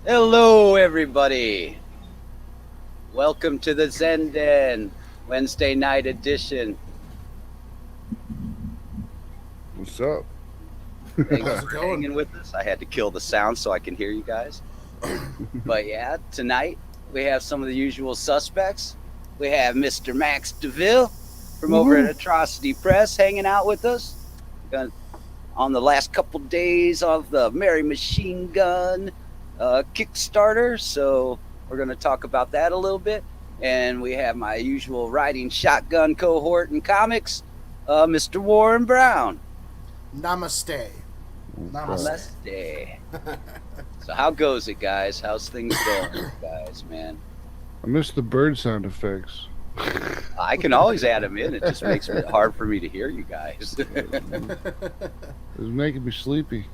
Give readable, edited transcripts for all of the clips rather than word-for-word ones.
Hello, everybody. Welcome to the Zen Den Wednesday night edition. What's up? Thanks How's it for going? hanging with us. I had to kill the sound so I can hear you guys. But yeah, tonight we have some of the usual suspects. We have Mr. Max DeVille from over at Atrocity Press hanging out with us on the last couple days of the Mary Machine Gun Kickstarter. So we're going to talk about that a little bit. And we have my usual riding shotgun cohort in comics, Mr. Warren Brown. Namaste. Namaste. So how goes it, guys? How's things going, guys, man? I miss the bird sound effects. I can always add them in. It just makes it hard for me to hear you guys. It's making me sleepy.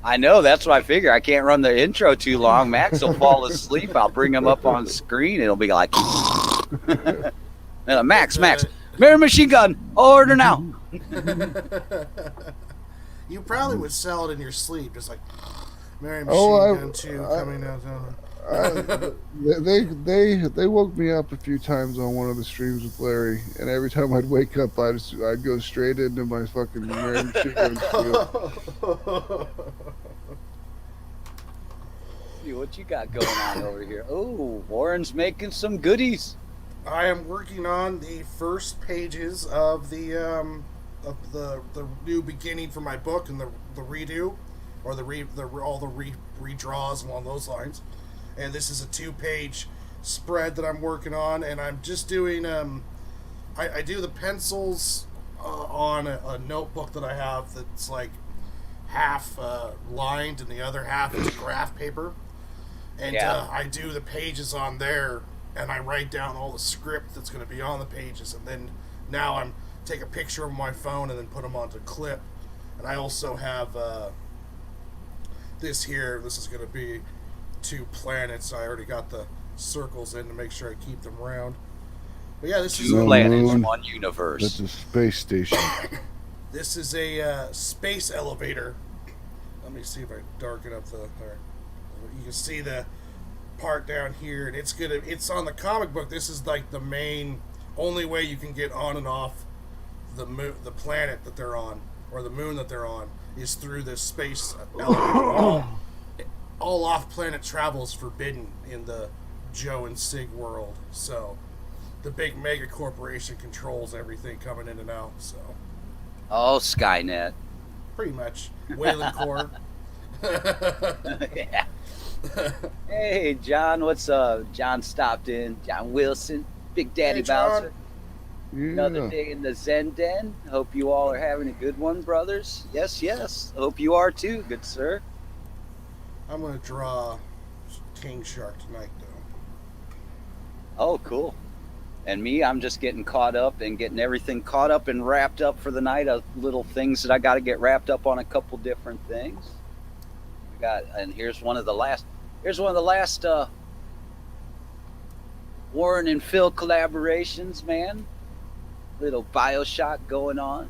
I know. That's what I figure. I can't run the intro too long. Max will fall asleep. I'll bring him up on screen. It'll be like, Max, Mary Machine Gun, order now. You probably would sell it in your sleep, just like Mary Machine Gun 2 coming out. They woke me up a few times on one of the streams with Larry, and every time I'd wake up, I'd go straight into my fucking Mary Machine Gun spiel. See what you got going on over here. Oh, Warren's making some goodies. I am working on the first pages of the new beginning for my book and the redo, or all the redraws along those lines. And this is a 2-page spread that I'm working on, and I'm just doing I do the pencils on a notebook that I have that's like half lined and the other half is graph paper, and I do the pages on there, and I write down all the script that's going to be on the pages, and then now I'm take a picture of my phone and then put them onto clip. And I also have this here. This is going to be 2 planets. I already got the circles in to make sure I keep them round. But yeah, this is 2 planets, 1 universe. That's a space station. This is a space elevator. Let me see if I darken up the. You can see the part down here, and it's on the comic book. This is like the main, only way you can get on and off the planet that they're on, or the moon that they're on, is through this space elevator. All off-planet travel is forbidden in the Joe and Sig world. So the big mega corporation controls everything coming in and out. So Oh, Skynet. pretty much Wayland Core. Yeah. Hey, John, what's up? John stopped in. John Wilson, Big Daddy Hey, John. Bowser. Another Yeah. day in the Zen Den. Hope you all are having a good one, brothers. Yes, yes. Hope you are too, good sir. I'm gonna draw King Shark tonight, though. Oh, cool. And me, I'm just getting caught up and getting everything caught up and wrapped up for the night of little things that I got to get wrapped up on, a couple different things. We got, and here's one of the last Warren and Phil collaborations, man. Little BioShock going on.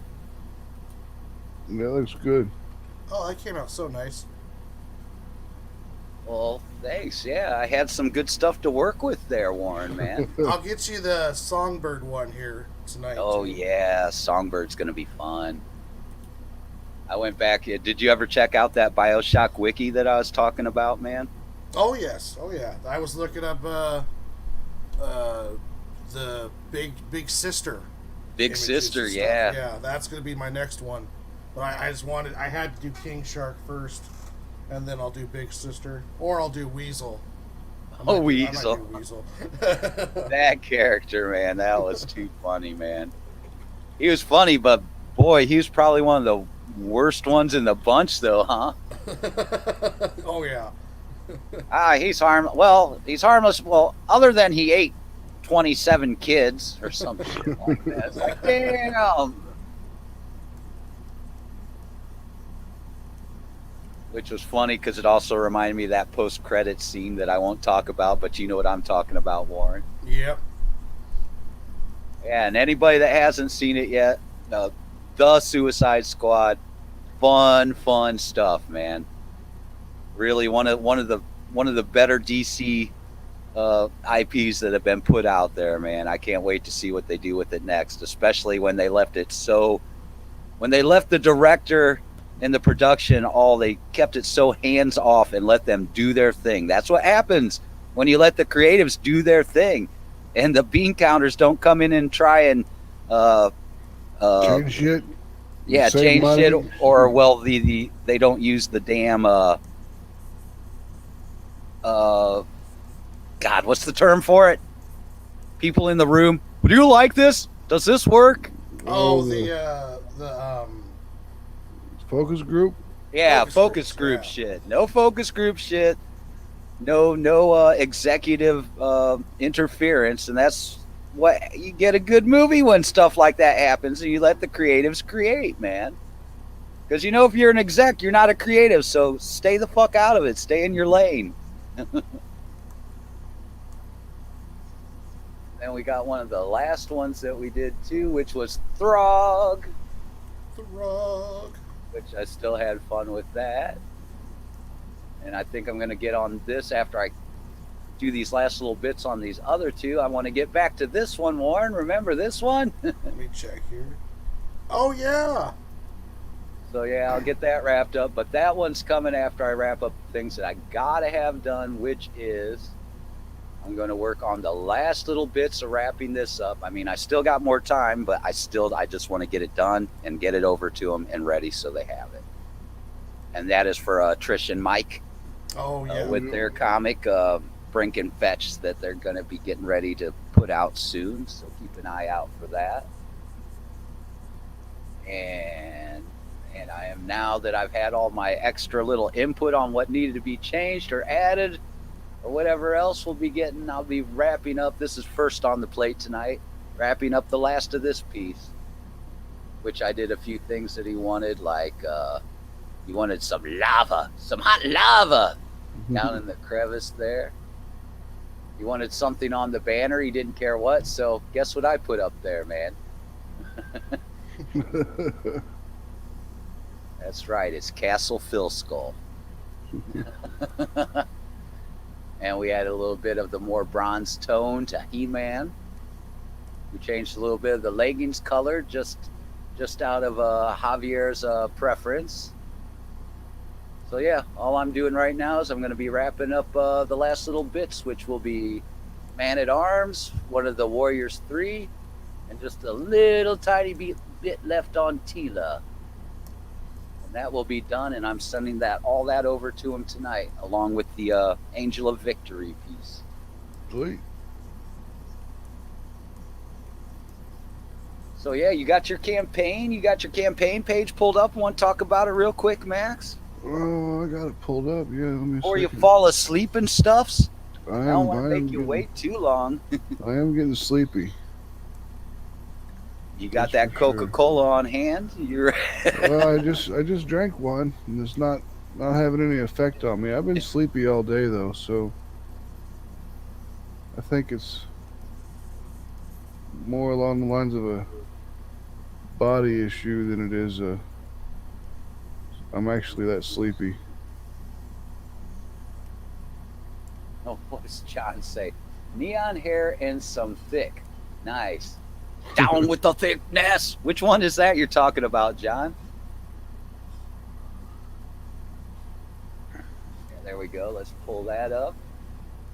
That looks good. Oh, that came out so nice. Well, thanks. Yeah, I had some good stuff to work with there, Warren, man. I'll get you the Songbird one here tonight. Oh, too. yeah, Songbird's going to be fun. I went back. Did you ever check out that BioShock wiki that I was talking about, man? Oh yes. Oh yeah. I was looking up the Big Sister. Big images Sister, and stuff. yeah. Yeah, that's gonna be my next one. But I had to do King Shark first, and then I'll do Big Sister, or I'll do Weasel. Oh, I Weasel. might do Weasel. That character, man, that was too funny, man. He was funny, but boy, he was probably one of the worst ones in the bunch, though, huh? Oh yeah. He's harmless. Well, he's harmless. Well, other than he ate 27 kids or some shit like that. It's like, damn. Which was funny because it also reminded me of that post-credit scene that I won't talk about, but you know what I'm talking about, Warren. Yep. Yeah, and anybody that hasn't seen it yet, the Suicide Squad, fun stuff, man. Really, one of the better DC IPs that have been put out there, man. I can't wait to see what they do with it next, especially when they left the director and the production they kept it so hands off and let them do their thing. That's what happens when you let the creatives do their thing, and the bean counters don't come in and try and Change shit. yeah, Save change money. shit, or well, they don't use the damn God, what's the term for it? People in the room. Do you like this? Does this work? Oh, the the focus group. Yeah, Focus focus group groups, shit. No focus group shit. No executive interference, and that's what you get a good movie when stuff like that happens, and you let the creatives create, man. Because if you're an exec, you're not a creative, so stay the fuck out of it. Stay in your lane. Then we got one of the last ones that we did too, which was Throg, Rug. which I still had fun with that. And I think I'm going to get on this after I do these last little bits on these other two. I want to get back to this one, Warren. Remember this one? Let me check here. Oh yeah. So yeah, I'll get that wrapped up. But that one's coming after I wrap up the things that I got to have done, which is I'm going to work on the last little bits of wrapping this up. I mean, I still got more time, but I just want to get it done and get it over to them and ready so they have it. And that is for Trish and Mike Oh yeah. with their comic Brink and Fetch that they're going to be getting ready to put out soon. So keep an eye out for that. And I am, now that I've had all my extra little input on what needed to be changed or added or whatever else we'll be getting, I'll be wrapping up. This is first on the plate tonight, wrapping up the last of this piece, which I did a few things that he wanted, like he wanted some hot lava down in the crevice there. He wanted something on the banner. He didn't care what, so guess what I put up there, man? That's right. It's Castle Phil Skull. And we had a little bit of the more bronze tone to He-Man. We changed a little bit of the leggings color just out of Javier's preference. So yeah, all I'm doing right now is I'm going to be wrapping up the last little bits, which will be Man at Arms, one of the Warriors 3, and just a little tiny bit left on Tila. And that will be done, and I'm sending all that over to him tonight, along with the Angel of Victory piece. Sweet. So yeah, you got your campaign. You got your campaign page pulled up. Want to talk about it real quick, Max? Oh, I got it pulled up. Yeah, let me. Before you fall asleep and stuffs. I don't want to make you wait too long. I am getting sleepy. You got That's that for Coca-Cola on hand? You're Well, I just drank one, and it's not having any effect on me. I've been sleepy all day though, so I think it's more along the lines of a body issue than it is I'm actually that sleepy. Oh, what does John say? Neon hair and some thick. Nice. Down with the thickness. Which one is that you're talking about, John? Yeah, there we go. Let's pull that up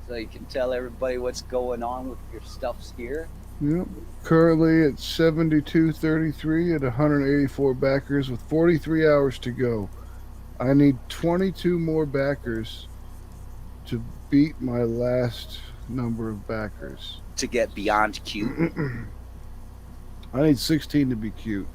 so you can tell everybody what's going on with your stuffs here. Yep. Currently at 72.33 at 184 backers with 43 hours to go. I need 22 more backers to beat my last number of backers. To get beyond cute. I need 16 to be cute.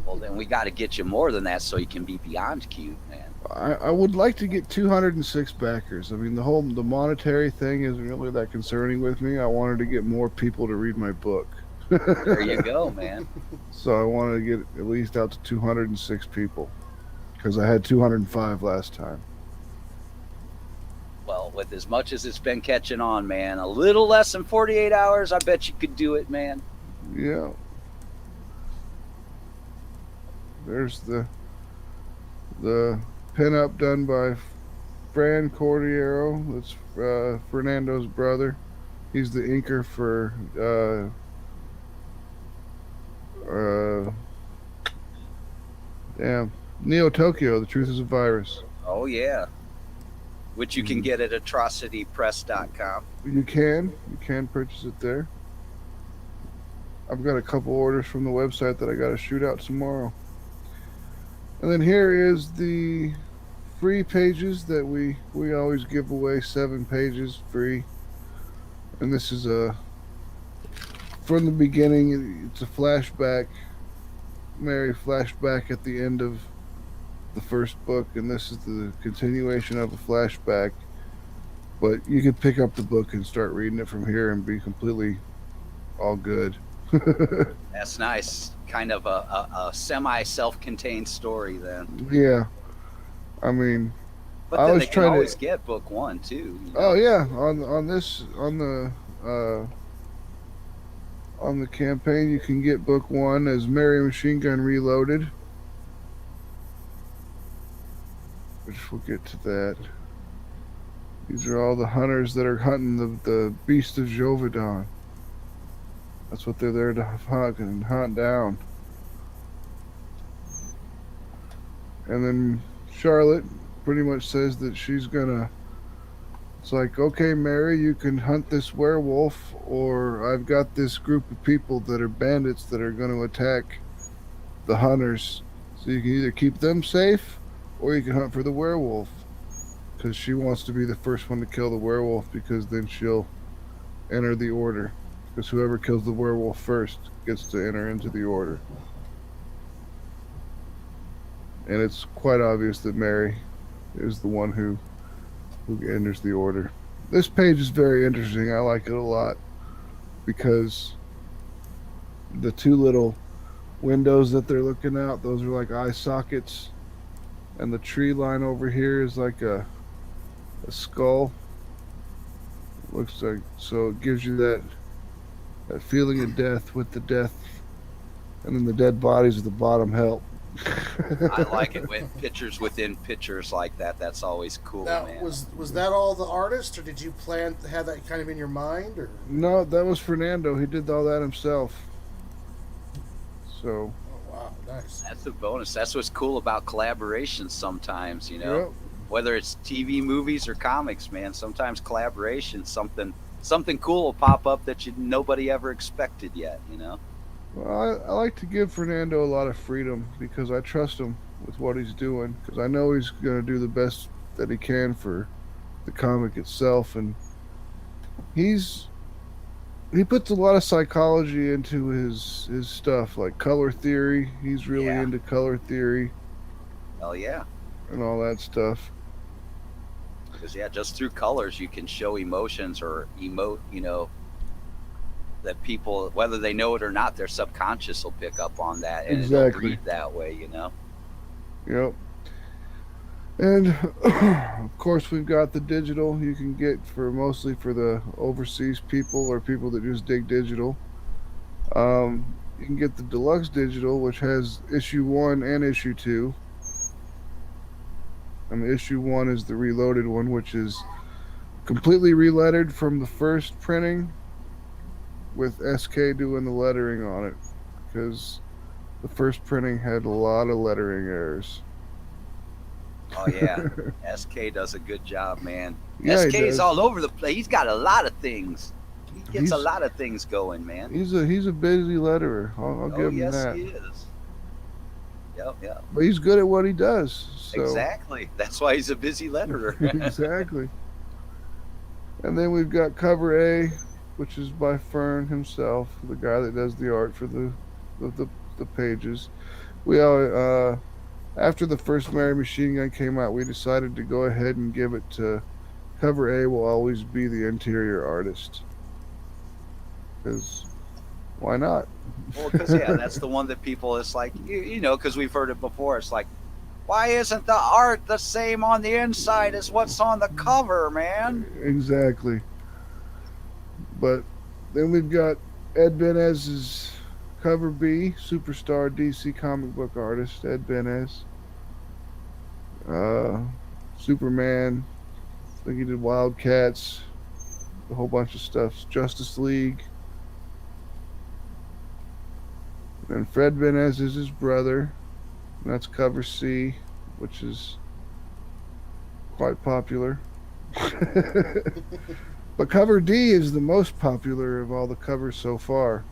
Well, then we got to get you more than that so you can be beyond cute, man. I would like to get 206 backers. I mean, the monetary thing isn't really that concerning with me. I wanted to get more people to read my book. There you go, man. So I wanted to get at least out to 206 people because I had 205 last time. Well, with as much as it's been catching on, man, a little less than 48 hours, I bet you could do it, man. Yeah. There's the pinup done by Fran Cordiero. That's Fernando's brother. He's the inker for Neo Tokyo, The Truth is a Virus. Oh, yeah. Which you can get at atrocitypress.com. You can purchase it there. I've got a couple orders from the website that I got to shoot out tomorrow. And then here is the free pages that we always give away, 7 pages free. And this is from the beginning. It's a flashback, Mary flashback at the end of the first book, and this is the continuation of a flashback. But you can pick up the book and start reading it from here and be completely all good. That's nice. Kind of a semi-self-contained story then. Yeah. I mean, but then they can always get book 1 too. You know? Oh yeah, on the campaign you can get book 1 as Mary Machine Gun Reloaded, which we'll get to that. These are all the hunters that are hunting the Beast of Jovedon. That's what they're there to hunt down. And then Charlotte pretty much says that she's gonna. It's like, okay, Mary, you can hunt this werewolf, or I've got this group of people that are bandits that are going to attack the hunters. So you can either keep them safe, or you can hunt for the werewolf. Because she wants to be the first one to kill the werewolf, because then she'll enter the order. Because whoever kills the werewolf first gets to enter into the order. And it's quite obvious that Mary is the one who enters the order. This page is very interesting. I like it a lot because the 2 little windows that they're looking out, those are like eye sockets, and the tree line over here is like a skull. Looks like, so it gives you that feeling of death with the death, and then the dead bodies at the bottom help I like it when pictures within pictures like that. That's always cool, Now, man. was that all the artist, or did you plan to have that kind of in your mind, or? No, that was Fernando. He did all that himself. So, Oh wow, nice. That's a bonus. That's what's cool about collaborations sometimes, you know. yep, Whether it's TV, movies, or comics, man. Sometimes collaboration, something cool will pop up that nobody ever expected yet, you know. well, I like to give Fernando a lot of freedom because I trust him with what he's doing because I know he's going to do the best that he can for the comic itself, and he's he puts a lot of psychology into his stuff, like color theory. He's really Yeah. into color theory Hell yeah. and all that stuff. Because yeah, just through colors you can show emotions or emote, you know, that people, whether they know it or not, their subconscious will pick up on that, and it'll Exactly. read that way, you know. Yep. And of course, we've got the digital you can get for mostly for the overseas people or people that just dig digital. You can get the deluxe digital, which has issue 1 and issue 2. And the issue 1 is the reloaded one, which is completely relettered from the first printing with SK doing the lettering on it because the first printing had a lot of lettering errors. Oh yeah, SK does a good job, man. Yeah, he SK's does. all over the place. He's got a lot of things. He gets a He's lot of things going, man. he's a busy letterer. I'll Oh give him yes, that. he is. Yep, yep. But he's good at what he does. So Exactly. That's why he's a busy letterer. exactly. And then we've got cover A, which is by Fern himself, the guy that does the art for the pages. We all after the first Mary Machine Gun came out, we decided to go ahead and give it to cover A. Will always be the interior artist because why not? Well, because yeah, that's the one that people. It's like you know, because we've heard it before. It's like, why isn't the art the same on the inside as what's on the cover, man? Exactly. But then we've got Ed Benez's cover B, superstar DC comic book artist Ed Benez. Superman. I think he did Wildcats, a whole bunch of stuff. Justice League. And Fred Benez is his brother. And that's cover C, which is quite popular. But cover D is the most popular of all the covers so far.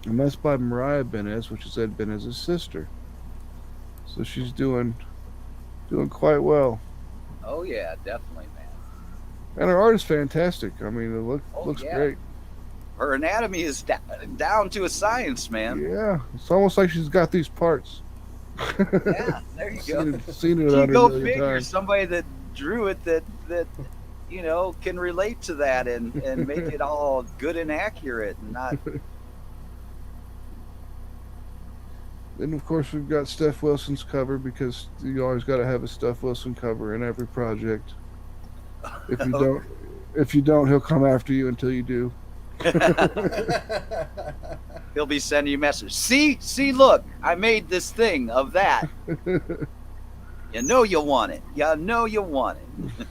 And that's by Mariah Benez, which is Ed Benez's sister. So she's doing quite well. Oh yeah, definitely, man. And her art is fantastic. I mean, it Oh looks yeah, great. her anatomy is down to a science, man. Yeah, it's almost like she's got these parts. Yeah, there you go. Seen it You under a go million figure. times. Somebody that drew it that you know can relate to that and make it all good and accurate and not. Then of course we've got Steph Wilson's cover because you always got to have a Steph Wilson cover in every project. If you don't, he'll come after you until you do. He'll be sending you a message. See, look, I made this thing of that. You know you want it. You know you want it.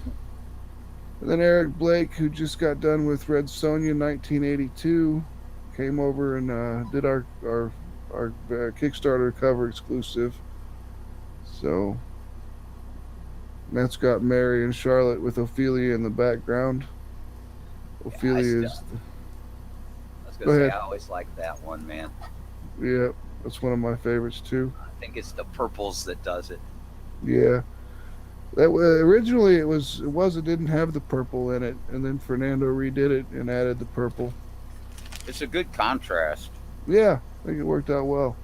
And then Eric Blake, who just got done with Red Sonja 1982, came over and did our Kickstarter cover exclusive. So that's got Mary and Charlotte with Ophelia in the background. Ophelia is, I was Go gonna say ahead. I always liked that one, man. yeah, that's one of my favorites too. I think it's the purples that does it. Yeah, that originally it didn't have the purple in it, and then Fernando redid it and added the purple. It's a good contrast. Yeah, I think it worked out well.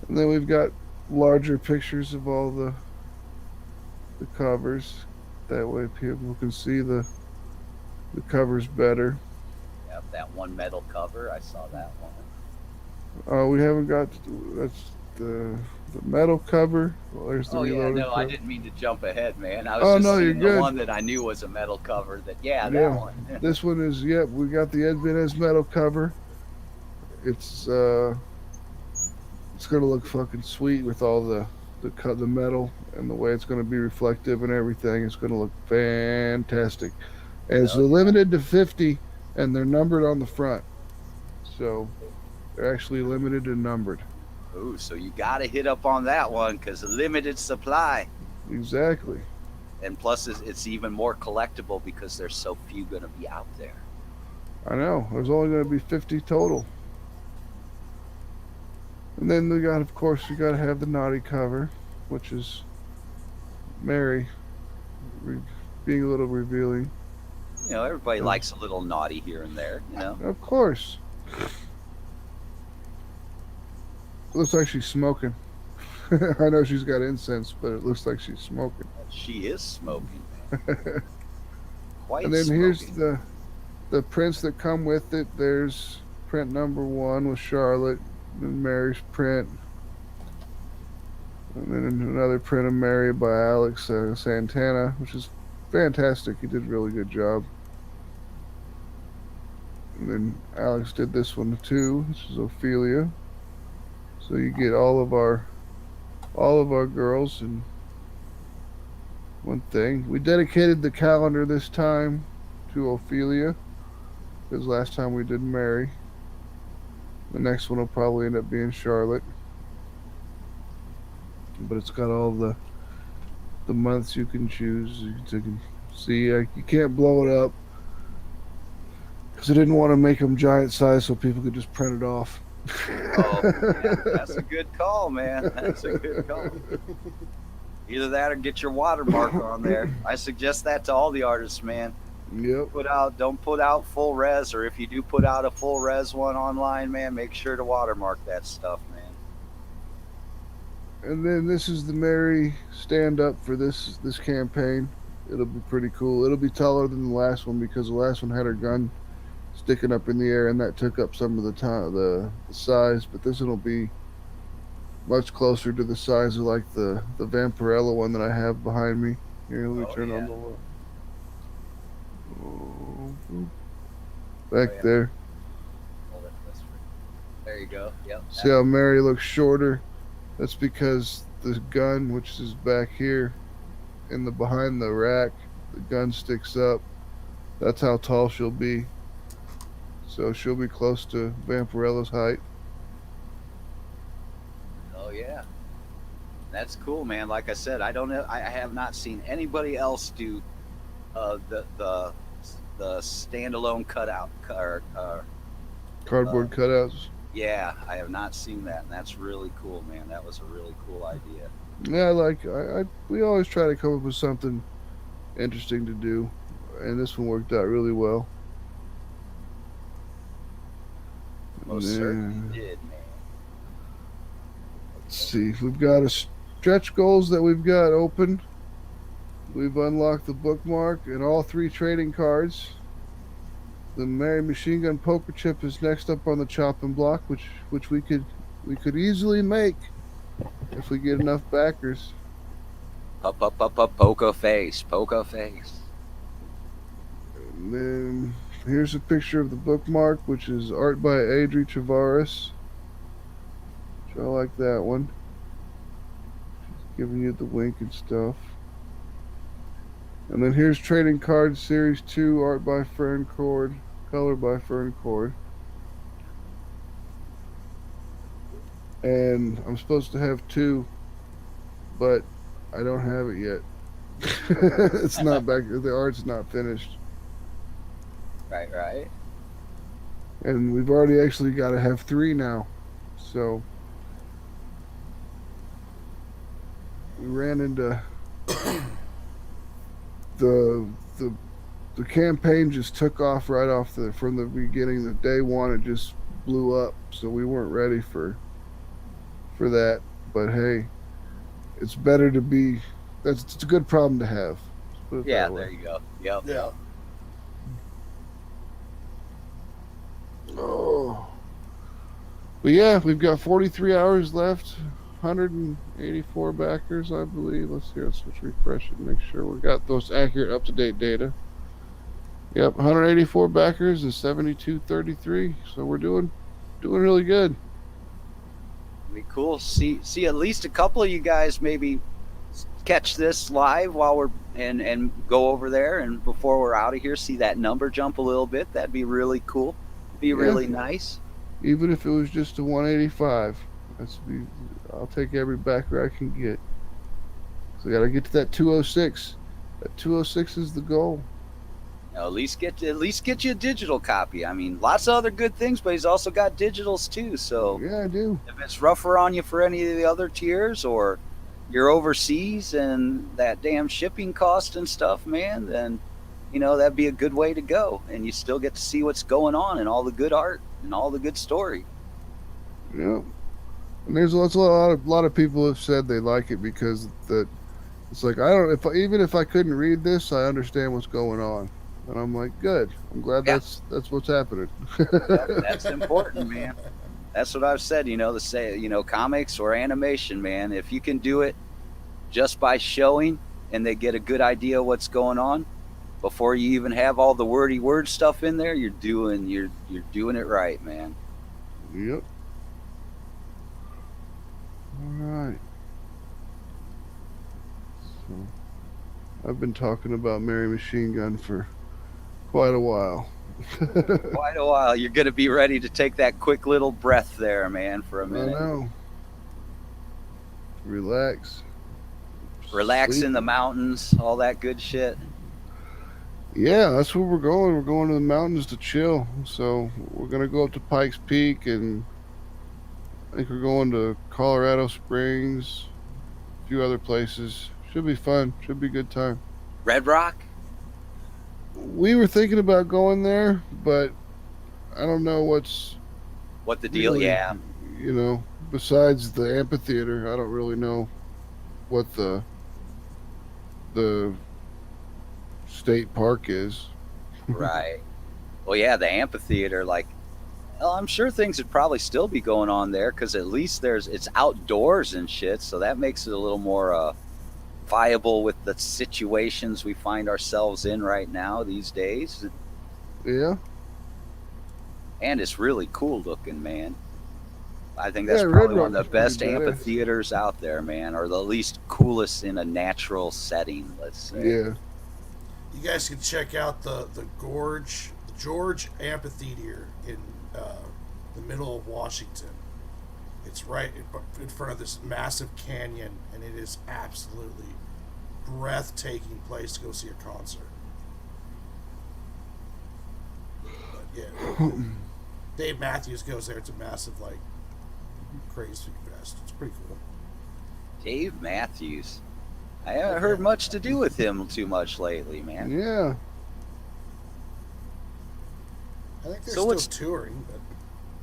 And then we've got larger pictures of all the covers. That way people can see the covers better. Yep, that one metal cover. I saw that one. We haven't got that's the metal cover. Well, there's the Oh yeah, reloaded no, I cover. didn't mean to jump ahead, man. I was Oh, just no, you're seeing the good. one that I knew was a metal cover. That Yeah. that one. This one is we got the Ed Benez metal cover. It's It's gonna look fucking sweet with all the metal and the way it's gonna be reflective and everything. It's gonna look fantastic. And it's Hell yeah. limited to 50, and they're numbered on the front, so they're actually limited and numbered. Ooh, so you got to hit up on that one because limited supply. Exactly. And plus, it's even more collectible because there's so few going to be out there. I know. There's only gonna be 50 total. And then we got, of course, you got to have the naughty cover, which is Mary re- being a little revealing. You know, everybody likes a little naughty here and there, you know. Of course. Looks like she's smoking. I know she's got incense, but it looks like she's smoking. She is smoking. Quite And then smoking. here's the prints that come with it. There's print number 1 with Charlotte, and Mary's print, and then another print of Mary by Alex Santana, which is fantastic. He did a really good job. And then Alex did this one too. This is Ophelia. So you get all of our girls in one thing. We dedicated the calendar this time to Ophelia, because last time we did Mary. The next one will probably end up being Charlotte. But it's got all the months you can choose. You can see. You can't blow it up because I didn't want to make them giant size so people could just print it off. Oh, man, that's a good call, man. That's a good call. Either that or get your watermark on there. I suggest that to all the artists, man. Yep. Don't put out full res, or if you do put out a full res one online, man, make sure to watermark that stuff, man. And then this is the Mary stand up for this campaign. It'll be pretty cool. It'll be taller than the last one because the last one had her gun sticking up in the air, and that took up some of the size. But this one will be much closer to the size of like the Vampirella one that I have behind me. Here, let me turn on the light. Back there. Hold it this way. There you go. Yep. See how Mary looks shorter? That's because the gun, which is back here in the behind the rack, the gun sticks up. That's how tall she'll be. So she'll be close to Vampirella's height. Oh yeah. That's cool, man. Like I said, I don't know. I have not seen anybody else do the standalone cutout Cardboard cutouts. Yeah, I have not seen that, and that's really cool, man. That was a really cool idea. Yeah, we always try to come up with something interesting to do, and this one worked out really well. Most certainly did, man. Let's see. We've got a stretch goals that we've got open. We've unlocked the bookmark and all 3 trading cards. The Mary machine gun poker chip is next up on the chopping block, which we could easily make if we get enough backers. Up, poker face, poker face. And then here's a picture of the bookmark, which is art by Adri Tavares. I like that one. She's giving you the wink and stuff. And then here's Trading Cards Series 2, art by Fern Cord, color by Fern Cord. And I'm supposed to have 2, but I don't have it yet. It's not back. The art's not finished. Right. And we've already actually got to have 3 now. So we ran into the campaign just took off right off from the beginning. The day 1 it just blew up, so we weren't ready for that. But hey, it's better to be. It's a good problem to have. Yeah, there you go. Yep. Yeah. Oh. But yeah, we've got 43 hours left. 184 backers, I believe. Let's refresh it and make sure we got those accurate, up-to-date data. Yep, 184 backers is 72.33. So we're doing really good. Be cool. See at least a couple of you guys maybe catch this live while we're and go over there, and before we're out of here, see that number jump a little bit. That'd be really cool. Be Yeah, really nice. even if it was just a 185, I'll take every backer I can get. So I got to get to that 206. That 206 is the goal. At least get you a digital copy. I mean, lots of other good things, but he's also got digitals too. So Yeah, I do. if it's rougher on you for any of the other tiers, or you're overseas and that damn shipping cost and stuff, man, then that'd be a good way to go. And you still get to see what's going on and all the good art and all the good story. Yeah. And there's a lot of people have said they like it because that it's like I don't even if I couldn't read this, I understand what's going on. And I'm like, good. I'm glad Yeah. that's what's happening. That's important, man. That's what I've said. Comics or animation, man. If you can do it just by showing, and they get a good idea of what's going on before you even have all the wordy word stuff in there, you're doing it right, man. Yep. All right. So I've been talking about Mary Machine Gun for quite a while. Quite a while. You're gonna be ready to take that quick little breath there, man, for a I minute. know. Relax. Relax Sleep. in the mountains, all that good shit. Yeah, that's where we're going. We're going to the mountains to chill. So we're gonna go up to Pikes Peak, and I think we're going to Colorado Springs, a few other places. Should be fun. Should be a good time. Red Rock? We were thinking about going there, but I don't know What the deal? really, Yeah. besides the amphitheater, I don't really know what the state park is. Right. Well, yeah, the amphitheater, well, I'm sure things would probably still be going on there because at least it's outdoors and shit, so that makes it a little more viable with the situations we find ourselves in right now these days. Yeah. And it's really cool looking, man. I think that's Yeah, Red probably one of Rock the is best pretty badass. amphitheaters out there, man, or the least coolest in a natural setting, let's say. Yeah. You guys can check out the George Amphitheater in the middle of Washington. It's right in front of this massive canyon, and it is absolutely breathtaking place to go see a concert. But yeah, Dave Matthews goes there. It's a massive crazy fest. It's pretty cool. Dave Matthews. I haven't heard much to do with him too much lately, man. Yeah. I think they're So still what's- touring, but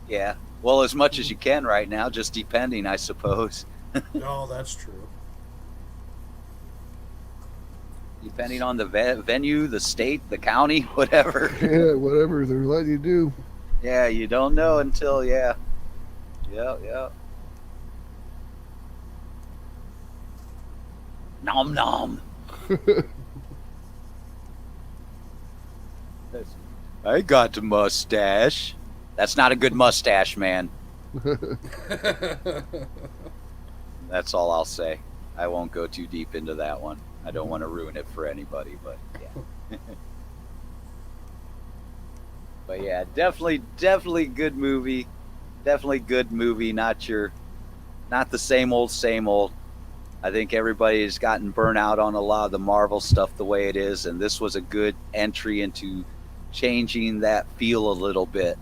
Yeah. Well, as much as you can right now, just depending, I suppose. no, that's true. Depending on the venue, the state, the county, whatever. Yeah, whatever they're letting you do. Yeah, you don't know until, yeah. Yeah. Nom nom. I got the mustache. That's not a good mustache, man. That's all I'll say. I won't go too deep into that one. I don't want to ruin it for anybody, but yeah. But yeah, definitely good movie. Definitely good movie. Not the same old. I think everybody's gotten burnt out on a lot of the Marvel stuff the way it is, and this was a good entry into changing that feel a little bit,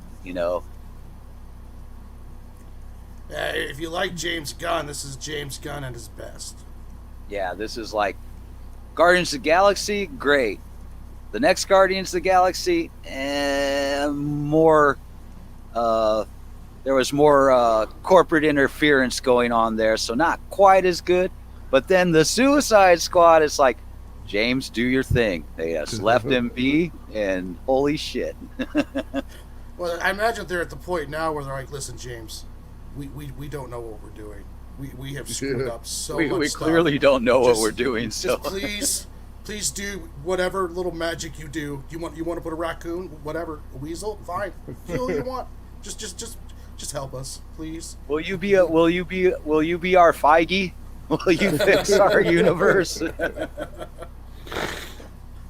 If you like James Gunn, this is James Gunn at his best. Yeah, this is like Guardians of the Galaxy, great. The next Guardians of the Galaxy, more. There was more corporate interference going on there, so not quite as good. But then the Suicide Squad is like, James, do your thing. They just left him be, and holy shit. Well, I imagine they're at the point now where they're like, listen, James, we don't know what we're doing. We have screwed up so much we stuff. clearly don't know what Just- we're doing. So Just please do whatever little magic you do. You want to put a raccoon, whatever, a weasel, fine. Do what you want. Just Just help us, please. Will you be our Feige? Will you fix our universe?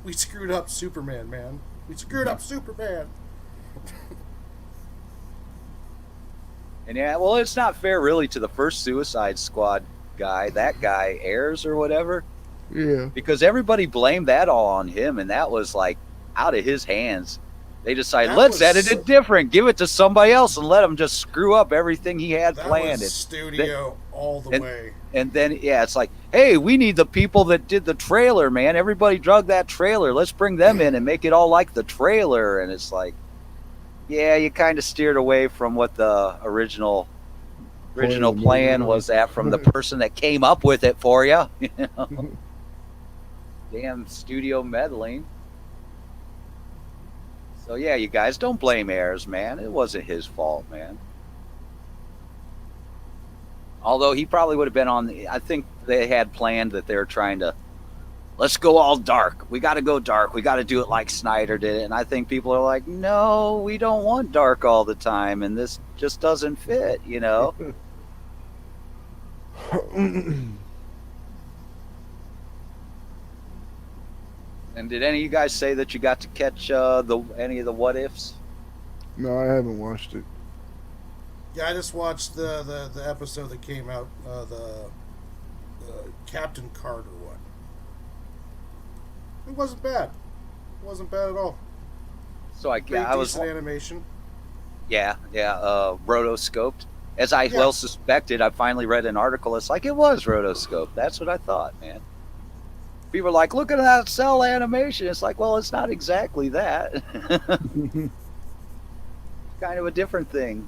We screwed up Superman, man. We screwed up Superman. And yeah, well, it's not fair really to the first Suicide Squad guy, that guy Ayers or whatever, Yeah. because everybody blamed that all on him, and that was like out of his hands. They decided, That let's was- edit it different, give it to somebody else, and let him just screw up everything he had That planned. was studio all the way. And then, yeah, it's like, hey, we need the people that did the trailer, man. Everybody drug that trailer. Let's bring them in and make it all like the trailer. And it's like, yeah, you kind of steered away from what the original plan was at from the person that came up with it for you. You know? Damn studio meddling. So yeah, you guys don't blame Ayers, man. It wasn't his fault, man. Although he probably would have been on the, I think they had planned that they were trying to, let's go all dark. We got to go dark. We got to do it like Snyder did it. And I think people are like, no, we don't want dark all the time. And this just doesn't fit, you know? And did any of you guys say that you got to catch any of the what ifs? No, I haven't watched it. Yeah, I just watched the episode that came out, the Captain Carter one. It wasn't bad. It wasn't bad at all. So I Pretty was decent animation. rotoscoped. As I Yeah. well suspected, I finally read an article. It's like it was rotoscoped. That's what I thought, man. People are like, look at that cell animation. It's like, well, it's not exactly that. Kind of a different thing.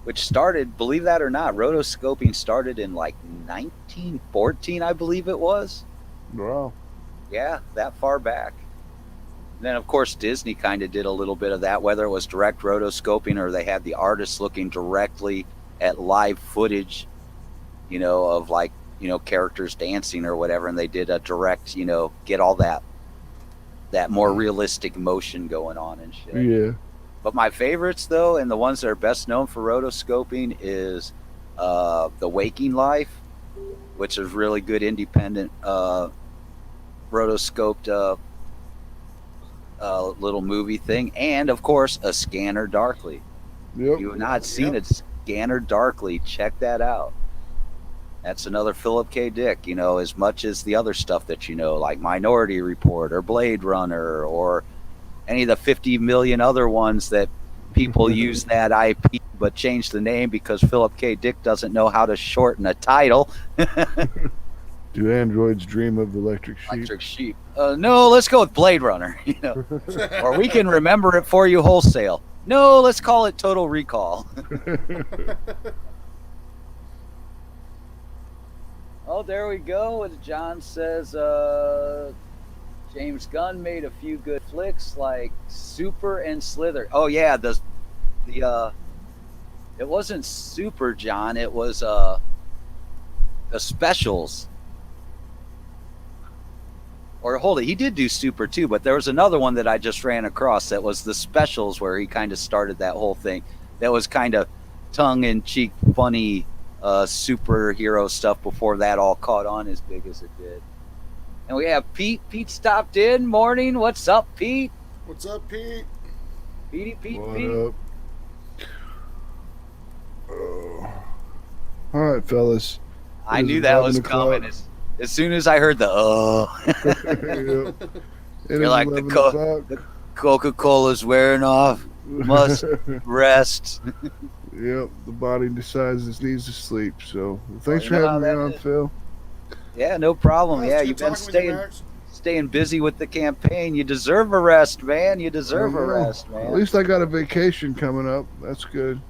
Which started, believe that or not, rotoscoping started in like 1914, I believe it was. Wow. Yeah, that far back. Then, of course, Disney kind of did a little bit of that, whether it was direct rotoscoping or they had the artists looking directly at live footage, you know, of like, you know, characters dancing or whatever, and they did a direct, you know, get all that more realistic motion going on and shit. Yeah. But my favorites, though, and the ones that are best known for rotoscoping is The Waking Life, which is really good independent rotoscoped little movie thing, and of course A Scanner Darkly. Yep. If you have not seen it, Scanner Darkly, check that out. That's another Philip K. Dick, you know, as much as the other stuff that you know, like Minority Report or Blade Runner or any of the 50 million other ones that people use that IP but change the name because Philip K. Dick doesn't know how to shorten a title. Do androids dream of electric sheep? Electric Sheep. No, let's go with Blade Runner. You know, or we can remember it for you wholesale. No, let's call it Total Recall. Oh, there we go. As John says, James Gunn made a few good flicks like Super and Slither. Oh yeah, the it wasn't Super, John. It was the Specials. Or hold it, he did do Super too, but there was another one that I just ran across that was the Specials, where he kind of started that whole thing. That was kind of tongue-in-cheek, funny superhero stuff before that all caught on as big as it did. And we have Pete. Pete stopped in. Morning. What's up, Pete? What's up, Pete? Pete. What up? Oh. All right, fellas. I It is knew that was 11 o'clock. coming. As soon as I heard the Yep. It You're is like 11 the o'clock. Coca-Cola's wearing off. Must rest. Yep, the body decides it needs to sleep. So thanks you for know how having me that on, is. Phil. Yeah, no problem. Well, Yeah, it's you've good been talking with you, staying Max. staying busy with the campaign. You deserve a rest, man. You deserve I a know. rest, At man. least I got a vacation coming up. That's good.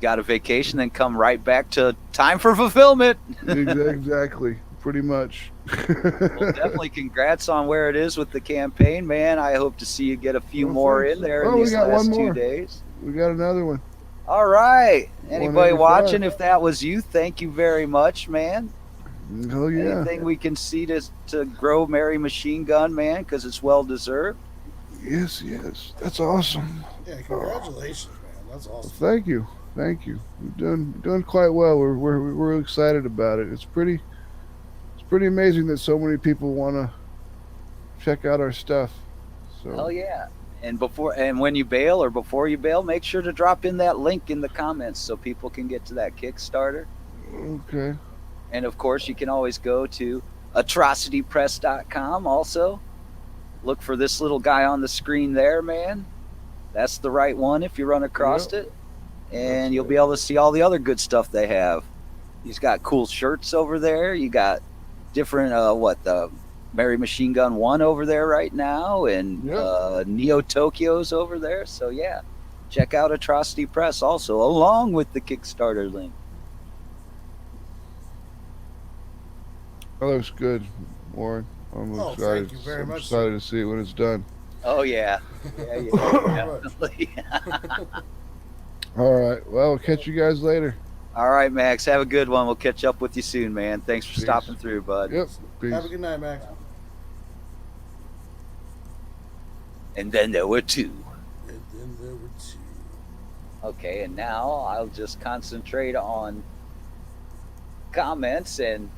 Got a vacation, then come right back to time for fulfillment. Exactly. Pretty much. Well, definitely congrats on where it is with the campaign, man. I hope to see you get a few Well, more thanks. in there Oh, in we these got last one 2 more. days. We got another one. All right. Anybody 185. watching, if that was you, thank you very much, man. Oh yeah. Anything we can see to grow Mary Machine Gun, man, because it's well deserved. Yes. That's awesome. Yeah, congratulations, man. That's awesome. Thank you. Thank you. We're doing quite well. We're excited about it. It's pretty amazing that so many people want to check out our stuff. So Hell yeah. And when you bail or before you bail, make sure to drop in that link in the comments so people can get to that Kickstarter. okay. And of course, you can always go to atrocitypress.com also. Look for this little guy on the screen there, man. That's the right one if you run across Yep. it. And you'll be able to see all the other good stuff they have. He's got cool shirts over there. You got different, the Mary Machine Gun 1 over there right now, and Yep. Neo Tokyo's over there. So, yeah, check out Atrocity Press also, along with the Kickstarter link. That looks good, Warren. I'm Oh, excited. thank you very I'm much, excited to see it when it's done. Oh, yeah. Very much. Definitely. All right. Well, we'll catch you guys later. All right, Max. Have a good one. We'll catch up with you soon, man. Thanks for Peace. stopping through, bud. Yep. Peace. Have a good night, Max. And then there were two. And then there were two. Okay, and now I'll just concentrate on comments and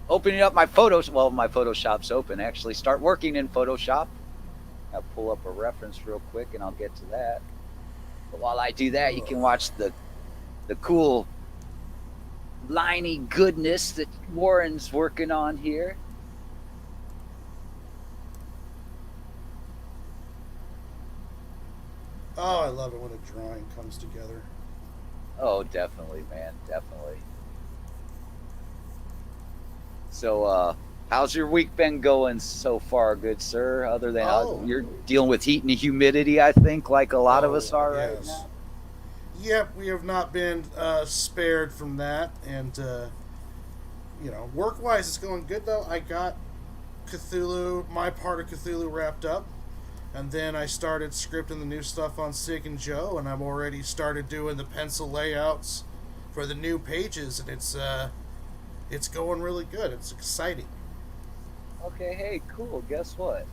opening up my photos. Well, my Photoshop's open. Actually, start working in Photoshop. I'll pull up a reference real quick, and I'll get to that. But while I do that, you can watch the cool liney goodness that Warren's working on here. Oh, I love it when a drawing comes together. Oh, definitely, man, definitely. So, how's your week been going so far, good sir? Other than you're dealing with heat and humidity, I think, like a lot of us are right now. Yep, we have not been spared from that, and work-wise, it's going good though. I got Cthulhu, my part of Cthulhu wrapped up, and then I started scripting the new stuff on Sig and Joe, and I've already started doing the pencil layouts for the new pages, and it's going really good. It's exciting. Okay, hey, cool. Guess what?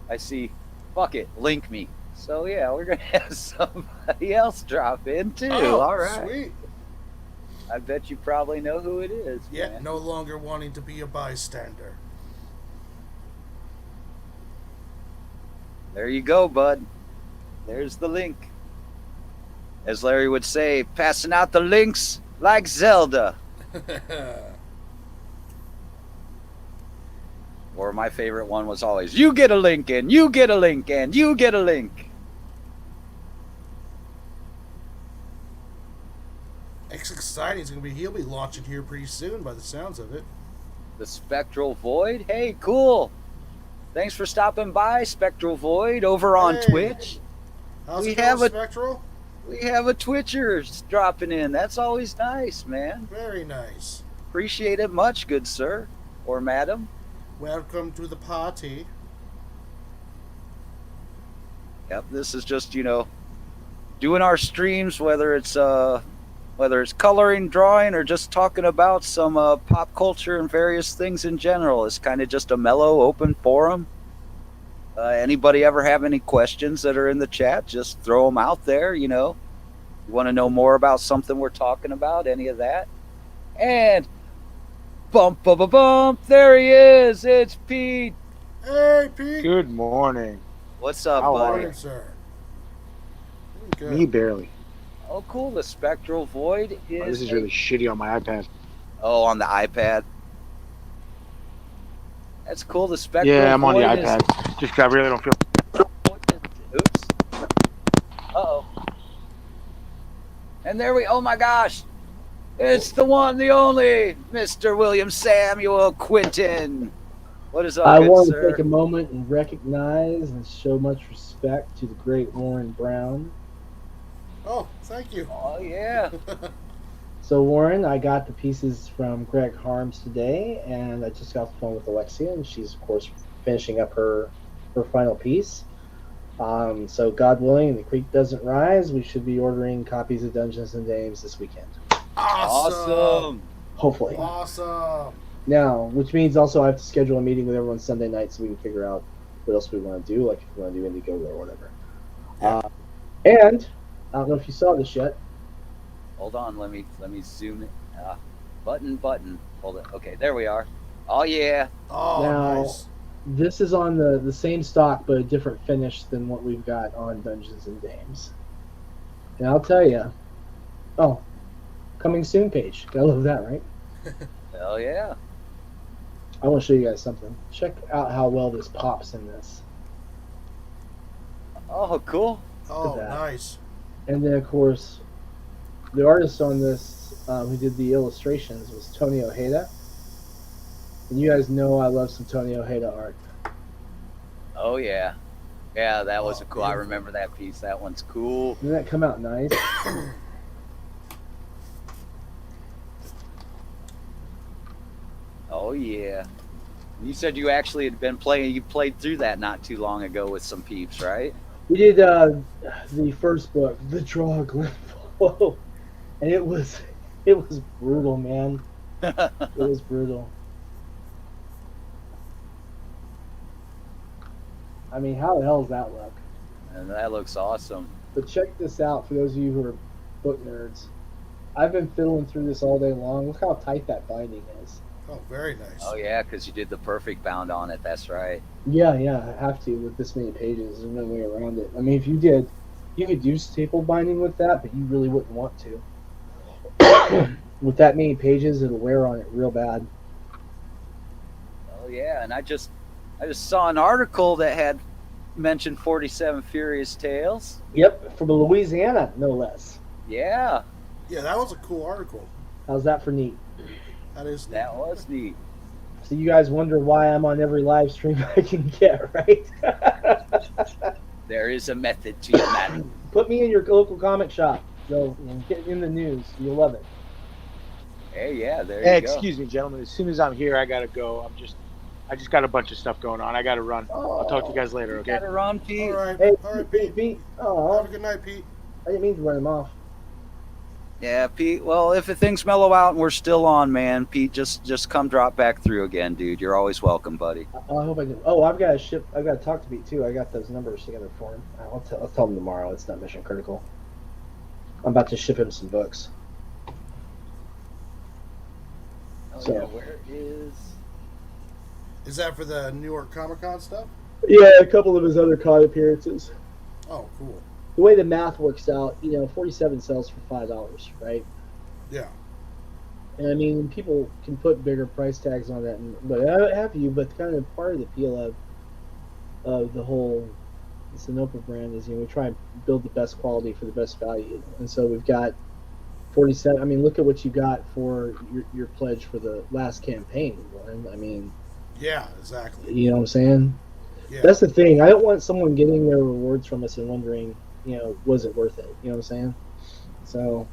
I see. Fuck it, link me. So yeah, we're gonna have somebody else drop in too. Oh, all right. Sweet. I bet you probably know who it is. Yeah, man. no longer wanting to be a bystander. There you go, bud. There's the link. As Larry would say, passing out the links like Zelda. Or my favorite one was always, you get a link and you get a link and you get a link. It's exciting. He'll be launching here pretty soon by the sounds of it. The Spectral Void. Hey, cool. Thanks for stopping by, Spectral Void, over on Twitch. How's it going, Spectral? We have a Twitcher dropping in. That's always nice, man. Very nice. Appreciate it much, good sir. Or madam. Welcome to the party. Yep, this is just, doing our streams, whether it's coloring, drawing, or just talking about some pop culture and various things in general. It's kind of just a mellow, open forum. Anybody ever have any questions that are in the chat, just throw them out there, You want to know more about something we're talking about, any of that. And bump, there he is. It's Pete. Hey, Pete. Good morning. What's up, How buddy? are you? Morning, sir. Good. Me barely. Oh, cool. The Spectral Void is... Oh, this is really shitty on my iPad. Oh, on the iPad. That's cool. The Spectral Void Yeah, I'm on the iPad. Just I really don't feel... Oops. Uh-oh. And there oh my gosh. It's the one, the only, Mr. William Samuel Quinton. What is up, I good want sir? to take a moment and recognize and show much respect to the great Warren Brown. Oh, thank you. Oh, yeah. So, Warren, I got the pieces from Greg Harms today, and I just got off the phone with Alexia, and she's, of course, finishing up her final piece. So, God willing, the creek doesn't rise, we should be ordering copies of Dungeons and Games this weekend. Awesome. Hopefully. Awesome. Now, which means also I have to schedule a meeting with everyone Sunday night so we can figure out what else we want to do, like if we want to do Indiegogo or whatever. Yeah. And I don't know if you saw this yet. Hold on, let me zoom it. Button. Hold it. Okay, there we are. Oh yeah. Oh, Now, nice. this is on the same stock, but a different finish than what we've got on Dungeons and Dames. And I'll tell you, oh, coming soon page. I love that, right? Hell yeah. I want to show you guys something. Check out how well this pops in this. Oh, cool. Oh, that. nice. And then, of course, the artist on this who did the illustrations was Tony Ojeda. And you guys know I love some Tony Ojeda art. Oh yeah. Yeah, that was Oh, a cool. I beautiful. remember that piece. That one's cool. Didn't that come out nice? Oh yeah. You said you actually had been playing. You played through that not too long ago with some peeps, right? We did the first book, The Draw Whoa. And it was brutal, man. It was brutal. I mean, how the hell does that look? And that looks awesome. But check this out for those of you who are book nerds. I've been fiddling through this all day long. Look how tight that binding is. Oh, very nice. Oh yeah, because you did the perfect bound on it. That's right. Yeah, I have to with this many pages. There's no way around it. I mean, if you did, you could do staple binding with that, but you really wouldn't want to. With that many pages, it'll wear on it real bad. Oh yeah, and I just saw an article that had mentioned 47 Furious Tales. Yep, from Louisiana, no less. Yeah, Yeah, that was a cool article. How's that for neat? That is. that was neat. So you guys wonder why I'm on every live stream I can get, right? There is a method to your madness. Put me in your local comic shop. So get in the news. You'll love it. Hey, yeah, there you Hey, go. excuse me, gentlemen. As soon as I'm here, I gotta go. I just got a bunch of stuff going on. I gotta run. I'll talk to you guys later. Okay. Got it, Ron P. All right. Hey, All right, Pete. Pete. Have Oh, a good night, Pete. I didn't mean to run him off. Yeah, Pete. Well, if things mellow out and we're still on, man, Pete, just come drop back through again, dude. You're always welcome, buddy. I hope I can. Oh, I've got to talk to Pete too. I got those numbers together for him. I'll tell him tomorrow. It's not mission critical. I'm about to ship him some books. Oh, So- yeah, where is? Is that for the New York Comic Con stuff? Yeah, a couple of his other con appearances. Oh, cool. The way the math works out, 47 sells for $5, right? Yeah. And I mean, people can put bigger price tags on that, but have you? But kind of part of the appeal of the whole Sinopa brand is, we try and build the best quality for the best value, and so we've got 47. I mean, look at what you got for your pledge for the last campaign, Warren. I mean, Yeah, exactly. you know what I'm saying? Yeah. That's the thing. I don't want someone getting their rewards from us and wondering, was it worth it? You know what I'm saying? So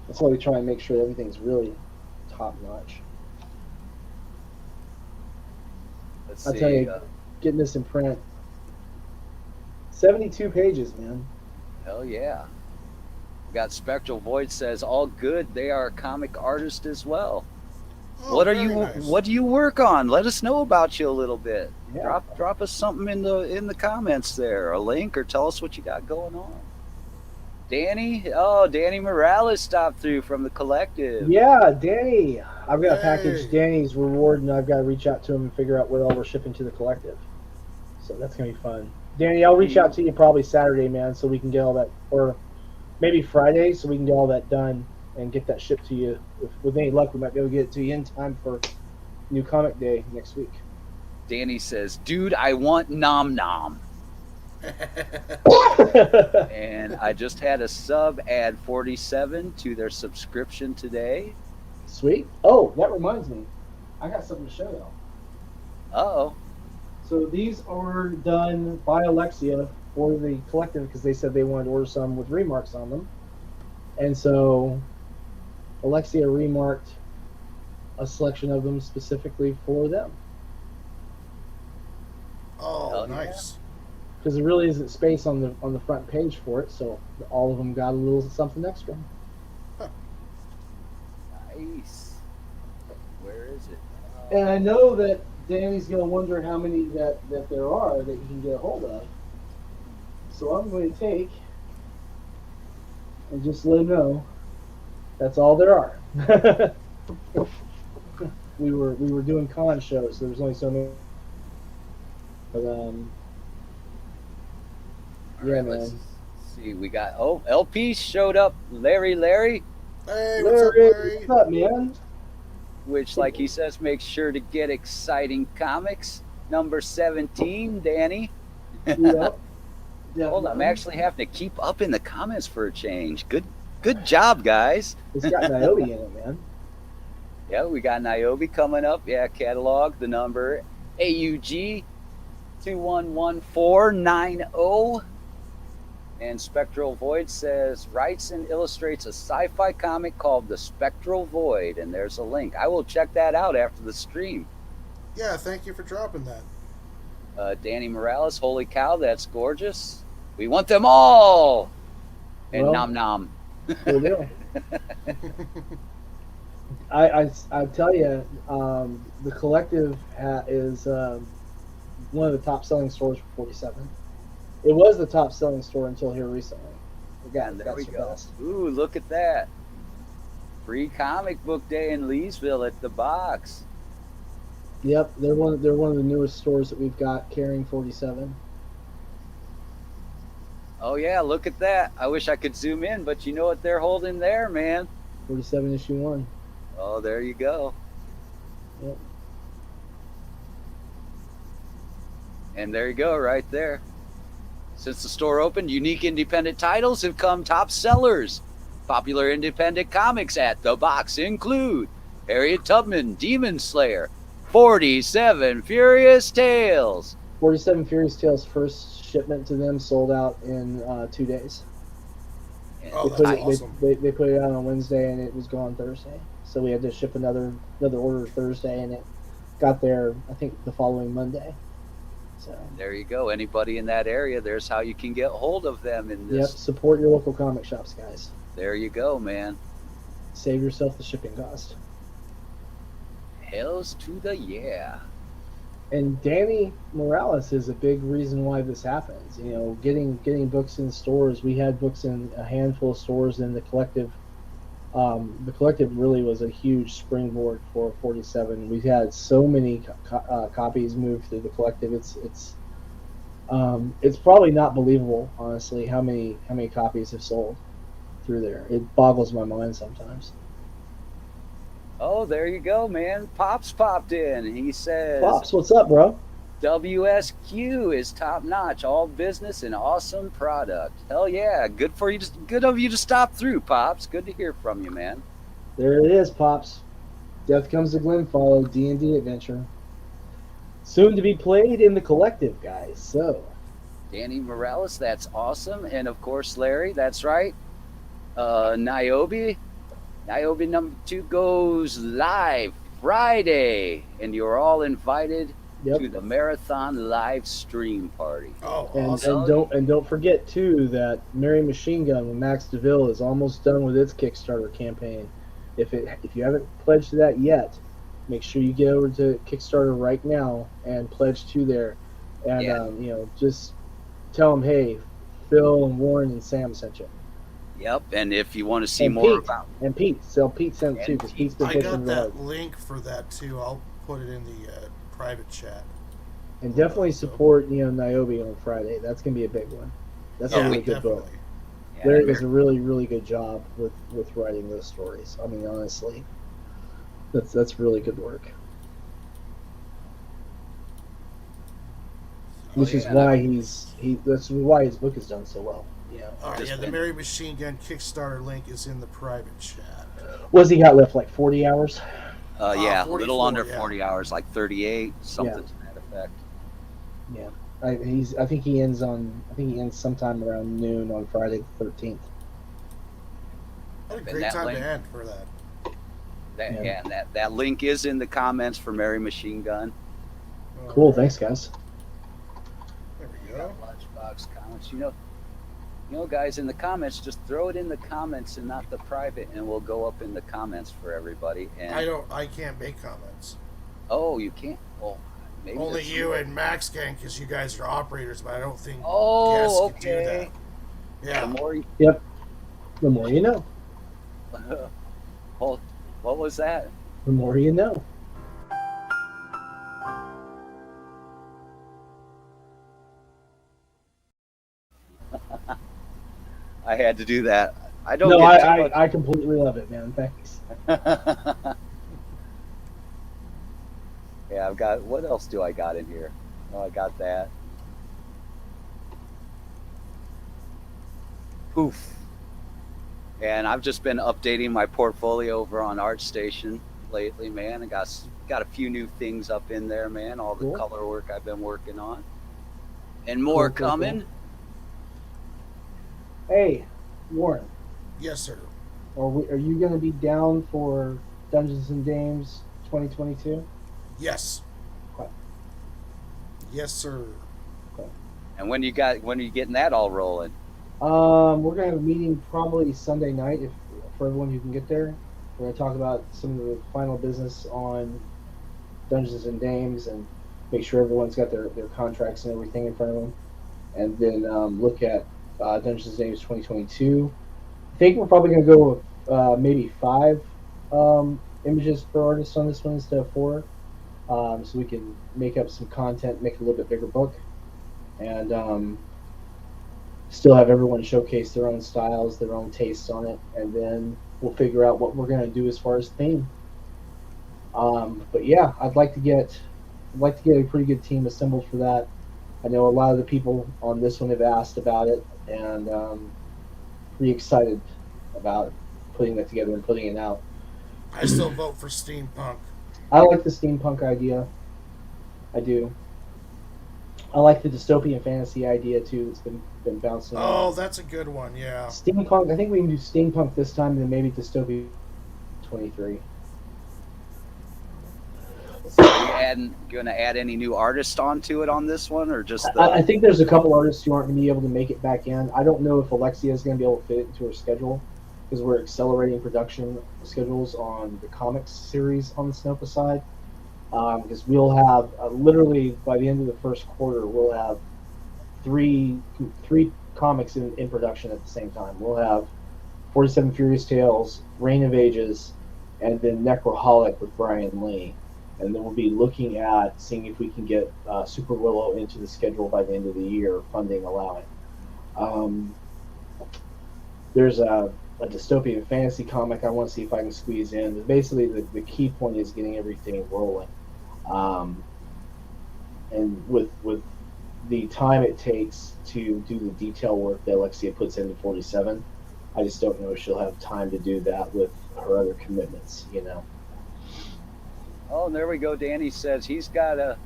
that's why we try and make sure everything's really top notch. Let's I'll see. tell you, getting this in print, 72 pages, man. Hell yeah. We got Spectral Void says all good. They are a comic artist as well. Oh, What are very you? nice. What do you work on? Let us know about you a little bit. Yeah. Drop us something in the comments there, a link, or tell us what you got going on. Danny Morales stopped through from the collective. Yeah, Danny. I've got to package Hey. Danny's reward, and I've got to reach out to him and figure out what all we're shipping to the collective. So that's gonna be fun. Danny, I'll reach out to you probably Saturday, man, so we can get all that, or maybe Friday, so we can get all that done and get that shipped to you. With any luck, we might be able to get it to you in time for New Comic Day next week. Danny says, "Dude, I want Nom Nom." And I just had a sub add 47 to their subscription today. Sweet. Oh, that reminds me. I got something to show you. Uh-oh. So these are done by Alexia for the collective because they said they wanted to order some with remarks on them. And so Alexia remarked a selection of them specifically for them. Oh, Hell yeah. nice. Because there really isn't space on the front page for it, so all of them got a little something extra. Nice. Where is it? And I know that Danny's going to wonder how many that there are that you can get a hold of. So I'm going to take and just let him know that's all there are. we were doing con shows. So there's only so many. But All yeah, right, man. let's see. We got LP showed up. Larry, Hey, what's up, Larry, Larry? what's up, man? which, like he says, makes sure to get exciting comics. Number 17, Danny. Yep. Hold on, I'm Definitely. actually having to keep up in the comments for a change. Good job, guys. It's got Niobe in it, man. Yeah, we got Niobe coming up. Yeah, catalog, the number AUG 211490. And Spectral Void says, writes and illustrates a sci-fi comic called The Spectral Void. And there's a link. I will check that out after the stream. Yeah, thank you for dropping that. Danny Morales, holy cow, that's gorgeous. We want them all. And Well, nom nom. Cool deal. I tell you, the collective is one of the top selling stores for 47. It was the top selling store until here recently. And there we go. Ooh, look at that. Free comic book day in Leesville at the box. Yep, they're one of the newest stores that we've got carrying 47. Oh yeah, look at that. I wish I could zoom in, but you know what they're holding there, man. 47 issue 1. Oh, there you go. Yep. And there you go, right there. Since the store opened, unique independent titles have come top sellers. Popular independent comics at the box include Harriet Tubman, Demon Slayer, 47 Furious Tales. 47 Furious Tales first shipment to them sold out in 2 days. Oh, They that's put it, awesome. they put it out on Wednesday and it was gone Thursday. So we had to ship another order Thursday and it got there I think the following Monday. So There you go. Anybody in that area, there's how you can get hold of them in yep, this. support your local comic shops, guys. There you go, man. Save yourself the shipping cost. Hells to the yeah. And Danny Morales is a big reason why this happens. You know, getting books in stores. We had books in a handful of stores, and the collective really was a huge springboard for 47. We've had so many copies moved through the collective. It's probably not believable, honestly, how many copies have sold through there. It boggles my mind sometimes. Oh, there you go, man. Pops popped in. He says, Pops, what's up, bro? WSQ is top notch, all business and awesome product. Hell yeah, good for you. Good of you to stop through, Pops. Good to hear from you, man. There it is, Pops. Death Comes to Glenfollow D&D adventure. Soon to be played in the collective, guys. So, Danny Morales, that's awesome, and of course Larry, that's right. Niobe number 2 goes live Friday, and you're all invited yep. to the marathon live stream party. Oh, And, awesome. and don't forget too that Mary Machine Gun with Max DeVille is almost done with its Kickstarter campaign. If you haven't pledged to that yet, make sure you get over to Kickstarter right now and pledge to there. And Yeah. just tell them, hey, Phil and Warren and Sam sent you. Yep, and if you want to see And more Pete. about And Pete, so Pete sent it too, And because Pete. Pete's been I pushing got real hard. that link for that too. I'll put it in the private chat. And definitely support Niobe on Friday. That's gonna be a big one. That's a really good book. yeah, Larry does a really, really good job with writing those stories. I mean, honestly, that's really good work. Which is yeah, why that's why his book is done so well. Yeah. All right, Just yeah, the been- Mary Machine Gun Kickstarter link is in the private chat. What's he got left? Like 40 hours? yeah, a 44, little under yeah. 40 hours, like 38, something to that effect. Yeah. I think he ends sometime around noon on Friday the 13th. What a And great that time link- to end for that. Yeah, and that link is in the comments for Mary Machine Gun. Cool. All right, Thanks, guys. There we go. Lunchbox comments. You know, guys, in the comments, just throw it in the comments and not the private, and we'll go up in the comments for everybody. And I can't make comments. oh, you can't. Oh, Maybe Only that's- you and Max can, because you guys are operators, but I don't think Oh, guests can do okay. that. Yeah. The more you, Yep. The more you know. Hold, what was that? The more you know. I had to do that. I don't No, get too I completely love it, man. Thanks. much. Yeah, I've got. What else do I got in here? Oh, I got that. Poof. And I've just been updating my portfolio over on ArtStation lately, man. I got a few new things up in there, man. All the Cool. color work I've been working on, and more Cool. coming. Hey, Warren, Yes, sir. are you going to be down for Dungeons and Games 2022? Yes. Okay. Yes, sir. And when are you getting that all rolling? We're gonna have a meeting probably Sunday night if for everyone who can get there. We're gonna talk about some of the final business on Dungeons and Games and make sure everyone's got their contracts and everything in front of them, and then look at Dungeons and Games 2022. I think we're probably gonna go with maybe 5 images per artist on this one instead of 4, so we can make up some content, make it a little bit bigger book, and still have everyone showcase their own styles, their own tastes on it, and then we'll figure out what we're going to do as far as theme. But yeah, I'd like to get a pretty good team assembled for that. I know a lot of the people on this one have asked about it, and pretty excited about putting that together and putting it out. I still vote for steampunk. I like the steampunk idea. I do. I like the dystopian fantasy idea too. That's been bouncing around. Oh, that's a good one. Yeah. Steampunk. I think we can do steampunk this time, and then maybe dystopia 23. So are you gonna add any new artists onto it on this one, or just the? I think there's a couple artists who aren't going to be able to make it back in. I don't know if Alexia is going to be able to fit it into her schedule because we're accelerating production schedules on the comics series on the Snoppa side. Because we'll have literally by the end of the first quarter, we'll have three comics in production at the same time. We'll have 47 Furious Tales, Reign of Ages, and then Necroholic with Brian Lee. And then we'll be looking at seeing if we can get Super Willow into the schedule by the end of the year, funding allowing. There's a dystopian fantasy comic I want to see if I can squeeze in. But basically, the key point is getting everything rolling. And with the time it takes to do the detail work that Alexia puts into 47, I just don't know if she'll have time to do that with her other commitments, you know. Oh, and there we go. Danny says they've got a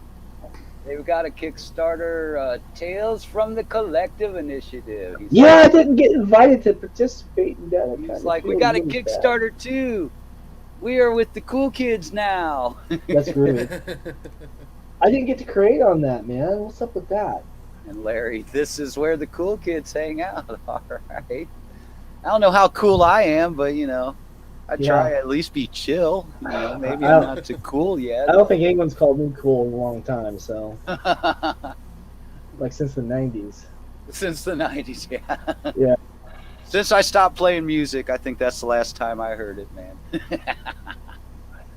Kickstarter, Tales from the Collective Initiative. I didn't get invited to participate in that. He's like, we got a Kickstarter too. We are with the cool kids now. That's great. I didn't get to create on that, man. What's up with that? And Larry, this is where the cool kids hang out. All right. I don't know how cool I am, but I try to at least be chill. Maybe I'm not too cool yet. I don't think anyone's called me cool in a long time, so like since the 90s. Since the 90s, yeah. Yeah. Since I stopped playing music, I think that's the last time I heard it, man.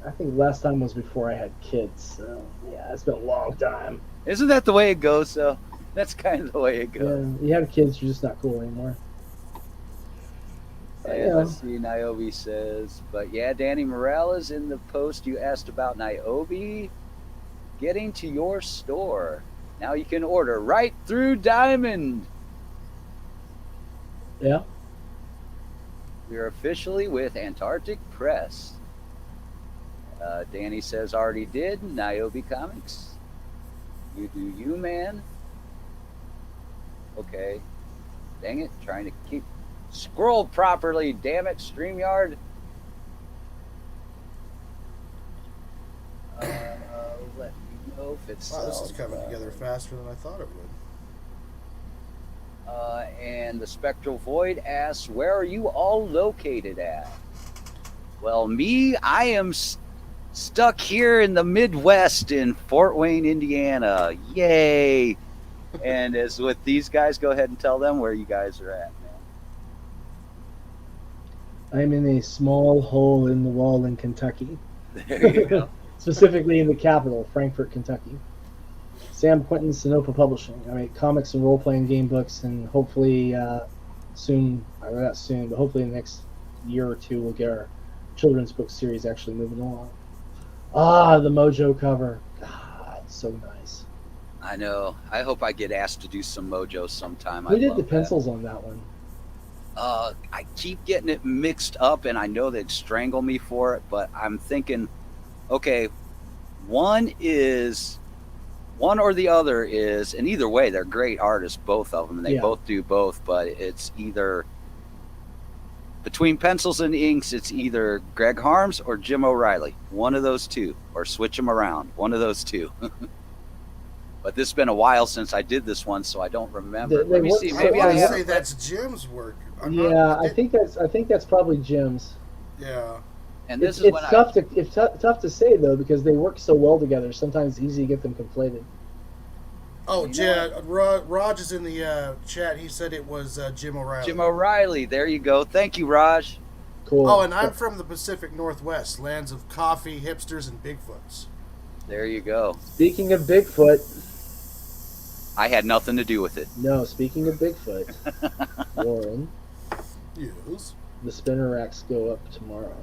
I think last time was before I had kids, so yeah, it's been a long time. Isn't that the way it goes, though? That's kind of the way it goes. Yeah, you have kids, you're just not cool anymore. And let's see, Niobe says, but yeah, Danny Morales in the post you asked about Niobe getting to your store. Now you can order right through Diamond. Yeah. We're officially with Antarctic Press. Danny says already did. Niobe Comics. You do you, man. Okay. Dang it. Trying to keep scrolled properly. Damn it. StreamYard. Let me know if it's. Wow, this is coming together faster than I thought it would. And the Spectral Void asks, where are you all located at? Well, me, I am stuck here in the Midwest in Fort Wayne, Indiana. Yay! And as with these guys, go ahead and tell them where you guys are at, man. I'm in a small hole in the wall in Kentucky, There you go. specifically in the capital, Frankfort, Kentucky. Sam Quentin, Sonoma Publishing. I make comics and role-playing game books, and hopefully soon, or not soon, but hopefully in the next year or two, we'll get our children's book series actually moving along. Ah, the Mojo cover. God, so nice. I know. I hope I get asked to do some Mojo sometime. Who I'd did love the that. pencils on that one? I keep getting it mixed up, and I know they'd strangle me for it, but I'm thinking, okay, one or the other is, and either way, they're great artists, both of them, and they Yeah. both do both, but it's either, between pencils and inks, it's either Greg Harms or Jim O'Reilly. One of those two, or switch them around. One of those two. But this has been a while since I did this one, so I don't remember. They Let me work see. so- Maybe I I want to have. say that's Jim's work. I think that's probably Jim's. Yeah. And this It's is when tough to say though, because they work so well together. Sometimes it's easy to get them conflated. Oh, You know yeah. Raj is in the chat. He said it was Jim O'Reilly. Jim O'Reilly. There you go. Thank you, Raj. Cool. Oh, and I'm from the Pacific Northwest, lands of coffee, hipsters, and Bigfoots. There you go. Speaking of Bigfoot, I had nothing to do with it. no. Speaking of Bigfoot, Warren, Yes. the spinner racks go up tomorrow.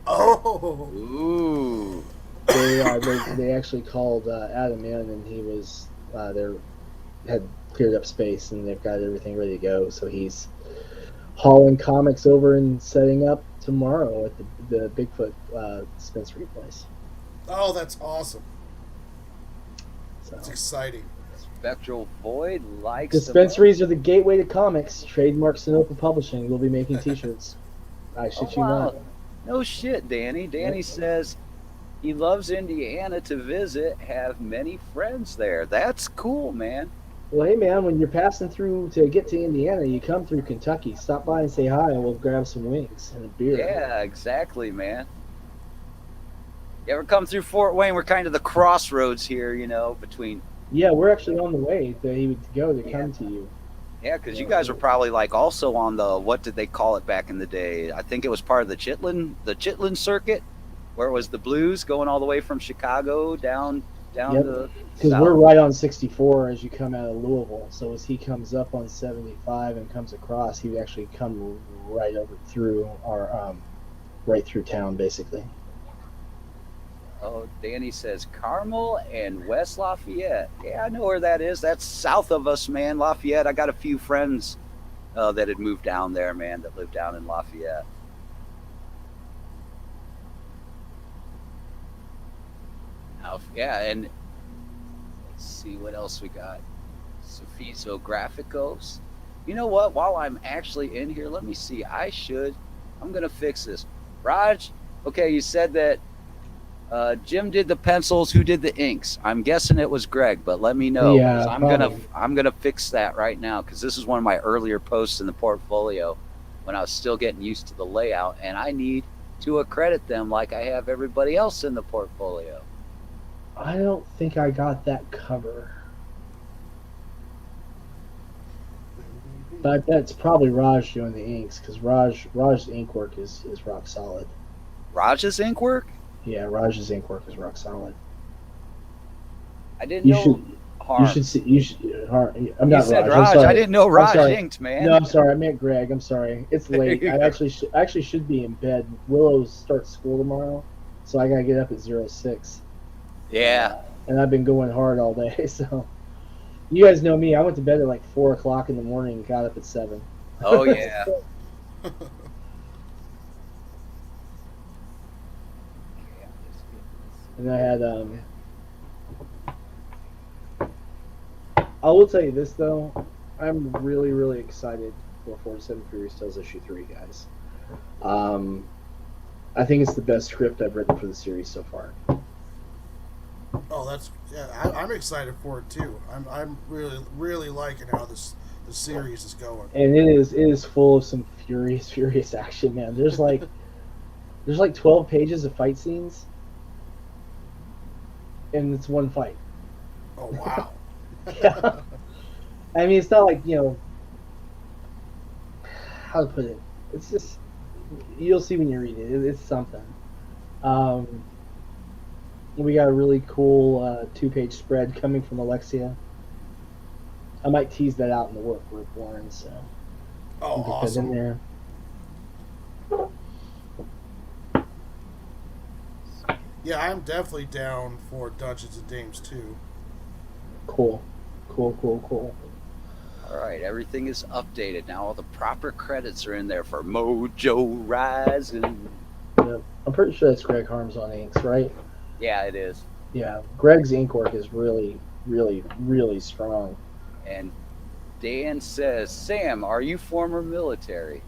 Oh. Ooh. They actually called Adam in, and he was had cleared up space, and they've got everything ready to go. So he's hauling comics over and setting up tomorrow at the Bigfoot dispensary place. Oh, that's awesome. So That's exciting. Spectral Void likes the dispensaries are the gateway to comics. Trademark Sonoma Publishing. We'll be making T-shirts. I shit you wow. not. No shit, Danny. Danny says he loves Indiana to visit, have many friends there. That's cool, man. Well, hey man, when you're passing through to get to Indiana, you come through Kentucky. Stop by and say hi, and we'll grab some wings and a beer. Yeah, exactly, man. You ever come through Fort Wayne? We're kind of the crossroads here, you know, between. Yeah, we're actually on the way that he would go to come to you. Yeah, because you guys were probably like also on the, what did they call it back in the day? I think it was part of the Chitlin circuit, where it was the blues going all the way from Chicago down Yep. to Because south. we're right on 64 as you come out of Louisville. So as he comes up on 75 and comes across, he would actually come right over through our right through town, basically. Oh, Danny says Carmel and West Lafayette. Yeah, I know where that is. That's south of us, man. Lafayette. I got a few friends that had moved down there, man, that lived down in Lafayette. Yeah, and let's see what else we got. Sophiso Graphicos. You know what? While I'm actually in here, let me see. I'm going to fix this. Raj, okay, you said that Jim did the pencils. Who did the inks? I'm guessing it was Greg, but let me know. Yeah, 'Cause probably. I'm gonna fix that right now because this is one of my earlier posts in the portfolio when I was still getting used to the layout, and I need to accredit them like I have everybody else in the portfolio. I don't think I got that cover. But I bet it's probably Raj doing the inks, because Raj's ink work is rock solid. Raj's ink work? Yeah, Raj's ink work is rock solid. I didn't You know. should Harm. you should see I'm You not said Raj. I'm Raj. sorry. I didn't know I'm Raj sorry. inked, man. No, I'm sorry. I meant Greg. I'm sorry. It's There late. you I go. actually should be in bed. Willow starts school tomorrow, so I gotta get up at 06. Yeah. And I've been going hard all day, so you guys know me. I went to bed at like 4 o'clock in the morning and got up at 7. Oh yeah. And I had I will tell you this though, I'm really, really excited for 47 Furious Tales issue 3, guys. I think it's the best script I've written for the series so far. Oh, I'm excited for it too. I'm really liking how the series is going. And it is full of some furious action, man. There's like 12 pages of fight scenes, and it's one fight. Oh wow. Yeah. I mean, it's not like, how to put it. It's just, you'll see when you read it. It's something. Um, we got a really cool 2-page spread coming from Alexia. I might tease that out in the work group, Warren, so Oh, we'll get that in awesome. there. Yeah, I'm definitely down for Dungeons and Dames too. Cool. All right, everything is updated now. All the proper credits are in there for Mojo Rising. Yep. I'm pretty sure that's Greg Harms on inks, right? Yeah, it is. Yeah. Greg's ink work is really, really, really strong. And Dan says, Sam, are you former military?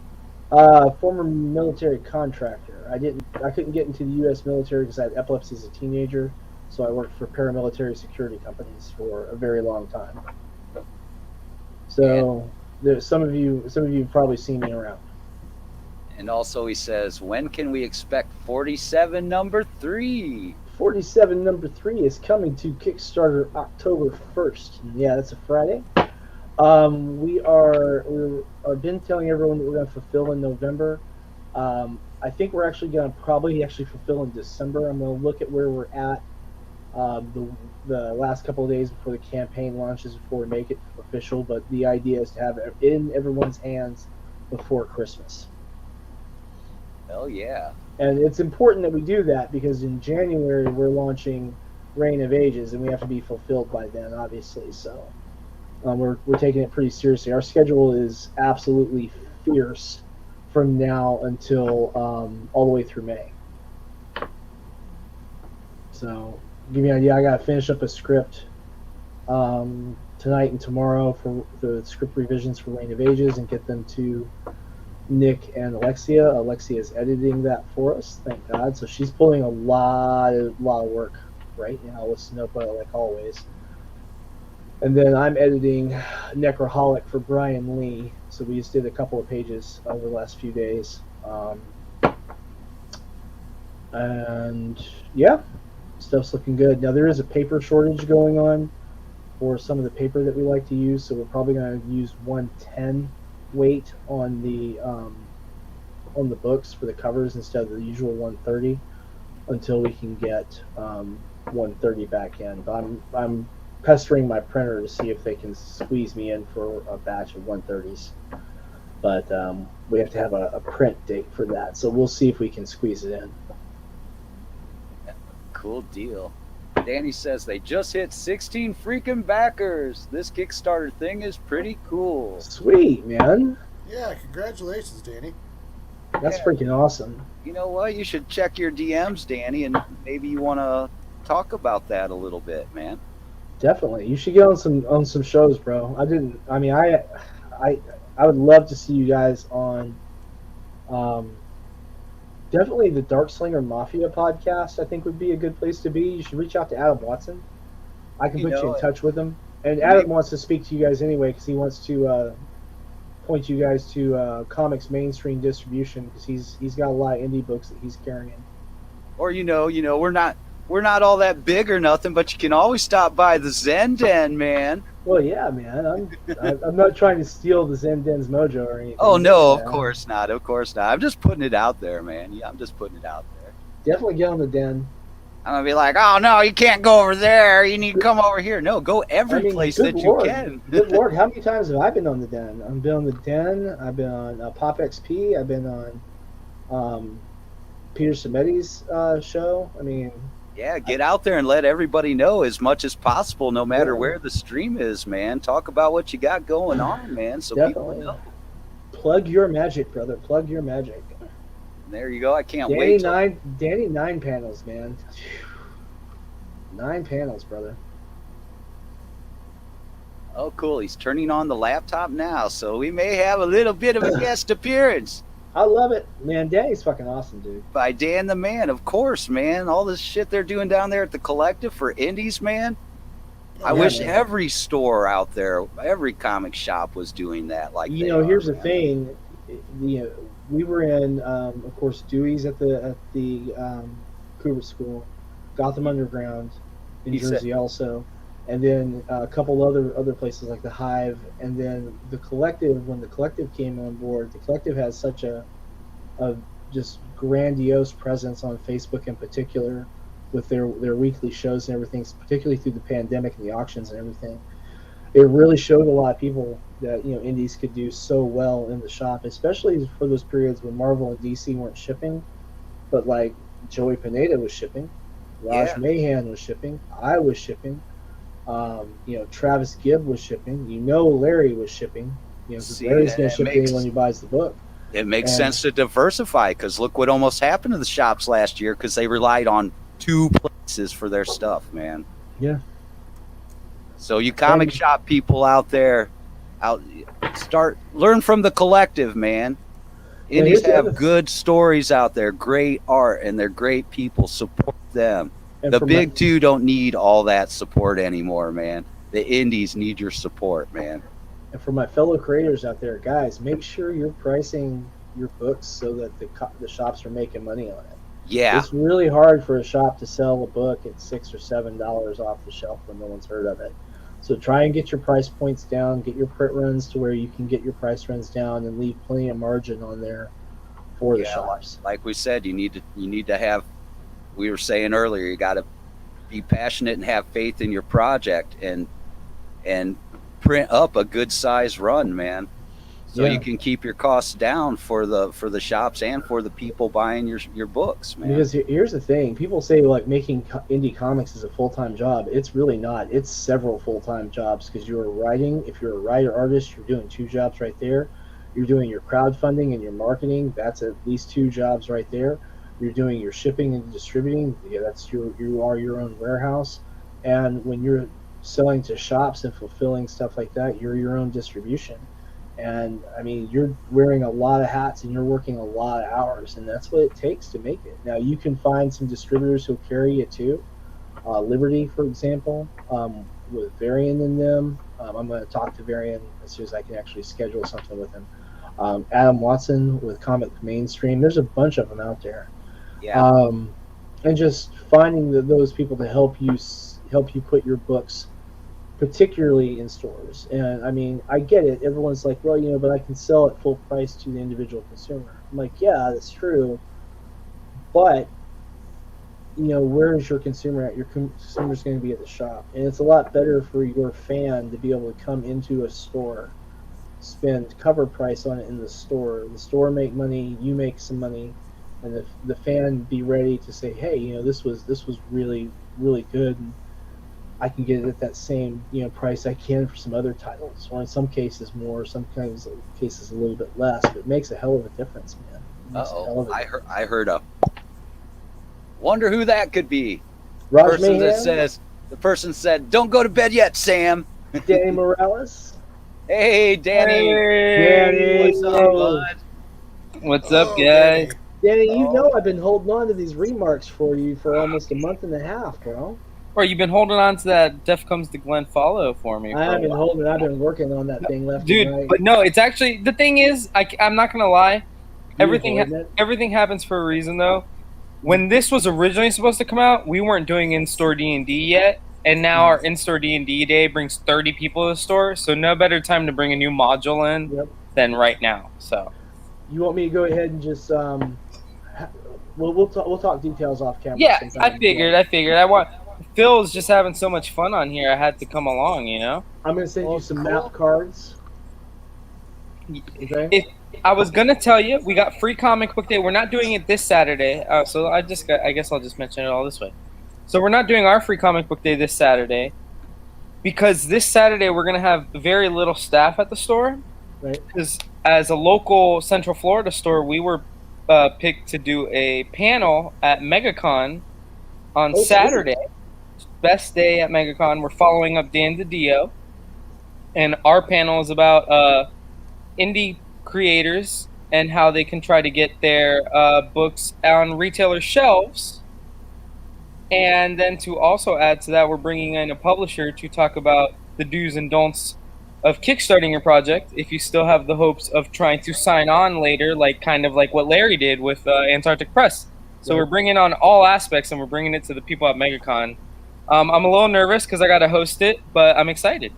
Former military contractor. I couldn't get into the U.S. military because I had epilepsy as a teenager, so I worked for paramilitary security companies for a very long time. So there's some of you have probably seen me around. And also he says, when can we expect 47 number 3? 47 number 3 is coming to Kickstarter October 1st. And yeah, that's a Friday. I've been telling everyone that we're going to fulfill in November. I think we're actually going to probably fulfill in December. I'm going to look at where we're at the last couple of days before the campaign launches, before we make it official. But the idea is to have it in everyone's hands before Christmas. Hell yeah. And it's important that we do that because in January we're launching Reign of Ages, and we have to be fulfilled by then, obviously. So we're taking it pretty seriously. Our schedule is absolutely fierce from now until all the way through May. So, to give you an idea, I got to finish up a script tonight and tomorrow for the script revisions for Reign of Ages and get them to Nick and Alexia. Alexia is editing that for us, thank God. So she's pulling a lot of work right now with Snopa, like always. And then I'm editing Necroholic for Brian Lee. So we just did a couple of pages over the last few days. And yeah, stuff's looking good. Now there is a paper shortage going on for some of the paper that we like to use. So we're probably going to use 110 weight on the books for the covers instead of the usual 130 until we can get 130 back in. But I'm pestering my printer to see if they can squeeze me in for a batch of 130s. But we have to have a print date for that, so we'll see if we can squeeze it in. Cool deal. Danny says they just hit 16 freaking backers. This Kickstarter thing is pretty cool. Sweet, man. Yeah, congratulations, Danny. That's Yeah. freaking awesome. You know what? You should check your DMs, Danny, and maybe you want to talk about that a little bit, man. Definitely, you should get on some shows, bro. I would love to see you guys on. Definitely the Darkslinger Mafia podcast, I think, would be a good place to be. You should reach out to Adam Watson. I can put you in touch with him. And Adam wants to speak to you guys anyway because he wants to point you guys to comics mainstream distribution because he's got a lot of indie books that he's carrying. Or we're not all that big or nothing, but you can always stop by the Zen Den, man. Well, yeah, man. I'm not trying to steal the Zen Den's mojo or anything. Oh no, of course not. Of course not. I'm just putting it out there, man. Yeah, I'm just putting it out there. Definitely get on the Den. I'm gonna be like, oh no, you can't go over there. You need to come over here. No, go every place that Lord, you can. Good Lord, how many times have I been on the Den? I've been on the Den. I've been on Pop XP. I've been on Peter Samedi's show. I mean, yeah, get out there and let everybody know as much as possible, no matter where the stream is, man. Talk about what you got going on, man, so people know. Plug your magic, brother. Plug your magic. There you go. I can't wait. Danny 9 panels, man. 9 panels, brother. Oh, cool. He's turning on the laptop now, so we may have a little bit of a guest appearance. I love it, man. Danny's fucking awesome, dude. By Dan the Man, of course, man. All this shit they're doing down there at the Collective for indies, man. I wish every store out there, every comic shop was doing that. Like, here's the thing. We were in, of course, Dewey's at the Cooper School, Gotham Underground, in He said- Jersey also, and then a couple other places like the Hive, and then the Collective. When the Collective came on board, the Collective has such a just grandiose presence on Facebook in particular, with their weekly shows and everything, particularly through the pandemic and the auctions and everything. It really showed a lot of people that indies could do so well in the shop, especially for those periods when Marvel and DC weren't shipping, but like Joey Pineda was shipping, Raj Yeah. Mahan was shipping, I was shipping, Travis Gibb was shipping, Larry was shipping, because See, Larry's going it to ship to makes- anyone who buys the book. It makes And- sense to diversify because look what almost happened to the shops last year because they relied on 2 places for their stuff, man. Yeah. So you comic And- shop people out there, learn from the Collective, man. Well, Indies here's the have other- good stories out there, great art, and they're great people. Support them. And The for big my- two don't need all that support anymore, man. The indies need your support, man. And for my fellow creators out there, guys, make sure you're pricing your books so that the shops are making money on it. Yeah, It's really hard for a shop to sell a book at $6 or $7 off the shelf when no one's heard of it. So try and get your price points down, get your print runs to where you can get your price runs down, and leave plenty of margin on there for the Yeah, shops. like we said, you need to have. We were saying earlier, you got to be passionate and have faith in your project, and print up a good size run, man, so Yeah. you can keep your costs down for the shops and for the people buying your books, man. Because here's the thing: people say like making indie comics is a full-time job. It's really not. It's several full-time jobs because you're writing. If you're a writer artist, you're doing 2 jobs right there. You're doing your crowdfunding and your marketing. That's at least 2 jobs right there. You're doing your shipping and distributing. Yeah, that's you are your own warehouse. And when you're selling to shops and fulfilling stuff like that, you're your own distribution. And I mean, you're wearing a lot of hats and you're working a lot of hours, and that's what it takes to make it. Now, you can find some distributors who'll carry it too. Liberty, for example, with Varian in them. I'm going to talk to Varian as soon as I can actually schedule something with him. Adam Watson with Comic Mainstream. There's a bunch of them out there. Yeah, And just finding those people to help you put your books, particularly in stores. And I mean, I get it. Everyone's like, well, but I can sell at full price to the individual consumer. I'm like, yeah, that's true. But where is your consumer at? Your consumer's going to be at the shop, and it's a lot better for your fan to be able to come into a store, spend cover price on it in the store make money, you make some money, and the fan be ready to say, hey, this was really, really good, and I can get it at that same price I can for some other titles, or in some cases more, some kinds of cases a little bit less, but it makes a hell of a difference, man. It makes a hell of a I heard a. Wonder who that could be. Raj Person that Mahan, the person said, "Don't go to bed yet, Sam." Danny Morales. Hey, Danny. Danny, What's up, bud? What's up, Oh, guys? Danny. Danny, Oh. I've been holding on to these remarks for you for almost a month and a half, bro. Or you've been holding on to that Def Comes to Glen follow for me. I for a have been while. holding. I've been working on that thing left and Dude, right. but no, it's actually, the thing is, I'm not going to lie. You Everything holding it? everything happens for a reason, though. When this was originally supposed to come out, we weren't doing in-store D&D yet. And now our in-store D&D day brings 30 people to the store. So no better time to bring a new module in Yep. than right now. So You want me to go ahead and just we'll talk details off camera. yeah, sometime. I figured. Phil's just having so much fun on here. I had to come along, I'm gonna send you some cool. map cards. Okay. If I was gonna tell you, we got free comic book day. We're not doing it this Saturday, so I guess I'll just mention it all this way. So we're not doing our free comic book day this Saturday because this Saturday we're gonna have very little staff at the store. Right. Because as a local Central Florida store, we were picked to do a panel at MegaCon on Oh, Saturday. Best day at MegaCon. We're following up Dan DiDio, and our panel is about indie creators and how they can try to get their books on retailer shelves. And then to also add to that, we're bringing in a publisher to talk about the do's and don'ts of kickstarting your project if you still have the hopes of trying to sign on later, kind of like what Larry did with Antarctic Press. So Right. we're bringing on all aspects, and we're bringing it to the people at MegaCon I'm a little nervous because I got to host it, but I'm excited.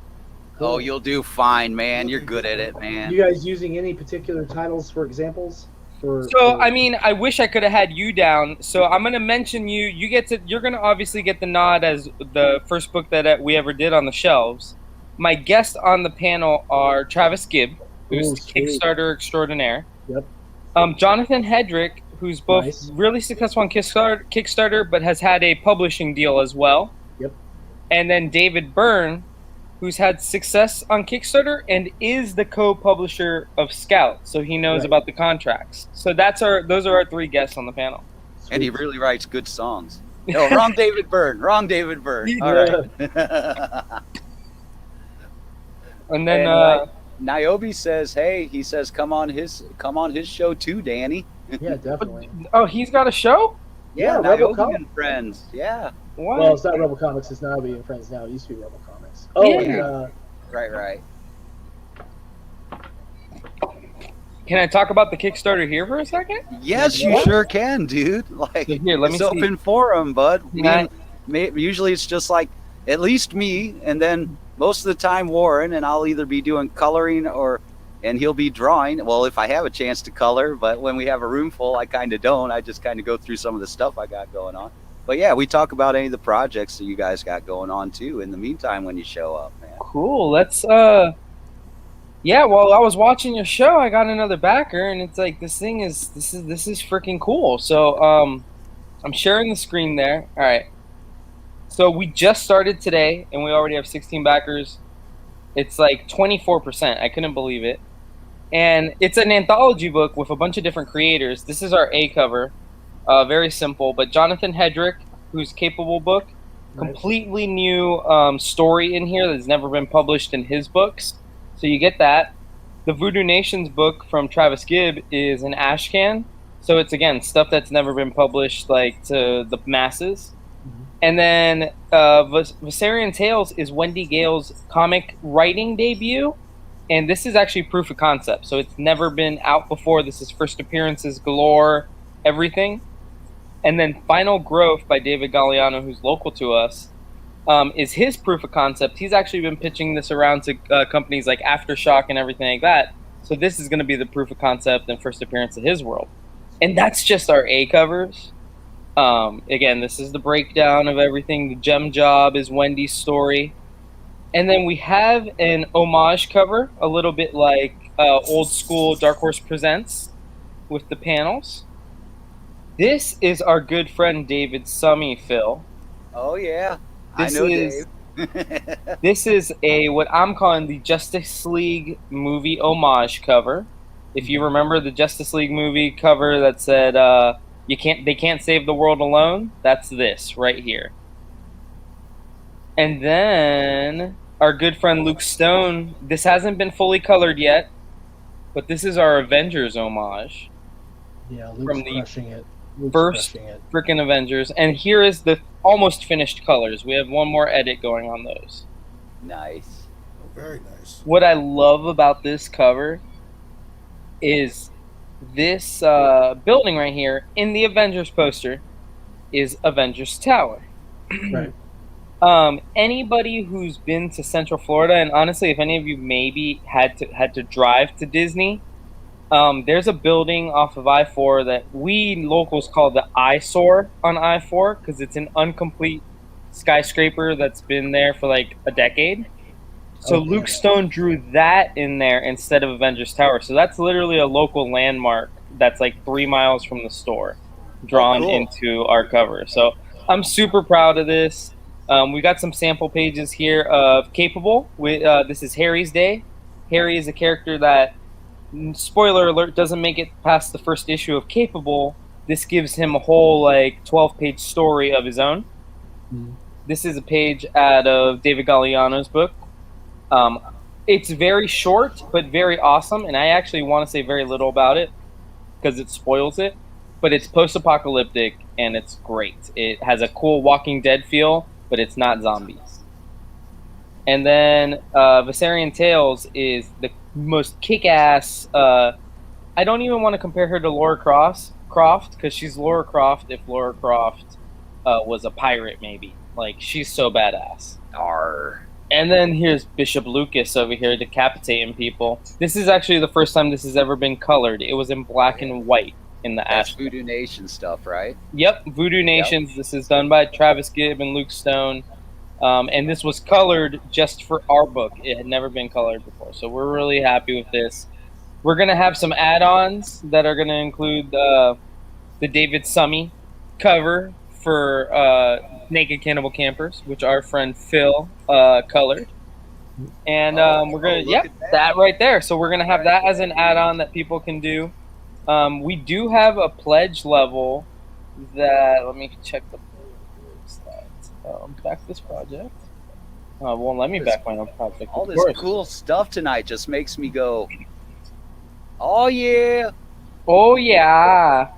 Oh, you'll do fine, man. You'll You're do good at fine. it, man. You guys using any particular titles for examples? So I mean, I wish I could have had you down. So I'm gonna mention you. You're gonna obviously get the nod as the first book that we ever did on the shelves. My guests on the panel are Travis Gibb, who's Ooh, the sweet. Kickstarter extraordinaire. Yep. Jonathan Hedrick, who's both Nice. really successful on Kickstarter, but has had a publishing deal as well. Yep. And then David Byrne, who's had success on Kickstarter and is the co-publisher of Scout, so he knows Right. about the contracts. So those are our three guests on the panel. And he Sweet. really writes good songs. No, wrong David Byrne. Wrong David Byrne. All right. And then And, Niobe says, "Hey," he says, come on his show too, Danny." Yeah, definitely. oh, he's got a show? Yeah, Niobe Rebel and Comics. friends. Yeah. What? Well, it's not Rebel Comics. It's now being Friends now. It used to be Rebel Comics. Oh, Yeah. and, Right. Can I talk about the Kickstarter here for a second? Yes, you sure can, dude. Like, So here, let me it's see. open forum, bud. Can Usually it's just like at least me, and then most of the time Warren, and I'll either be doing coloring and he'll be drawing. Well, if I have a chance to color, but when we have a room full, I kind of don't. I just kind of go through some of the stuff I got going on. But yeah, we talk about any of the projects that you guys got going on too. In the meantime, when you show up, man. Cool. Let's yeah, while I was watching your show, I got another backer, and it's like this is freaking cool. So I'm sharing the screen there. All right. So we just started today, and we already have 16 backers. It's like 24%. I couldn't believe it. And it's an anthology book with a bunch of different creators. This is our A cover. Very simple, but Jonathan Hedrick, who's Capable book, Nice. completely new story in here that's never been published in his books. So you get that. The Voodoo Nations book from Travis Gibb is an ashcan. So it's, again, stuff that's never been published like to the masses. Mhm. And then Viserion Tales is Wendy Gale's comic writing debut. And this is actually proof of concept. So it's never been out before. This is first appearances galore, everything. And then Final Growth by David Galliano, who's local to us, is his proof of concept. He's actually been pitching this around to companies like Aftershock and everything like that. So this is going to be the proof of concept and first appearance of his world. And that's just our A covers. Again, this is the breakdown of everything. The Gem Job is Wendy's story. And then we have an homage cover, a little bit like old school Dark Horse Presents with the panels. This is our good friend David Summy, Phil. Oh yeah, This I know is- Dave. This is what I'm calling the Justice League movie homage cover. If you remember the Justice League movie cover that said they can't save the world alone, that's this right here. And then our good friend Luke Stone, this hasn't been fully colored yet, but this is our Avengers homage. Yeah, Luke's From the crushing it. Luke's first- crushing it. Frickin' Avengers. And here is the almost finished colors. We have one more edit going on those. Nice. Very nice. What I love about this cover is this building right here in the Avengers poster is Avengers Tower. Right. Anybody who's been to Central Florida, and honestly, if any of you maybe had to drive to Disney, there's a building off of I-4 that we locals call the eyesore on I-4 because it's an incomplete skyscraper that's been there for like a decade. So Okay. Luke Stone drew that in there instead of Avengers Tower. So that's literally a local landmark that's like 3 miles from the store, drawn cool. into our cover. So I'm super proud of this. We got some sample pages here of Capable. This is Harry's Day. Harry is a character that, spoiler alert, doesn't make it past the first issue of Capable. This gives him a whole like 12-page story of his own. Mhm. This is a page out of David Galliano's book. It's very short, but very awesome, and I actually want to say very little about it because it spoils it. But it's post-apocalyptic, and it's great. It has a cool Walking Dead feel, but it's not zombies. And then Viserion Tales is the most kick-ass. I don't even want to compare her to Laura Croft because she's Laura Croft if Laura Croft was a pirate, maybe. Like, she's so badass. Arr. And then here's Bishop Lucas over here decapitating people. This is actually the first time this has ever been colored. It was in black and white in the That's Ash. Voodoo Nation stuff, right? Yep, Voodoo Nations. This is done by Travis Gibb and Luke Stone. And this was colored just for our book. It had never been colored before. So we're really happy with this. We're going to have some add-ons that are going to include the David Summy cover for Naked Cannibal Campers, which our friend Phil colored. And we're going to, look yep, at that right there. So we're going to have that as an add-on that people can do. We do have a pledge level that, let me check the back this project. Won't let me back my own project. All of this course. cool stuff tonight just makes me go, oh yeah. Oh yeah!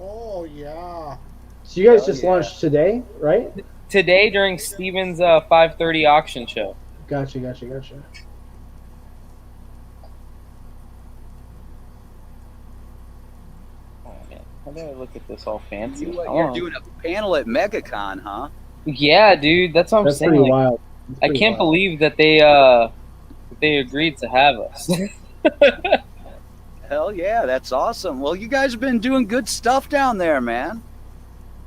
Oh yeah. So you guys Oh, just yeah. launched today, right? Today during Steven's 5:30 auction show. Gotcha. Oh man, how do I look at this all fancy? You're doing a panel at MegaCon, huh? Yeah, dude, that's what I'm That's saying. pretty Like, wild. That's I pretty can't wild. believe that they agreed to have us. Hell yeah, that's awesome. Well, you guys have been doing good stuff down there, man.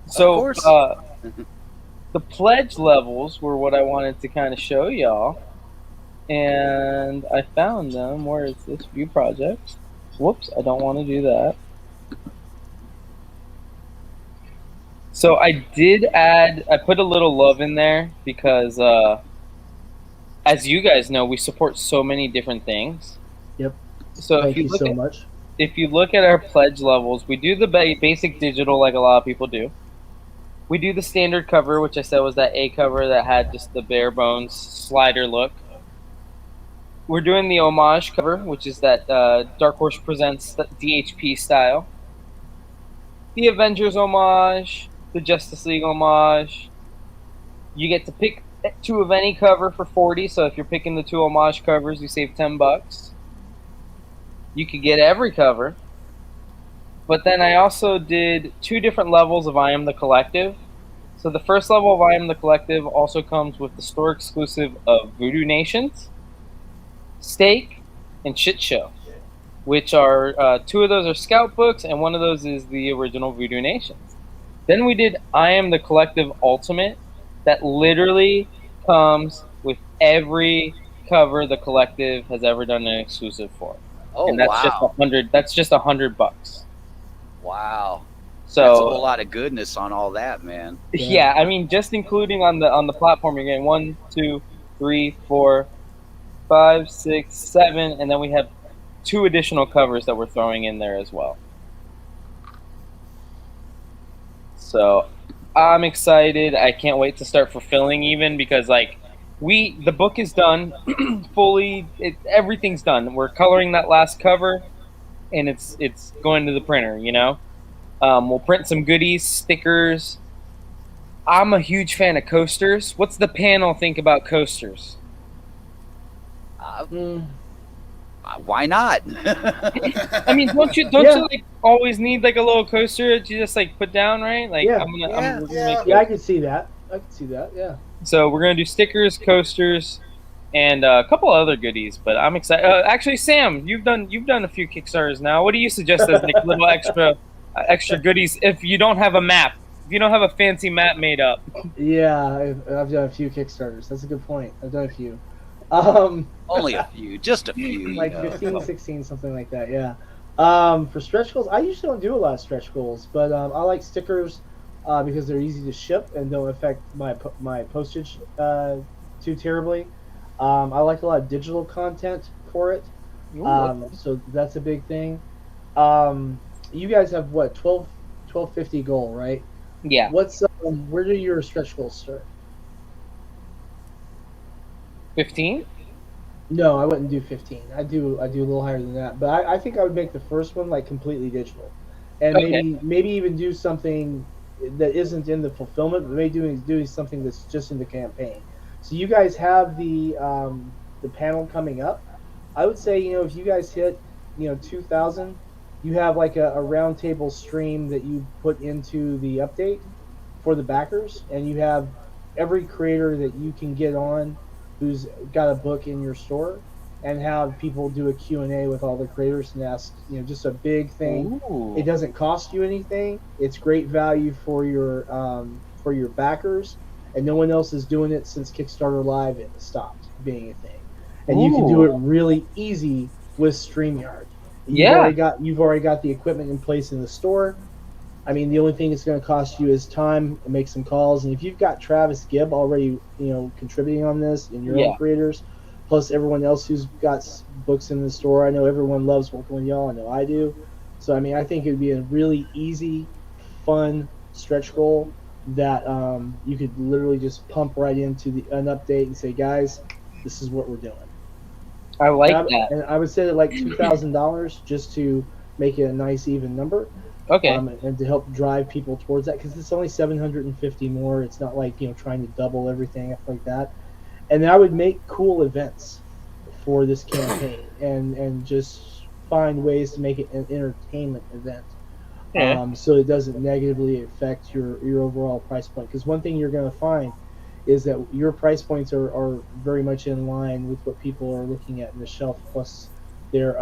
So, course. the pledge levels were what I wanted to kind of show y'all, and I found them. Where is this view project? Whoops, I don't want to do that. So I put a little love in there because, as you guys know, we support so many different things. Yep. So Thank you so much. if you look at our pledge levels, we do the basic digital like a lot of people do. We do the standard cover, which I said was that A cover that had just the bare bones slider look. We're doing the homage cover, which is that Dark Horse Presents DHP style. The Avengers homage, the Justice League homage. You get to pick two of any cover for $40. So if you're picking the two homage covers, you save $10. You could get every cover. But then I also did two different levels of I Am the Collective. So the first level of I Am the Collective also comes with the store exclusive of Voodoo Nations, Steak, and Shit Show, which are two of those are scout books, and one of those is the original Voodoo Nations. Then we did I Am the Collective Ultimate, that literally comes with every cover the collective has ever done an exclusive for. Oh, And that's wow. just $100. That's just $100. Wow. So That's a whole lot of goodness on all that, man. yeah, I mean, just including on the platform, you're getting 1, 2, 3, 4, 5, 6, 7, and then we have 2 additional covers that we're throwing in there as well. So I'm excited. I can't wait to start fulfilling even because like the book is done fully. Everything's done. We're coloring that last cover, and it's going to the printer. You know, we'll print some goodies, stickers. I'm a huge fan of coasters. What's the panel think about coasters? Why not? I mean, don't you like always need like a little coaster to just like put down, right? Like Yeah. we're gonna make Yeah, I can see that. Yeah. So we're gonna do stickers, coasters, and a couple other goodies. But I'm excited. Actually, Sam, you've done a few Kickstarters now. What do you suggest as like little extra goodies if you don't have a map? If you don't have a fancy map made up? Yeah, I've done a few Kickstarters. That's a good point. I've done a few. Only a few, just a few. Like you know. 15, 16, something like that, yeah. For stretch goals, I usually don't do a lot of stretch goals, but I like stickers because they're easy to ship and don't affect my postage too terribly. I like a lot of digital content for it, so that's a big thing. You guys have what, 1250 goal, right? Yeah. What's where do your stretch goals start? 15? No, I wouldn't do 15. I do a little higher than that. But I think I would make the first one like completely digital, and Okay. maybe even do something that isn't in the fulfillment, but maybe doing something that's just in the campaign. So you guys have the panel coming up. I would say, if you guys hit 2,000, you have like a round table stream that you put into the update for the backers, and you have every creator that you can get on who's got a book in your store, and have people do a Q&A with all the creators and ask, just a big thing. Ooh. It doesn't cost you anything. It's great value for your backers, and no one else is doing it since Kickstarter Live it stopped being a thing. And you can do it really easy with StreamYard. You've Yeah. already got the equipment in place in the store. I mean, the only thing it's going to cost you is time and make some calls. And if you've got Travis Gibb already, contributing on this and your own creators, plus everyone else who's got books in the store, I know everyone loves working with y'all. I know I do. So, I mean, I think it would be a really easy, fun stretch goal that you could literally just pump right into an update and say, guys, this is what we're doing. I like that. And I would say that like $2,000 just to make it a nice even number. Okay. And to help drive people towards that, because it's only 750 more. It's not like trying to double everything up like that. And I would make cool events for this campaign and just find ways to make it an entertainment event. Yeah. So it doesn't negatively affect your overall price point. Because one thing you're going to find is that your price points are very much in line with what people are looking at in the shelf, plus their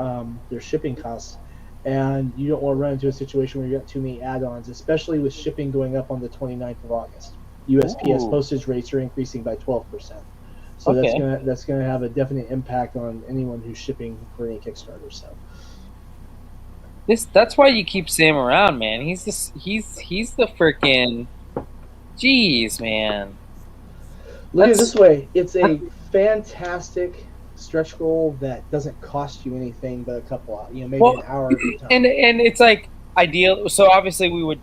shipping costs. And you don't want to run into a situation where you got too many add-ons, especially with shipping going up on the 29th of August. USPS postage rates are increasing by 12%. So that's gonna have a definite impact on anyone who's shipping for any Kickstarter. So that's why you keep Sam around, man. He's the freaking jeez, man. Look at it this way: it's a fantastic stretch goal that doesn't cost you anything but a couple hours, maybe an hour of your time. And it's like ideal. So obviously when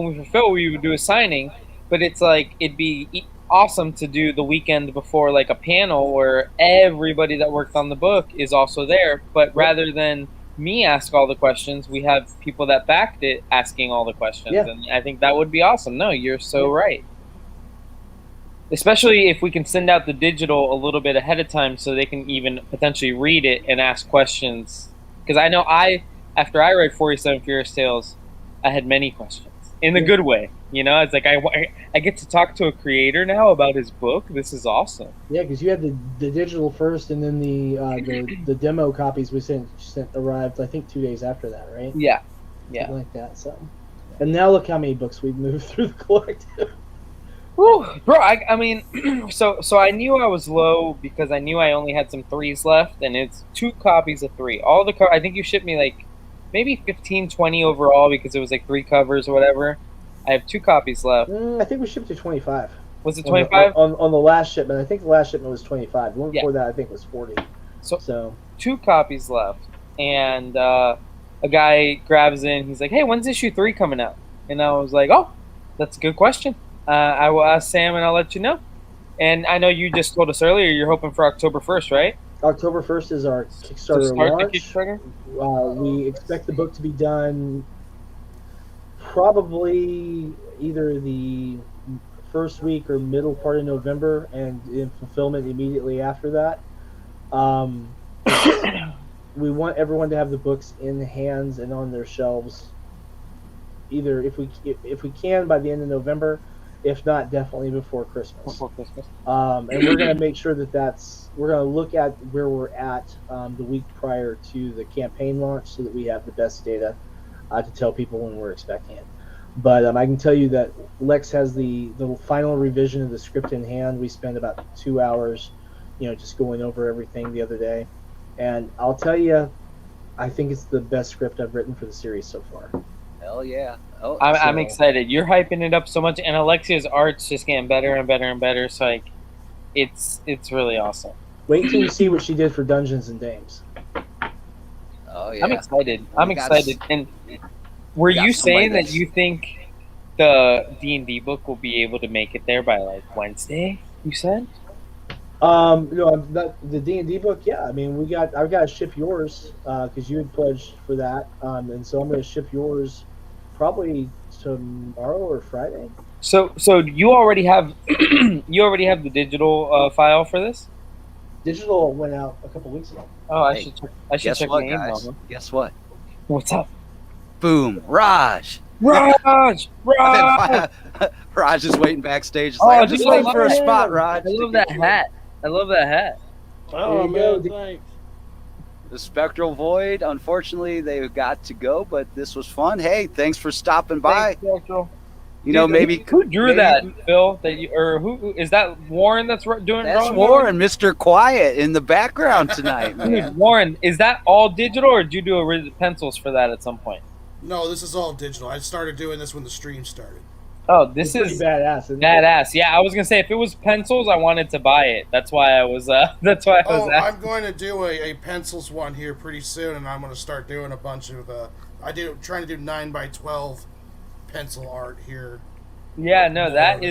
we fulfill, we would do a signing, but it's like it'd be awesome to do the weekend before, like a panel where everybody that worked on the book is also there. But rather than me ask all the questions, we have people that backed it asking all the questions, and I think that would be awesome. No, you're so right. Especially if we can send out the digital a little bit ahead of time so they can even potentially read it and ask questions. Because I know after I read 47 Furious Tales, I had many questions in a good way. It's like I get to talk to a creator now about his book. This is awesome. Yeah, because you had the digital first, and then the demo copies we sent arrived, I think 2 days after that, right? Yeah. Something like that. So, and now look how many books we've moved through the collective. Woo, bro, I mean, so I knew I was low because I knew I only had some 3s left, and it's 2 copies of 3. All the I think you shipped me like maybe 15, 20 overall because it was like 3 covers or whatever. I have 2 copies left. I think we shipped to 25. Was it 25? On the last shipment. I think the last shipment was 25. The one before that I think was 40. So 2 copies left, and a guy grabs in. He's like, "Hey, when's issue 3 coming out?" And I was like, "Oh, that's a good question. I will ask Sam and I'll let you know." And I know you just told us earlier you're hoping for October 1st, right? October 1st is our Kickstarter launch. The Kickstarter? We expect the book to be done probably either the first week or middle part of November, and in fulfillment immediately after that. We want everyone to have the books in hands and on their shelves, either if we can by the end of November. If not, definitely before Christmas. And we're going to make sure we're going to look at where we're at the week prior to the campaign launch so that we have the best data to tell people when we're expecting it. But I can tell you that Lex has the final revision of the script in hand. We spent about 2 hours, just going over everything the other day. And I'll tell you, I think it's the best script I've written for the series so far. Hell yeah. I'm excited. You're hyping it up so much, and Alexia's art's just getting better and better and better. So like, it's really awesome. Wait till you see what she did for Dungeons and Dames. Oh yeah. I'm excited. And were you saying that you think the D&D book will be able to make it there by like Wednesday? You said. The D&D book. Yeah, I mean, I've got to ship yours because you had pledged for that, and so I'm going to ship yours probably tomorrow or Friday. So you already have the digital file for this? Digital went out a couple weeks ago. Oh, I should check my email. Guess what? What's up? Boom, Raj. Raj, Raj. Raj is waiting backstage. It's Oh, like, I'm dude, just I waiting love for a that. spot, Raj. I to love get that you in. hat. I love that hat. There Oh you go. man, thanks. The Spectral Void, unfortunately, they've got to go, but this was fun. Hey, thanks for stopping by. Thanks, Spectral. You know, Dude, maybe who drew maybe- that, Phil? That you or who is that? Warren that's doing That's drawing? Warren, Mr. Quiet in the background tonight, Dude, man. Warren, is that all digital, or did you do pencils for that at some point? No, this is all digital. I started doing this when the stream started. Oh, this It's pretty is badass. Isn't it? badass. Yeah, I was gonna say if it was pencils, I wanted to buy it. That's why I was. That's why I was Oh, asking. I'm going to do a pencils one here pretty soon, and I'm going to start doing a bunch of. Trying to do 9x12 pencil art here. Yeah, no, that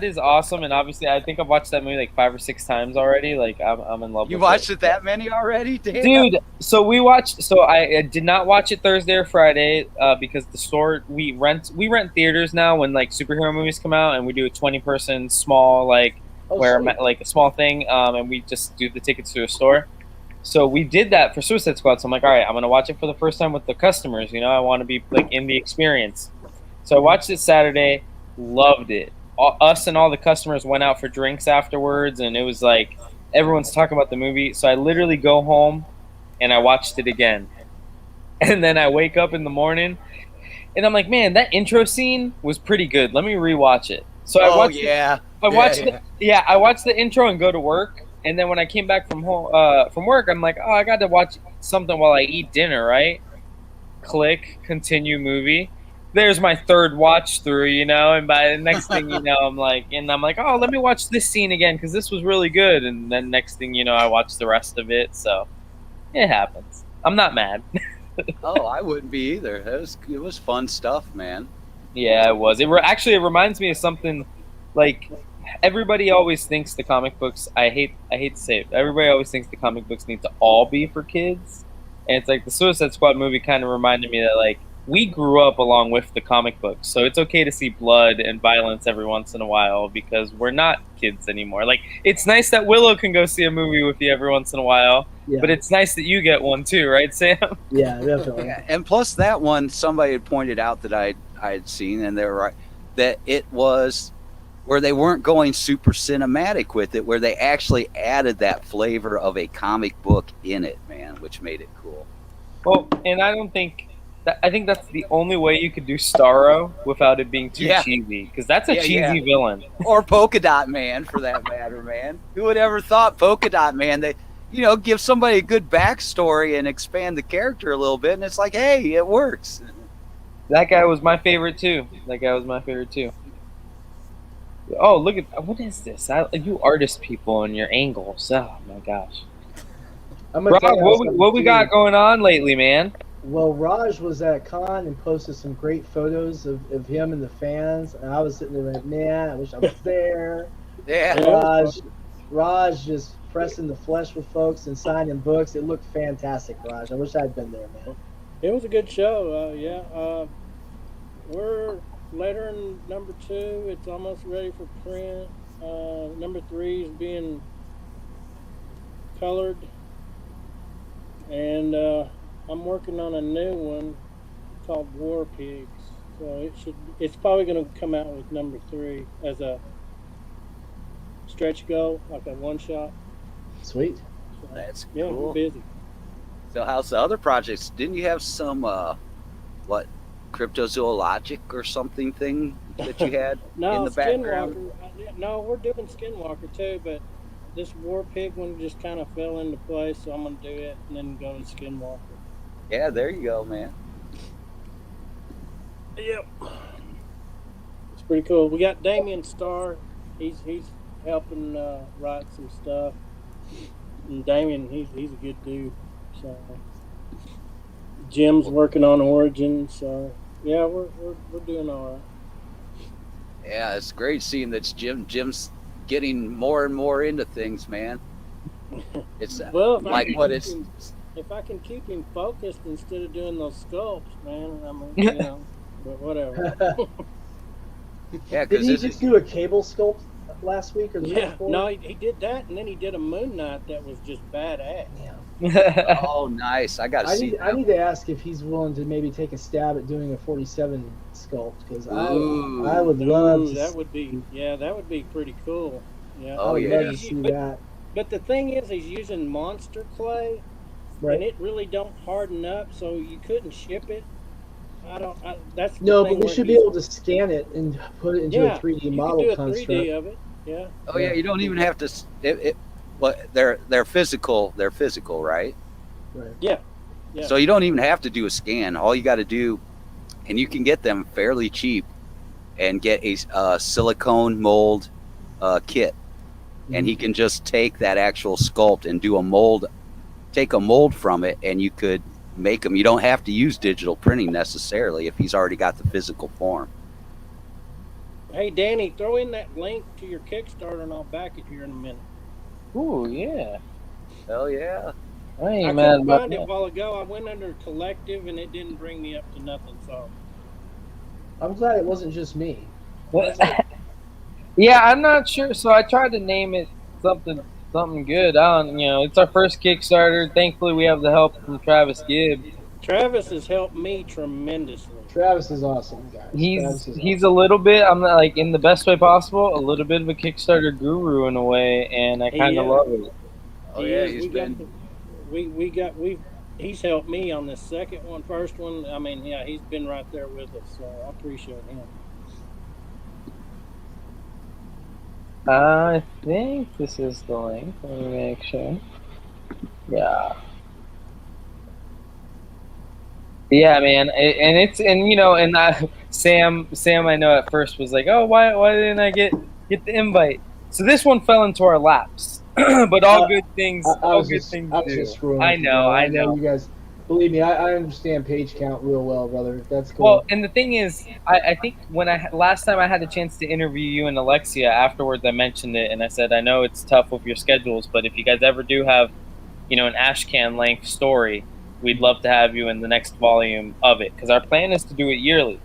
is awesome, and obviously, I think I've watched that movie like 5 or 6 times already. Like, I'm in love. You with watched it that many already? Damn. Dude, so we watched. So I did not watch it Thursday or Friday because the store we rent theaters now when like superhero movies come out, and we do a 20-person small like Oh, where sweet. like a small thing, and we just do the tickets to a store. So we did that for Suicide Squad. So I'm like, all right, I'm gonna watch it for the first time with the customers. You know, I want to be like in the experience. So I watched it Saturday, loved it. Us and all the customers went out for drinks afterwards, and it was like everyone's talking about the movie. So I literally go home and I watched it again, and then I wake up in the morning and I'm like, man, that intro scene was pretty good. Let me rewatch it. So I watched. yeah. I watched. Yeah. I watched the intro and go to work, and then when I came back from home from work, I'm like, oh, I got to watch something while I eat dinner, right? Click, continue movie. There's my third watch through, you know, and by the next thing you know, I'm like, oh, let me watch this scene again because this was really good, and then next thing you know, I watched the rest of it. So it happens. I'm not mad. Oh, I wouldn't be either. It was fun stuff, man. Yeah, it was. Actually, it reminds me of something like everybody always thinks the comic books. I hate to say it. Everybody always thinks the comic books need to all be for kids, and it's like the Suicide Squad movie kind of reminded me that like we grew up along with the comic books, so it's okay to see blood and violence every once in a while because we're not kids anymore. Like it's nice that Willow can go see a movie with you every once in a while, Yeah. but it's nice that you get one too, right, Sam? Yeah, definitely. Yeah, and plus that one, somebody had pointed out that I had seen, and they were right, that it was where they weren't going super cinematic with it, where they actually added that flavor of a comic book in it, man, which made it cool. Well, and I don't think. I think that's the only way you could do Starro without it being too Yeah. cheesy, because that's a Yeah, cheesy yeah. villain. Or Polka Dot Man, for that matter, man. Who would ever thought Polka Dot Man? They, give somebody a good backstory and expand the character a little bit, and it's like, hey, it works. That guy was my favorite too. Oh, look at what is this? You artist people and your angles. Oh my gosh, I'm gonna Rob, tell you what we something, got too. going on lately, man? Well, Raj was at con and posted some great photos of him and the fans, and I was sitting there like, man, I wish I was there. Yeah. Yeah. Raj just pressing the flesh with folks and signing books. It looked fantastic, Raj. I wish I'd been there, man. It was a good show. We're later in number 2. It's almost ready for print. Number 3 is being colored, and I'm working on a new one called War Pigs. So it's probably going to come out with number 3 as a stretch goal, like a one shot. Sweet. So, That's yeah, cool. we're busy. So how's the other projects? Didn't you have some, cryptozoologic or something thing that you had No, in the background? Skinwalker. No, we're doing Skinwalker too, but this War Pig one just kind of fell into place, so I'm gonna do it and then go to Skinwalker. Yeah, there you go, man. Yep. It's pretty cool. We got Damien Starr. He's helping write some stuff. And Damien, he's a good dude. So Jim's working on Origin. So yeah, we're doing all right. Yeah, it's great seeing that Jim's getting more and more into things, man. It's Well, if like what it's. If I can keep him focused instead of doing those sculpts, man, I mean, but whatever. Yeah, Did because he just do a cable sculpt last week or the week Yeah, before? no, he did that, and then he did a Moon Knight that was just badass. Oh, nice! I gotta see. I need to ask if he's willing to maybe take a stab at doing a 47 sculpt because Ooh. I would love Ooh, to. that would be pretty cool. Yeah. Oh, I would yeah. love to see that. But the thing is, he's using monster clay, and Right. it really don't harden up, so you couldn't ship it. That's the No, thing but we where should be he's- able to scan it and put it into a Yeah, 3D you could model do a construct. 3D of it. Yeah. Oh yeah, you don't even have to. Well, they're physical. They're physical, right? Right. Yeah. Yeah. So you don't even have to do a scan. All you got to do, and you can get them fairly cheap, and get a silicone mold kit, and he can just take that actual sculpt and do a mold, take a mold from it, and you could make them. You don't have to use digital printing necessarily if he's already got the physical form. Hey, Danny, throw in that link to your Kickstarter, and I'll back it here in a minute. Ooh, yeah. Hell yeah! I I ain't mad couldn't about find it a that. while ago. I went under collective, and it didn't bring me up to nothing. So I'm glad it wasn't just me. Yeah, I'm not sure. So I tried to name it something good. I don't, it's our first Kickstarter. Thankfully, we have the help from Travis Gibb. Travis has helped me tremendously. Travis is awesome, guys. Travis is He's awesome. a little bit. I'm not like in the best way possible. A little bit of a Kickstarter guru in a way, and I He kind of is. love it. Oh He yeah, is. he's been. He's helped me on this second one. First one, I mean, yeah, he's been right there with us. So I appreciate him. I think this is the link. Let me make sure. Yeah. Yeah, man, Sam, I know at first was like, oh, why didn't I get the invite? So this one fell into our laps, but all good things, I was good just, things I was do. just screwing. I with you, know, bro. I know. You guys, believe me, I understand page count real well, brother. That's cool. Well, and the thing is, I think when last time I had the chance to interview you and Alexia, afterwards I mentioned it, and I said, I know it's tough with your schedules, but if you guys ever do have, an Ashcan length story, we'd love to have you in the next volume of it, because our plan is to do it yearly.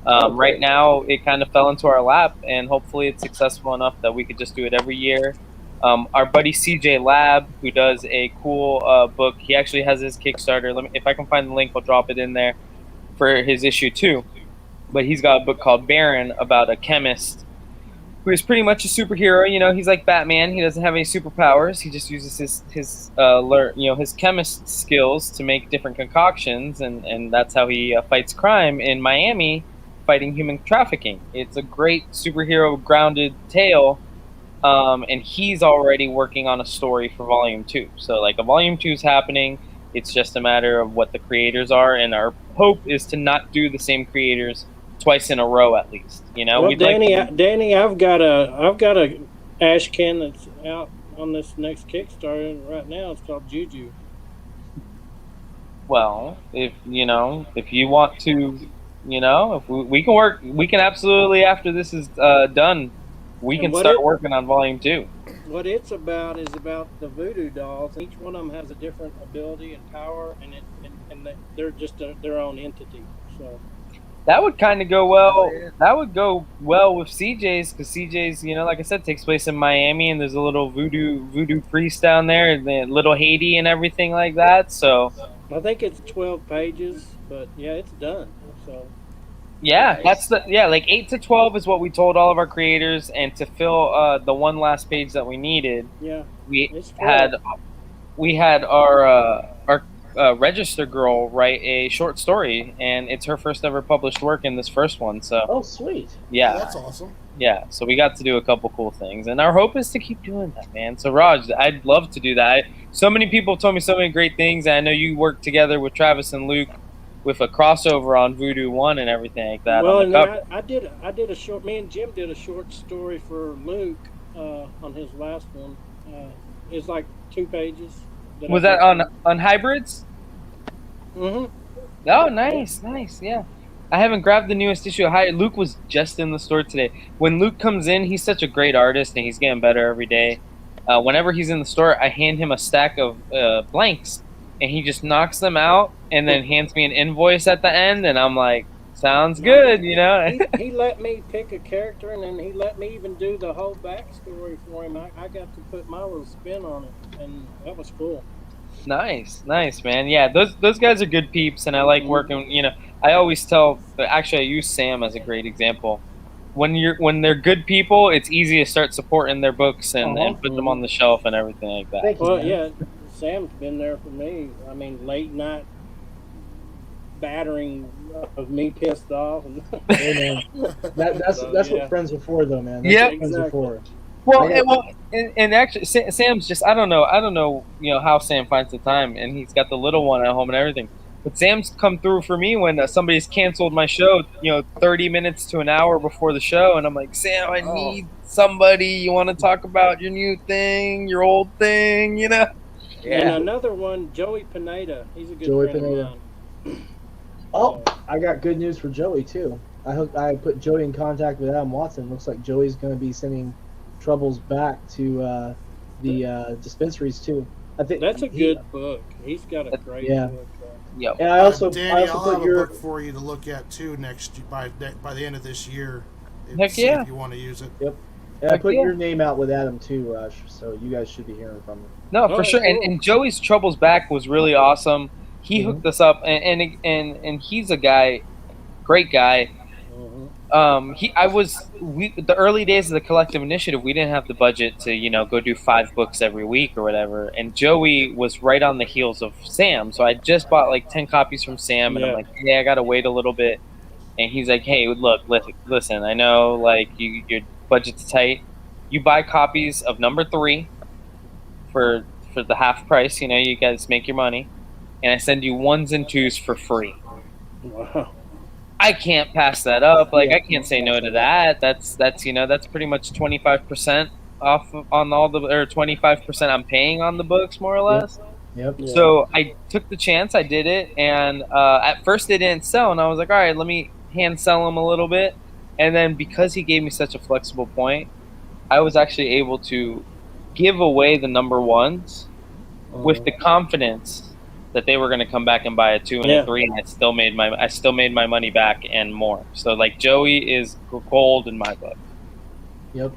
Right now, it kind of fell into our lap, and hopefully it's successful enough that we could just do it every year. Our buddy CJ Lab, who does a cool book, he actually has his Kickstarter. If I can find the link, I'll drop it in there for his issue too. But he's got a book called Baron about a chemist who is pretty much a superhero. He's like Batman. He doesn't have any superpowers. He just uses his chemist skills to make different concoctions, and that's how he fights crime in Miami, fighting human trafficking. It's a great superhero grounded tale. And he's already working on a story for volume 2. So like a volume 2 is happening. It's just a matter of what the creators are, and our hope is to not do the same creators twice in a row at least. Well, Danny, I've got a ash can that's out on this next Kickstarter right now. It's called Juju. Well, if you want to, if we can work, we can absolutely, after this is done, we can start working on volume 2. What it's about is about the voodoo dolls. Each one of them has a different ability and power, and they're just their own entity. So that would kind of go well. That would go well with CJ's, because CJ's, like I said, takes place in Miami, and there's a little voodoo priest down there, and the little Haiti and everything like that. So I think it's 12 pages, but yeah, it's done. So yeah, that's like 8 to 12 is what we told all of our creators, and to fill the one last page that we needed, yeah, we had our register girl write a short story, and it's her first ever published work in this first one. So oh, sweet. Yeah, That's awesome. Yeah, so we got to do a couple cool things, and our hope is to keep doing that, man. So Raj, I'd love to do that. So many people told me so many great things, and I know you work together with Travis and Luke with a crossover on Voodoo 1 and everything like that. Well, and then I did a short. Me and Jim did a short story for Luke on his last one. It's like 2 pages. Was that on hybrids? Mm-hmm. Oh, nice, yeah. I haven't grabbed the newest issue of Hybrid. Luke was just in the store today. When Luke comes in, he's such a great artist, and he's getting better every day. Whenever he's in the store, I hand him a stack of blanks, and he just knocks them out and then hands me an invoice at the end, and I'm like, sounds good, He let me pick a character, and then he let me even do the whole backstory for him. I got to put my little spin on it, and that was cool. Nice, man. Yeah, those guys are good peeps, and I like working. I always tell. Actually, I use Sam as a great example. When they're good people, it's easy to start supporting their books and put them on the shelf and everything like that. Thank you, Well, man. yeah, Sam's been there for me. I mean, late night battering of me pissed off. And Hey, man. That's So, that's yeah. what friends are for, though, man. That's Yeah, what friends are for. Well, I got- and actually, Sam's just I don't know, how Sam finds the time, and he's got the little one at home and everything. But Sam's come through for me when somebody's canceled my show, 30 minutes to an hour before the show, and I'm like, Sam, I need somebody. You want to talk about your new thing, your old thing, And Yeah. another one, Joey Pineda. He's a good Joey friend Pineda. of mine. Oh, I got good news for Joey too. I put Joey in contact with Adam Watson. Looks like Joey's going to be sending Troubles back to the dispensaries too. I think That's a good book. He's got a great Yeah. book. Yep. And I also Danny, I'll put have your a book for you to look at too by the end of this year. Heck See yeah. if you want to use it. and I Heck put yeah. your name out with Adam too, Rush. So you guys should be hearing from him. No, Oh, for sure. cool. And Joey's Troubles Back was really awesome. He Mhm. hooked us up, and he's a guy, great guy. Mhm. The early days of the collective initiative, we didn't have the budget to go do 5 books every week or whatever, and Joey was right on the heels of Sam, so I just bought like 10 copies from Sam, and I'm Yeah. like, yeah, I gotta wait a little bit, and he's like, hey, look, listen, I know like your budget's tight, you buy copies of number 3 for the half price, you guys make your money, and I send you 1s and 2s for free. Wow. I can't pass that up. Like Yeah, I can't say no to that. That's pretty much 25% off on all the, or 25% I'm paying on the books, more or less. Yep. Yeah. So I took the chance. I did it, and at first they didn't sell, and I was like, all right, let me hand sell them a little bit. And then because he gave me such a flexible point, I was actually able to give away the number 1s with the confidence that they were going to come back and buy a 2 and Yeah. a 3, and I still made my money back and more. So like Joey is gold in my book. Yep.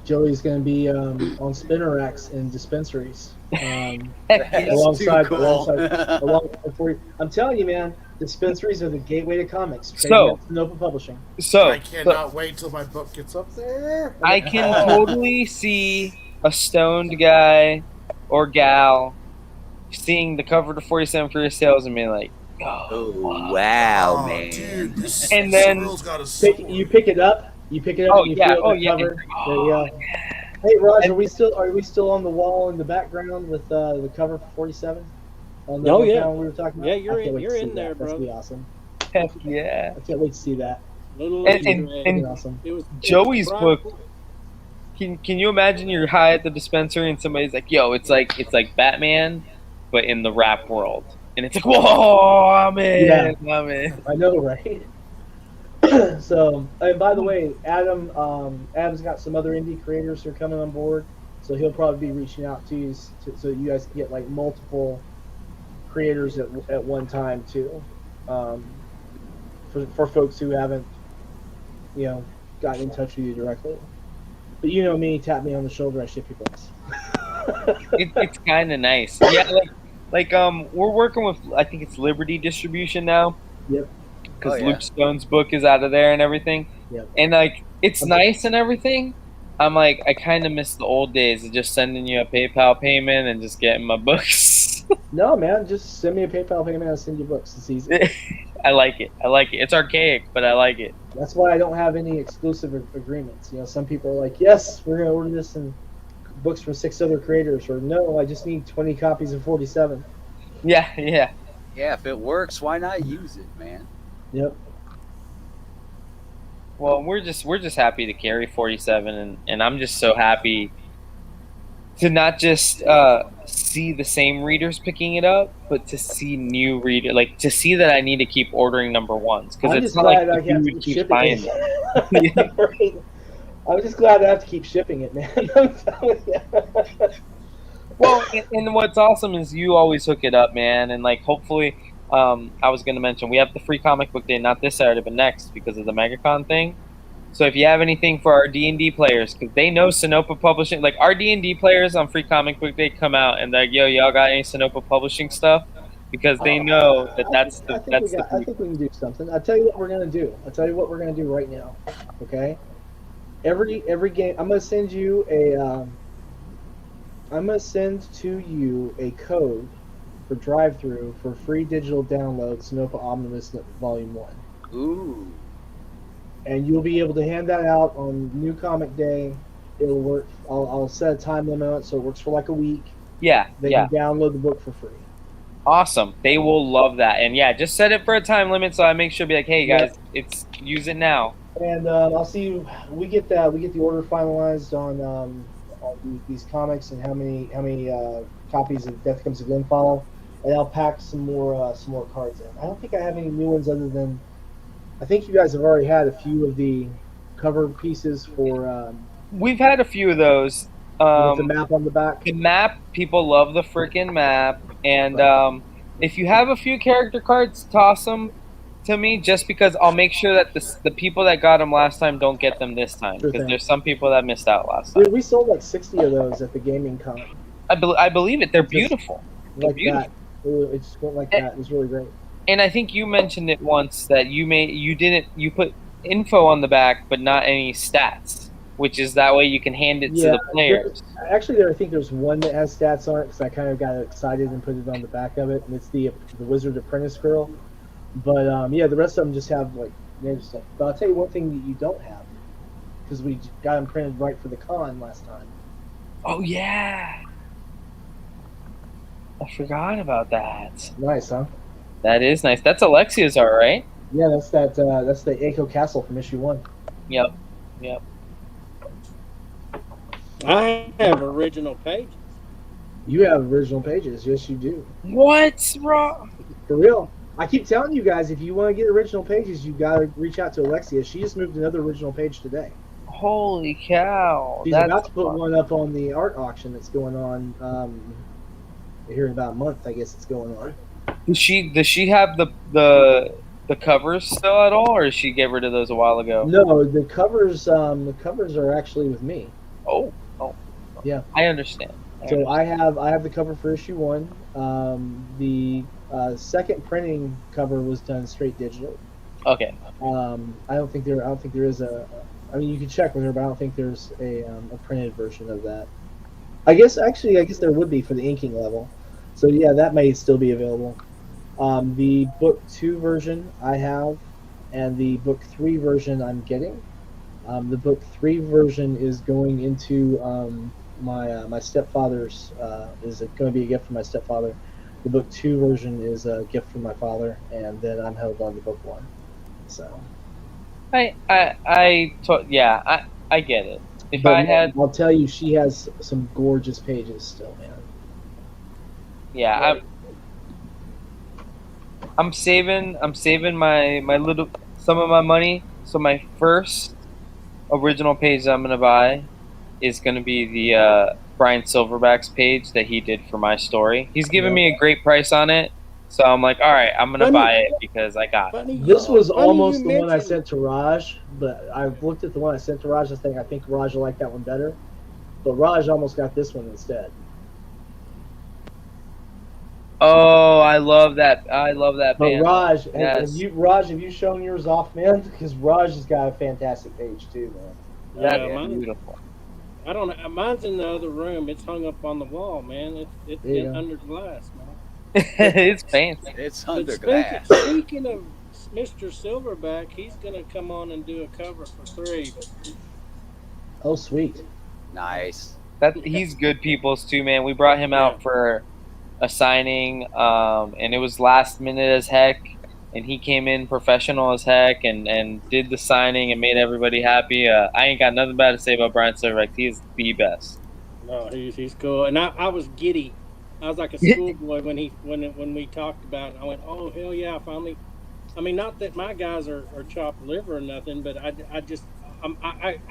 Joey's going to be on spinner racks in dispensaries. That's Alongside- too cool. I'm telling you, man, dispensaries are the gateway to comics. So- Nova Publishing. So I cannot wait till my book gets up there. I can totally see a stoned guy or gal seeing the cover to 47 Furious Tales and being like, Oh wow, Oh, man. dude, this And then- squirrel's got a sword. You pick it up. You pick it up. Oh, and you yeah, feel oh, the yeah. cover. There you go. Hey, Raj, are we still on the wall in the background with the cover for 47? On the Oh, yeah. panel we were talking about. Yeah, I you're can't in- wait to you're see in that. there, That's bro. gonna be awesome. heck yeah. I can't wait to see that. Little And- Easter and- egg. That'd be awesome. It was Joey's Brian- book. Can you imagine you're high at the dispensary and somebody's like, yo, it's like Batman, but in the rap world. And it's like, whoa, I'm in. Yeah. I'm in. I know, right? So, and by the way, Adam's got some other indie creators who are coming on board, so he'll probably be reaching out to you so you guys can get like multiple creators at one time too, for folks who haven't, gotten in touch with you directly. But you know me, tap me on the shoulder, I ship your books. It's kind of nice. Yeah, we're working with, I think it's Liberty Distribution now. Yep. Because Oh, yeah. Luke Stone's book is out of there and everything. Yep. And like, it's nice and everything. I'm like, I kind of miss the old days of just sending you a PayPal payment and just getting my books. No, man, just send me a PayPal payment. I'll send you books. It's easy. I like it. It's archaic, but I like it. That's why I don't have any exclusive agreements. Some people are like, yes, we're gonna order this in books from 6 other creators, or no, I just need 20 copies of 47. Yeah. Yeah, if it works, why not use it, man? Yep. Well, we're just happy to carry 47, and I'm just so happy to not just see the same readers picking it up, but to see new readers, like to see that I need to keep ordering number 1s, because I'm it's just not like glad I the have to dude keep keeps shipping buying it. them. Right. I'm just glad I have to keep shipping it, man. I'm telling you. Well, and what's awesome is you always hook it up, man, and like hopefully, I was going to mention we have the free comic book day, not this Saturday, but next because of the MegaCon thing. So if you have anything for our D&D players, because they know Sinopa Publishing, like our D&D players on Free Comic Book Day come out and they're like, yo, y'all got any Sinopa Publishing stuff? Because they know that that's the I think we can do something. I'll tell you what we're gonna do. I'll tell you what we're gonna do right now. Okay. Every game, I'm gonna send you a. I'm gonna send to you a code for drive-through for free digital download Sinopa Omnibus Volume 1. Ooh. And you'll be able to hand that out on New Comic Day. It'll work. I'll set a time limit on it so it works for like a week. Yeah, They yeah. can download the book for free. Awesome. They will love that. And yeah, just set it for a time limit so I make sure to be like, hey guys, it's use it now. And I'll see you. We get the order finalized on these comics and how many copies of Death Comes to Glenfollow, and I'll pack some more cards in. I don't think I have any new ones other than I think you guys have already had a few of the cover pieces for. We've had a few of those. With the map on the back. The map, people love the freaking map, and if you have a few character cards, toss them to me, just because I'll make sure that the people that got them last time don't get them this time, because there's some people that missed out last time. Dude, we sold like 60 of those at the gaming con. I believe it. They're beautiful. Like that. It just went like that. It was really great. And I think you mentioned it once that you put info on the back, but not any stats, which is that way you can hand it to the players. Actually, I think there's one that has stats on it because I kind of got excited and put it on the back of it, and it's the Wizard Apprentice Girl. But yeah, the rest of them just have like named stuff. But I'll tell you one thing that you don't have, because we got them printed right for the con last time. Oh yeah, I forgot about that. Nice, huh? That is nice. That's Alexia's art, right? Yeah, that's the Echo Castle from issue 1. Yep. I have original pages. You have original pages, yes, you do. What's wrong? For real. I keep telling you guys, if you want to get original pages, you got to reach out to Alexia. She just moved another original page today. Holy cow! She's about to put one up on the art auction that's going on here in about a month. I guess it's going on. Does she have the covers still at all, or did she get rid of those a while ago? No, the covers are actually with me. Oh, yeah. I understand. So I have the cover for issue 1. The second printing cover was done straight digital. Okay. I don't think there is a. I mean, you can check with her, but I don't think there's a printed version of that. I guess there would be for the inking level. So yeah, that may still be available. The book 2 version I have, and the book 3 version I'm getting. The book 3 version is going into my stepfather's. Is going to be a gift from my stepfather. The book 2 version is a gift from my father, and then I'm held on to book 1. So. I get it. If But I had, I'll tell you, she has some gorgeous pages still, man. yeah, I'm saving my little some of my money. So my first original page that I'm gonna buy is gonna be the Brian Silverback's page that he did for my story. He's giving me a great price on it, so I'm like, all right, I'm gonna buy it because I got it. This was almost the one I sent to Raj, but I looked at the one I sent to Raj. I think Raj will like that one better, but Raj almost got this one instead. Oh, I love that. I love that But band. Raj, Yes. have you shown yours off, man? Because Raj has got a fantastic page too, man. That Yeah, is mine- beautiful. I don't know. Mine's in the other room. It's hung up on the wall, man. It's Yeah. under glass, man. It's fancy. It's But under glass. speaking of Mr. Silverback, he's gonna come on and do a cover for 3. Oh, sweet. Nice. He's good people's too, man. We brought him out for a signing, and it was last minute as heck, and he came in professional as heck and did the signing and made everybody happy. I ain't got nothing bad to say about Brian Silverback. He's the best. No, he's cool. And I was giddy. I was like a schoolboy when we talked about it. I went, oh hell yeah! Finally. I mean, not that my guys are chopped liver or nothing, but I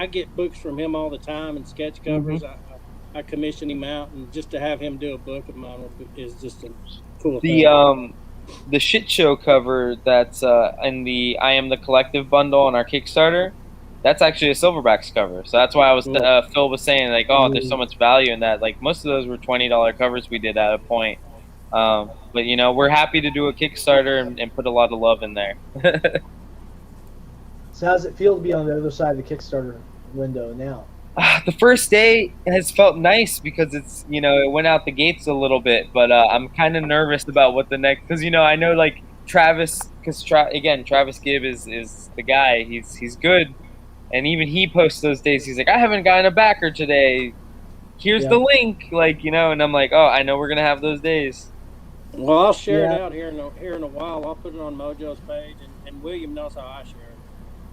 get books from him all the time and sketch covers. I commission him out, and just to have him do a book of mine is just a cool thing. The shit show cover that's in the I Am the Collective bundle on our Kickstarter. That's actually a Silverbacks cover. So that's why I was Cool. Phil was saying like, oh, there's so much value in that. Like most of those were $20 covers we did at a point. But you know, we're happy to do a Kickstarter and put a lot of love in there. So how's it feel to be on the other side of the Kickstarter window now? The first day has felt nice because it's, you know, it went out the gates a little bit, but I'm kind of nervous about what the next, because you know, I know like Travis, because again, Travis Gibb is the guy. He's good, and even he posts those days. He's like, I haven't gotten a backer today. Here's the link, like, you know, and I'm like, oh, I know we're gonna have those days. Well, I'll share it Yeah. out here in a while. I'll put it on Mojo's page, and William knows how I share it.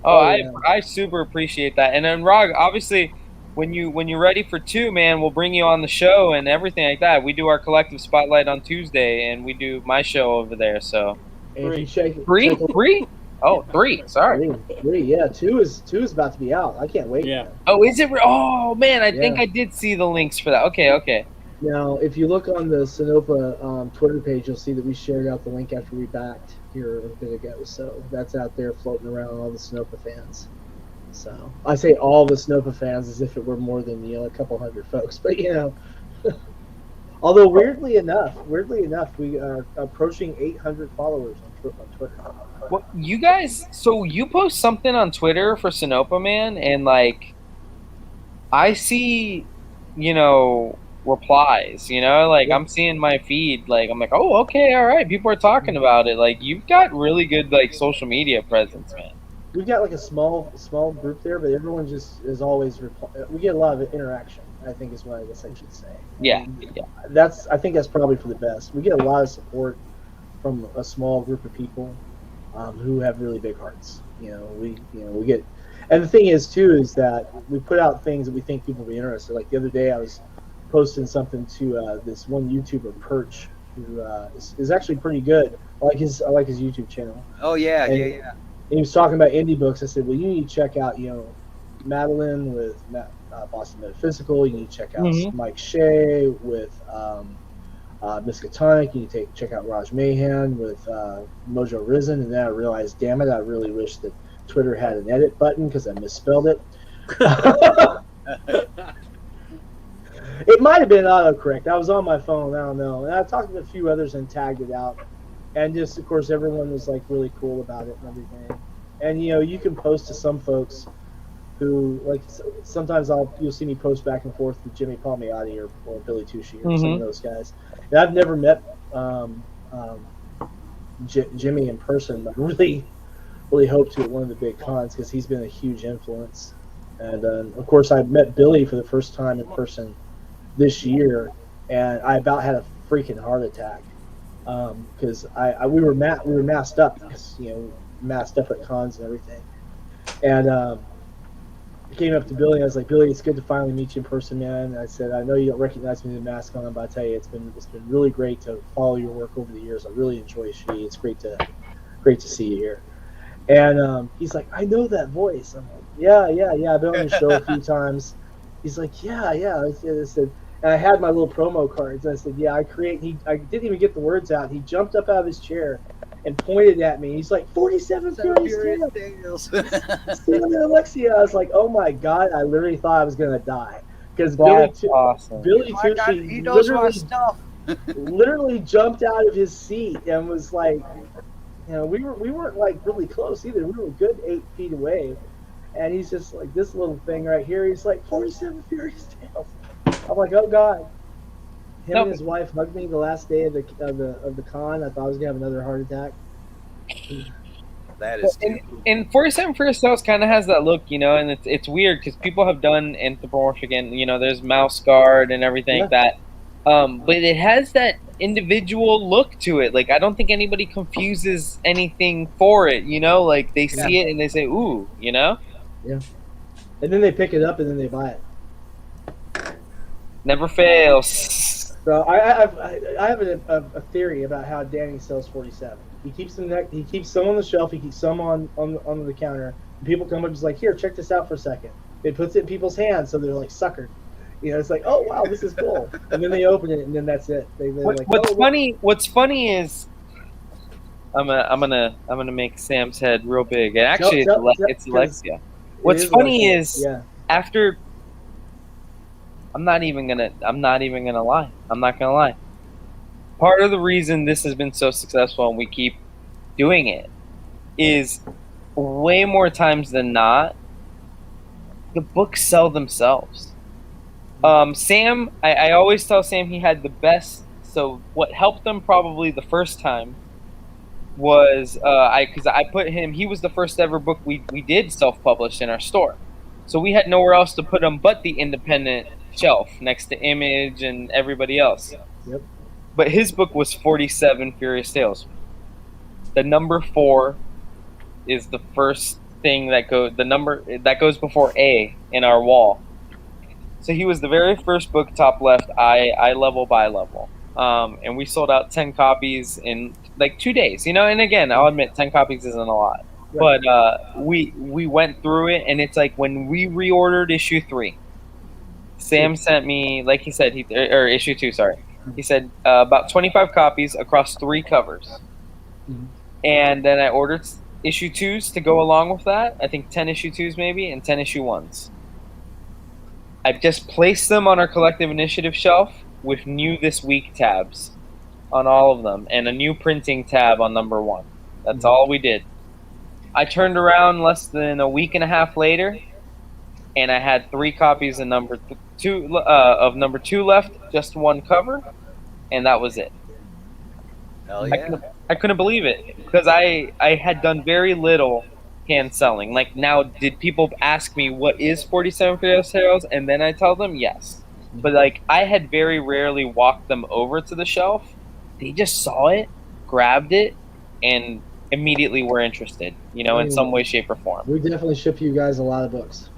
Oh, yeah. I super appreciate that. And then Rog, obviously, when you're ready for 2, man, we'll bring you on the show and everything like that. We do our collective spotlight on Tuesday, and we do my show over there. So And if you check 3, check- 3? Oh, 3. Sorry. Three, yeah. Two is about to be out. I can't wait. Yeah. Oh, is it? Oh man, I think Yeah. I did see the links for that. Okay. Now, if you look on the Sinopa Twitter page, you'll see that we shared out the link after we backed here a bit ago. So that's out there floating around all the Sinopa fans. So I say all the Sinopa fans as if it were more than a couple hundred folks, but you know. Although weirdly enough, we are approaching 800 followers on Twitter. Well, you guys, so you post something on Twitter for Sinopa, man, and like, I see, you know, replies, you know, like I'm seeing my feed, like I'm like, oh, okay, all right, people are talking about it. Like you've got really good like social media presence, man. We've got like a small group there, but everyone just is always we get a lot of interaction, I think is what I guess I should say. Yeah. I think that's probably for the best. We get a lot of support from a small group of people who have really big hearts. We get, and the thing is too is that we put out things that we think people will be interested. Like the other day, I was posting something to this one YouTuber Perch, who is actually pretty good. I like his YouTube channel. Oh yeah, And- yeah. And he was talking about indie books. I said, well, you need to check out, Madeline with Boston Metaphysical. You need to check out Mhm. Mike Shea with Miskatonic. You need to check out Raj Mahan with Mojo Risen. And then I realized, damn it, I really wish that Twitter had an edit button because I misspelled it. It might have been autocorrect. I was on my phone. I don't know. And I talked to a few others and tagged it out. And just, of course, everyone was like really cool about it and everything. And you can post to some folks who like sometimes you'll see me post back and forth with Jimmy Palmiotti or Billy Tucci or some of those guys. And I've never met Jimmy in person, but really hope to at one of the big cons because he's been a huge influence. And of course, I met Billy for the first time in person this year, and I about had a freaking heart attack. Because we were masked up because masked up at cons and everything, and I came up to Billy and I was like, Billy, it's good to finally meet you in person, man. And I said, I know you don't recognize me with a mask on, but I tell you, it's been really great to follow your work over the years. I really enjoy She. It's great to see you here. And he's like, I know that voice. I'm like, yeah. I've been on your show a few times. He's like, yeah. I said. And I had my little promo cards. I said, yeah, I didn't even get the words out. He jumped up out of his chair and pointed at me. He's like, 47 Furious Tales. Alexia. I was like, oh my God. I literally thought I was going to die. Because Awesome. Billy My God, Tucci he knows my stuff. literally jumped out of his seat and was like, we weren't like really close either. We were a good 8 feet away. And he's just like this little thing right here. He's like, 47 Furious Tales. I'm like, oh God. Him and his wife hugged me the last day of the con. I thought I was gonna have another heart attack. That is and 47 First House kind of has that look, and it's weird because people have done anthropomorphic and there's mouse guard and everything like that, but it has that individual look to it. Like I don't think anybody confuses anything for it, like they see it and they say ooh, Yeah. And then they pick it up and then they buy it. Never fails. So I have a theory about how Danny sells 47. He keeps them on the shelf. He keeps some on the counter. And people come up and he's like, here, check this out for a second. It puts it in people's hands, so they're like suckered. It's like, oh wow, this is cool. And then they open it, and then that's it. What's funny is I'm gonna make Sam's head real big. And actually, it's Alexia. What's is a large funny book. is Yeah. after I'm not even gonna lie. I'm not gonna lie. Part of the reason this has been so successful and we keep doing it is way more times than not, the books sell themselves. Sam, I always tell Sam he had the best. So what helped him probably the first time was because I put him. He was the first ever book we did self publish in our store, so we had nowhere else to put him but the independent shelf next to Image and everybody else. Yep. But his book was 47 Furious Tales. The number 4 is the first thing that the number that goes before A in our wall. So he was the very first book, top left, I level by level. And we sold out 10 copies in like 2 days, and again, I'll admit 10 copies isn't a lot, Right. but we went through it, and it's like when we reordered issue 3, Sam sent me, like he said, or issue 2, sorry. He said about 25 copies across 3 covers. Mhm. And then I ordered issue 2s to go along with that. I think 10 issue 2s maybe, and 10 issue 1s. I've just placed them on our collective initiative shelf with new this week tabs on all of them and a new printing tab on number 1. That's all we did. I turned around less than a week and a half later, and I had 3 copies of number 2 left, just 1 cover, and that was it. Hell yeah. I couldn't believe it because I had done very little hand selling. Like, now, did people ask me what is 47 Furious Tales, and then I tell them yes. But like, I had very rarely walked them over to the shelf. They just saw it, grabbed it, and immediately were interested, in some way, shape, or form. We definitely ship you guys a lot of books.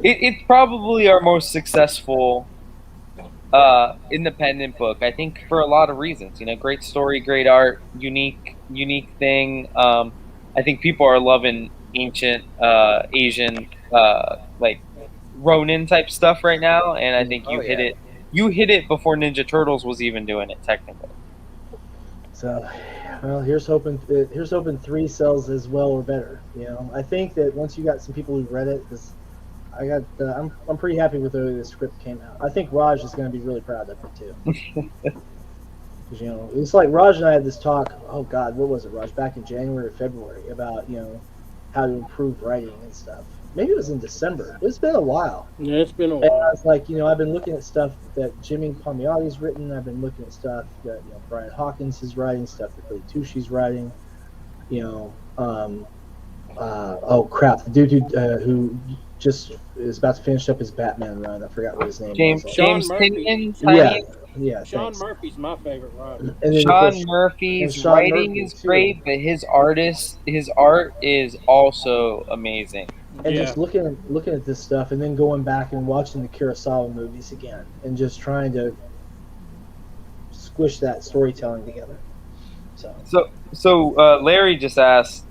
It's probably our most successful independent book, I think, for a lot of reasons. Great story, great art, unique thing. I think people are loving ancient Asian like Ronin type stuff right now, and I think you hit it. You hit it before Ninja Turtles was even doing it, technically. So, well, here's hoping 3 sells as well or better. I think that once you got some people who read it, because I'm pretty happy with the way the script came out. I think Raj is going to be really proud of it too. Because it's like Raj and I had this talk. Oh God, what was it, Raj? Back in January or February about how to improve writing and stuff. Maybe it was in December. It's been a while. Yeah, it's been a And I while. was like, I've been looking at stuff that Jimmy Palmiotti's written. I've been looking at stuff that Brian Hawkins is writing, stuff that Billy Tushy's writing. Oh crap, the dude who just is about to finish up his Batman run. I forgot what his name James was. Sean James Murphy. Tynion, Yeah. Sean Thanks. Murphy's my favorite writer. And then, of Sean course, Murphy's and Sean writing Murphy, is too. great, but his art is also amazing. And Yeah. just looking at this stuff, and then going back and watching the Kurosawa movies again, and just trying to squish that storytelling together. So Larry just asked,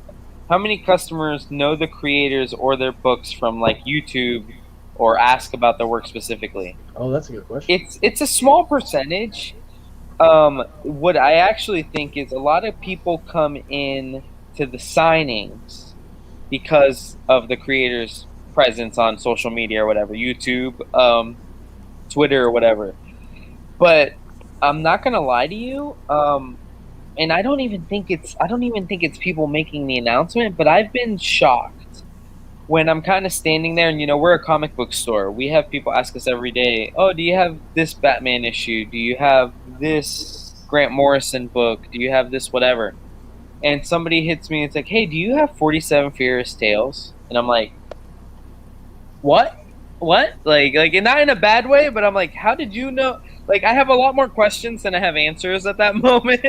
how many customers know the creators or their books from like YouTube, or ask about their work specifically? Oh, that's a good question. It's a small percentage. What I actually think is a lot of people come in to the signings because of the creator's presence on social media or whatever, YouTube, Twitter or whatever. But I'm not gonna lie to you, and I don't even think it's people making the announcement, but I've been shocked when I'm kind of standing there, and we're a comic book store. We have people ask us every day, "Oh, do you have this Batman issue? Do you have this Grant Morrison book? Do you have this whatever?" And somebody hits me and it's like, "Hey, do you have 47 Furious Tales?" And I'm like, "What? What?" Like, and not in a bad way, but I'm like, "How did you know?" Like, I have a lot more questions than I have answers at that moment.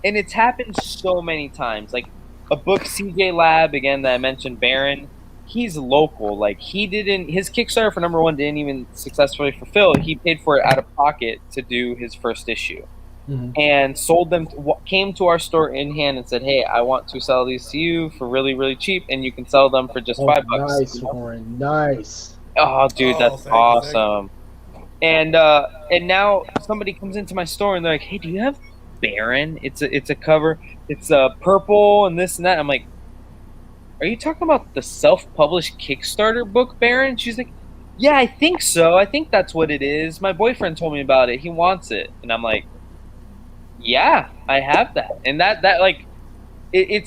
And it's happened so many times. Like, a book, CJ Lab, again, that I mentioned, Baron, he's local. Like, his Kickstarter for number 1 didn't even successfully fulfill. He paid for it out of pocket to do his first issue. Mhm. And sold them, came to our store in hand and said, "Hey, I want to sell these to you for really, really cheap, and you can sell them for just $5." Nice, Warren. Nice. Oh, dude, that's thank you, awesome. And now somebody comes into my store and they're like, "Hey, do you have Baron? It's a cover. It's purple and this and that." I'm like, are you talking about the self-published Kickstarter book, Baron? She's like, yeah, I think so. I think that's what it is. My boyfriend told me about it. He wants it. And I'm like, yeah, I have that. And that like, it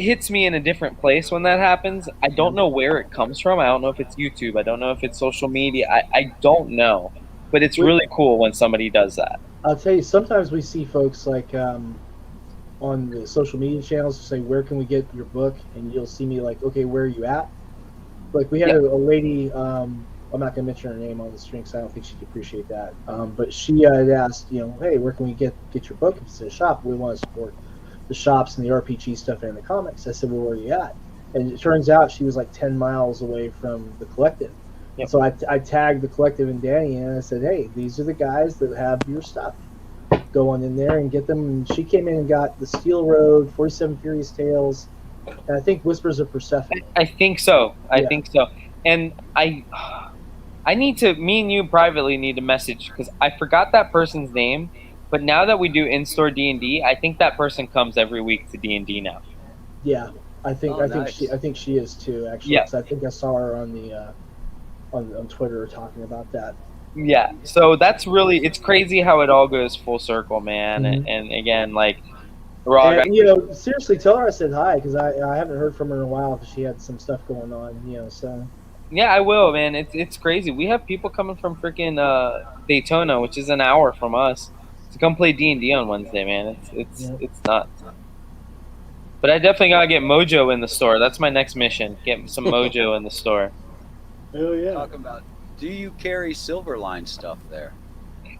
hits me in a different place when that happens. I don't know where it comes from. I don't know if it's YouTube. I don't know if it's social media. I don't know. But it's really cool when somebody does that. I'll tell you, sometimes we see folks like on the social media channels say, "Where can we get your book?" And you'll see me like, "Okay, where are you at?" Like we had a lady. I'm not going to mention her name on the stream because I don't think she'd appreciate that. But she had asked, "Hey, where can we get your book?" If it's a shop, we want to support the shops and the RPG stuff and the comics. I said, "Well, where are you at?" And it turns out she was like 10 miles away from the collective. Yep. So I tagged the collective and Danny, and I said, "Hey, these are the guys that have your stuff. Go on in there and get them." And she came in and got the Steel Road, 47 Furious Tales, and I think Whispers of Persephone. I think so. I think so. And I need to, me and you privately need to message, because I forgot that person's name, but now that we do in-store D&D, I think that person comes every week to D&D now. Yeah, I think nice. think she is too, actually. Yeah. I think I saw her on the on Twitter talking about that. Yeah, so that's really, it's crazy how it all goes full circle, man. Mm-hmm. And again, like, and, seriously, tell her I said hi, because I haven't heard from her in a while because she had some stuff going on, so. Yeah, I will, man. It's crazy. We have people coming from freaking Daytona, which is an hour from us, to come play D&D on Wednesday, man. It's nuts. But I definitely gotta get Mojo in the store. That's my next mission. Get some Mojo in the store. Oh yeah. Talk about. Do you carry Silverline stuff there?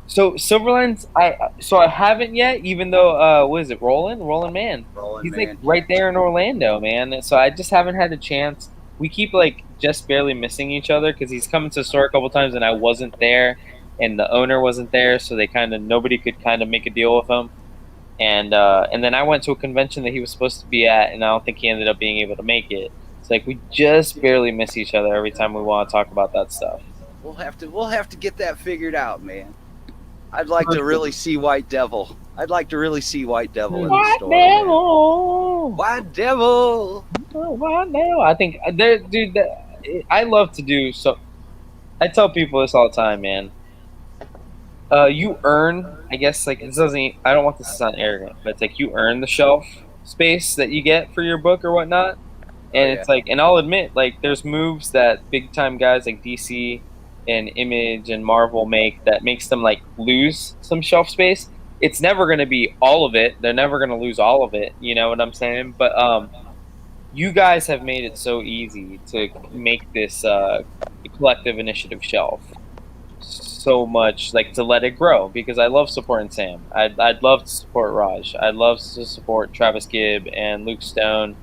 So Silverline's, I haven't yet. Even though what is it, Roland Man? He's like right there in Orlando, man. So I just haven't had a chance. We keep like just barely missing each other because he's come to the store a couple times and I wasn't there, and the owner wasn't there, so nobody could kind of make a deal with him. And then I went to a convention that he was supposed to be at, and I don't think he ended up being able to make it. It's like we just barely miss each other every time we want to talk about that stuff. We'll have to get that figured out, man. I'd like to really see White Devil. I'd like to really see White Devil in the store. White Devil. White Devil. I think dude. I love to do so. I tell people this all the time, man. You earn, I guess, like it doesn't. I don't want this to sound arrogant, but it's like you earn the shelf space that you get for your book or whatnot. And it's like, and I'll admit, like, there's moves that big time guys like DC and Image and Marvel make that makes them like lose some shelf space. It's never going to be all of it. They're never going to lose all of it. You know what I'm saying? But you guys have made it so easy to make this collective initiative shelf so much, like, to let it grow, because I love supporting Sam. I'd love to support Raj. I'd love to support Travis Gibb and Luke Stone,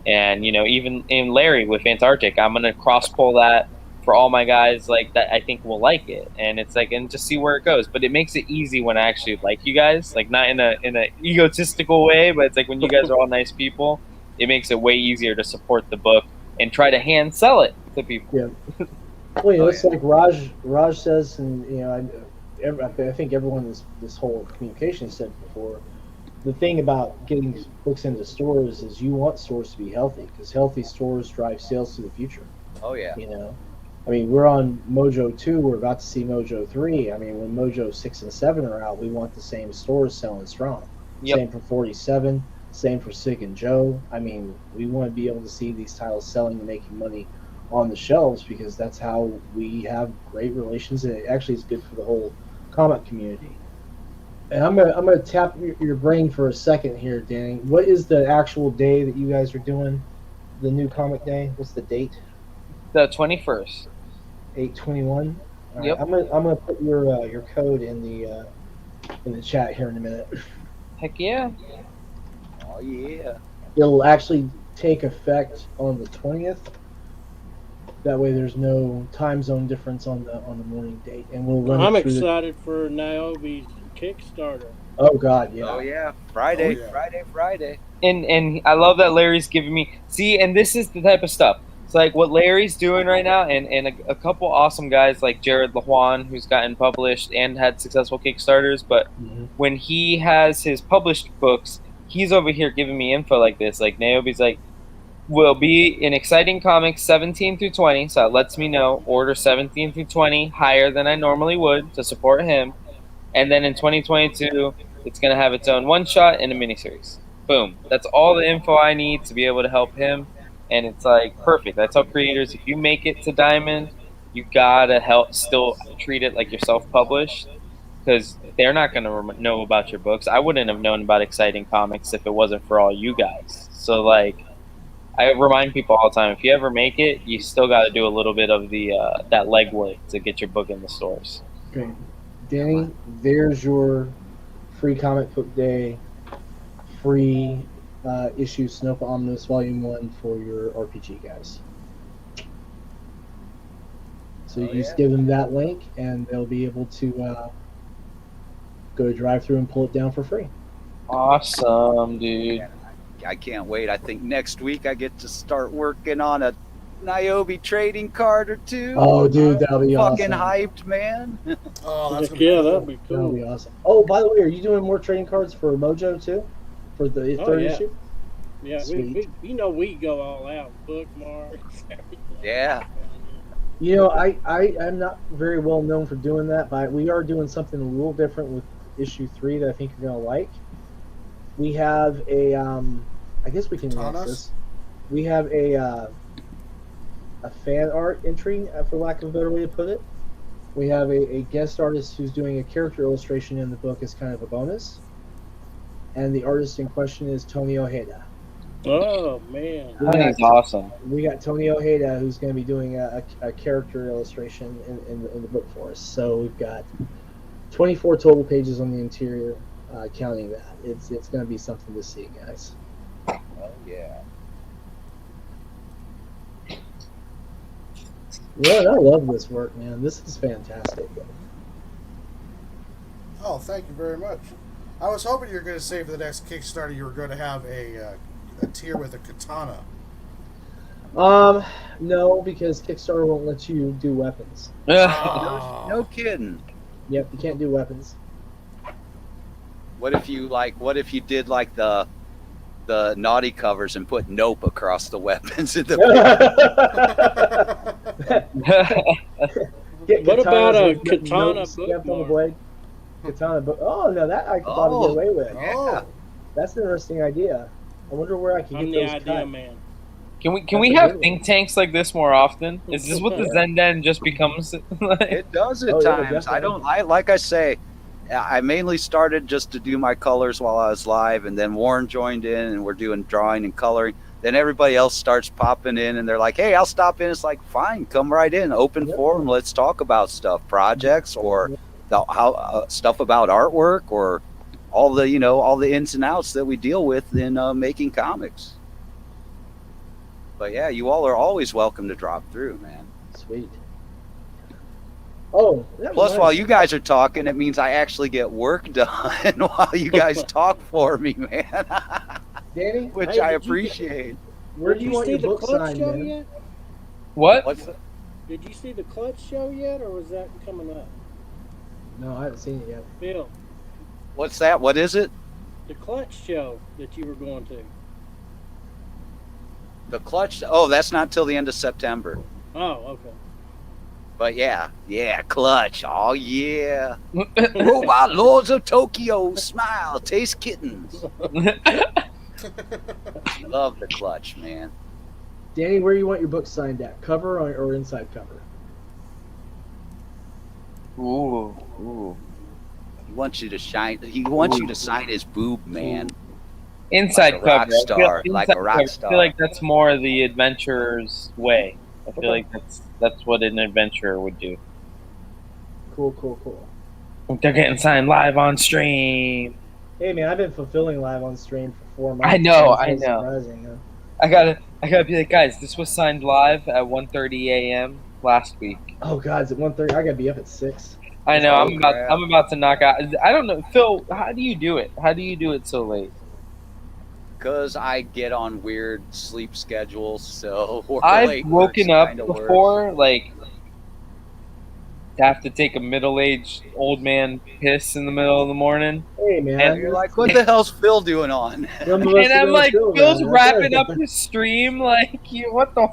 and even Larry with Antarctic. I'm gonna cross pull that for all my guys like that I think will like it, and it's like, and just see where it goes. But it makes it easy when I actually like you guys, like not in a egotistical way, but it's like when you guys are all nice people, it makes it way easier to support the book and try to hand sell it to people. Yeah. Well, it's like Raj says, and I think everyone this whole communication said before. The thing about getting books into stores is you want stores to be healthy, because healthy stores drive sales to the future. Oh yeah. I mean, we're on Mojo 2. We're about to see Mojo 3. I mean, when Mojo 6 and 7 are out, we want the same stores selling strong. Yep. Same for 47. Same for Sig and Joe. I mean, we want to be able to see these titles selling and making money on the shelves, because that's how we have great relations, and it actually is good for the whole comic community. And I'm gonna tap your brain for a second here, Danny. What is the actual day that you guys are doing the new comic day? What's the date? The 21st. 8/21. Yep. I'm gonna put your code in the chat here in a minute. Heck yeah. Oh yeah. It'll actually take effect on the 20th. That way, there's no time zone difference on the morning date, and we'll run. I'm excited for Niobe's Kickstarter. Oh God, yeah. Oh yeah. Friday. And I love that Larry's giving me. See, and this is the type of stuff. It's like what Larry's doing right now, and a couple awesome guys like Jared LaJuan, who's gotten published and had successful Kickstarters. But when he has his published books, he's over here giving me info like this. Like Niobe's like, will be in Exciting Comics 17 through 20. So it lets me know order 17 through 20 higher than I normally would to support him. And then in 2022, it's going to have its own one shot and a miniseries. Boom. That's all the info I need to be able to help him. And it's like perfect. I tell creators, if you make it to Diamond, you gotta help still treat it like you're self-published, because they're not gonna know about your books. I wouldn't have known about Exciting Comics if it wasn't for all you guys. So like, I remind people all the time, if you ever make it, you still got to do a little bit of the that legwork to get your book in the stores. Great. Danny, there's your free comic book day, free issue Snowfall Omnibus Volume 1 for your RPG guys. So you just give them that link, and they'll be able to go to drive-through and pull it down for free. Awesome, dude. I can't wait. I think next week I get to start working on a Niobe trading card or two. Oh, dude, that'll be Fucking awesome. hyped, man. Oh, that's Heck gonna yeah, be that'd be That'll cool. be awesome. Oh, by the way, are you doing more trading cards for Mojo too? For the Oh, third yeah. issue? Yeah, Sweet. we we go all out. Bookmarks, everything. Yeah. You know, I'm not very well known for doing that, but we are doing something a little different with issue 3 that I think you're gonna like. We have a, I guess we can announce Katanas? this. We have a fan art entry, for lack of a better way to put it. We have a guest artist who's doing a character illustration in the book as kind of a bonus, and the artist in question is Tony Ojeda. Oh man. That is awesome. We got Tony Ojeda who's going to be doing a character illustration in the book for us. So we've got 24 total pages on the interior, counting that. It's going to be something to see, guys. Oh, yeah. Yeah, I love this work, man. This is fantastic. Oh, thank you very much. I was hoping you were going to say for the next Kickstarter you were going to have a tier with a katana. No, because Kickstarter won't let you do weapons. Oh. No kidding. Yep, you can't do weapons. What if you did like the naughty covers and put nope across the weapons in the Get What about a katanas with katana notes stamped on the bookmark? blade. Katana book. Oh no, that I could probably Oh. get away with. Oh, That's an interesting idea. I wonder where I can I'm get the those idea cut. man. Can we That's we a have good think tanks like this more often? Is this what the Zenden just becomes? It does at Oh, yeah, times. definitely. Like I say, I mainly started just to do my colors while I was live, and then Warren joined in, and we're doing drawing and coloring. Then everybody else starts popping in, and they're like, "Hey, I'll stop in." It's like, fine, come right in, open Yep. forum. Let's talk about stuff, projects, or stuff about artwork, or all the ins and outs that we deal with in making comics. But yeah, you all are always welcome to drop through, man. Sweet. Oh, that Plus, reminds while me. you guys are talking, it means I actually get work done while you guys talk for me, man. Danny, Which Hey, I did you- appreciate. where Did do you you want see your the book Clutch signed, show man? yet? What? What's the, Did you see the Clutch show yet, or was that coming up? No, I haven't seen it yet. Bill, what's that? What is it? the Clutch show that you were going to. The Clutch? Oh, that's not till the end of September. Oh, okay. But yeah, Clutch. Oh yeah. Robot Lords of Tokyo, smile, taste kittens. Love the Clutch, man. Danny, where do you want your book signed at? Cover or inside cover? Ooh. He wants you to shine. He wants you to sign his boob, man. Inside Like a rock cover. I feel- star, like a inside rock cover. I star. feel like that's more the adventurer's way. I feel Okay. like that's what an adventurer would do. Cool. They're getting signed live on stream. Hey man, I've been fulfilling live on stream for 4 months. I know, It's I know. surprising, huh? I gotta be like, guys, this was signed live at 1:30 a.m. last week. Oh god, it's at 1:30. I gotta be up at 6. I know. Oh, crap. I'm about to knock out. I don't know, Phil. How do you do it? How do you do it so late? Because I get on weird sleep schedules, so I've late woken works up kinda worse. before, like to have to take a middle-aged old man piss in the middle of the morning. Hey man, And You're like, what the hell's Phil doing on? some of us And are I'm gonna like, feel Phil's that. wrapping up his stream. Like, what the?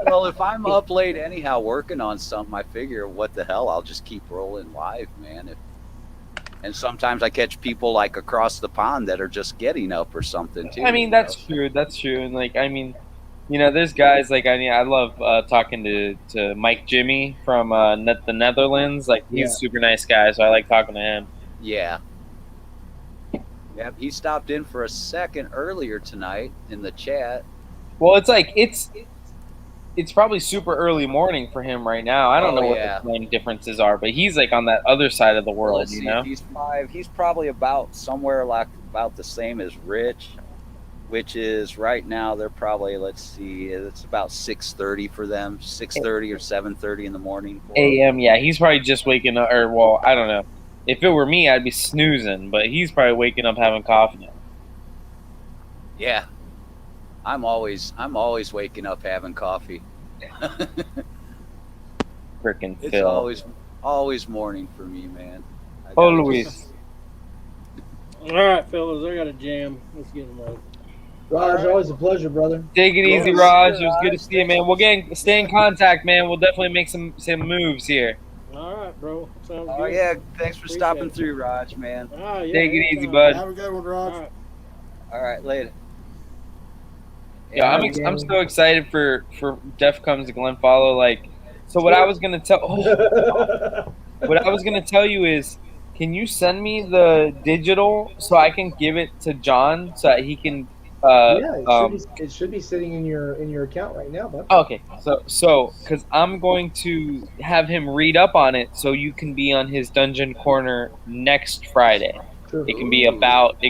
Well, if I'm up late anyhow working on something, I figure, what the hell? I'll just keep rolling live, man. And sometimes I catch people like across the pond that are just getting up or something too. I mean, that's true. That's true. And like, I mean, there's guys like I love talking to Mike Jimmy from the Netherlands. Like, he's Yeah. a super nice guy, so I like talking to him. Yeah. Yeah, he stopped in for a second earlier tonight in the chat. Well, it's like it's probably super early morning for him right now. I don't know what yeah. the time differences are, but he's like on that other side of the Well, world, let's see if he's 5. He's probably about somewhere like about the same as Rich, which is right now they're probably, let's see, it's about 6:30 for them, 6:30 or 7:30 in the morning. AM. Yeah, he's probably just waking up, or well, I don't know. If it were me, I'd be snoozing, but he's probably waking up having coffee now. Yeah, I'm always waking up having coffee. Frickin' It's Phil. always morning for me, man. Oh, Luis. All right, fellas, I got a jam. Let's get them on. Raj, always a pleasure, brother. Take it easy, Yes, Raj. sir, It was good to Raj. see you, man. We'll stay in contact, man. We'll definitely make some moves here. All right, bro. Sounds Oh good. yeah, thanks for Appreciate stopping it. through, Raj, man. Ah, yeah, Take it easy, anytime. bud. Have a good one, Raj. All right. All right, later. Yeah, I'm Yeah. I'm so excited for Def Comes to Glenfollow. Like, so what I was gonna tell what I was gonna tell you is, can you send me the digital so I can give it to John so that he can yeah, it should be sitting in your account right now, bud. Okay, so because I'm going to have him read up on it, so you can be on his dungeon corner next Friday. Sure. It can be about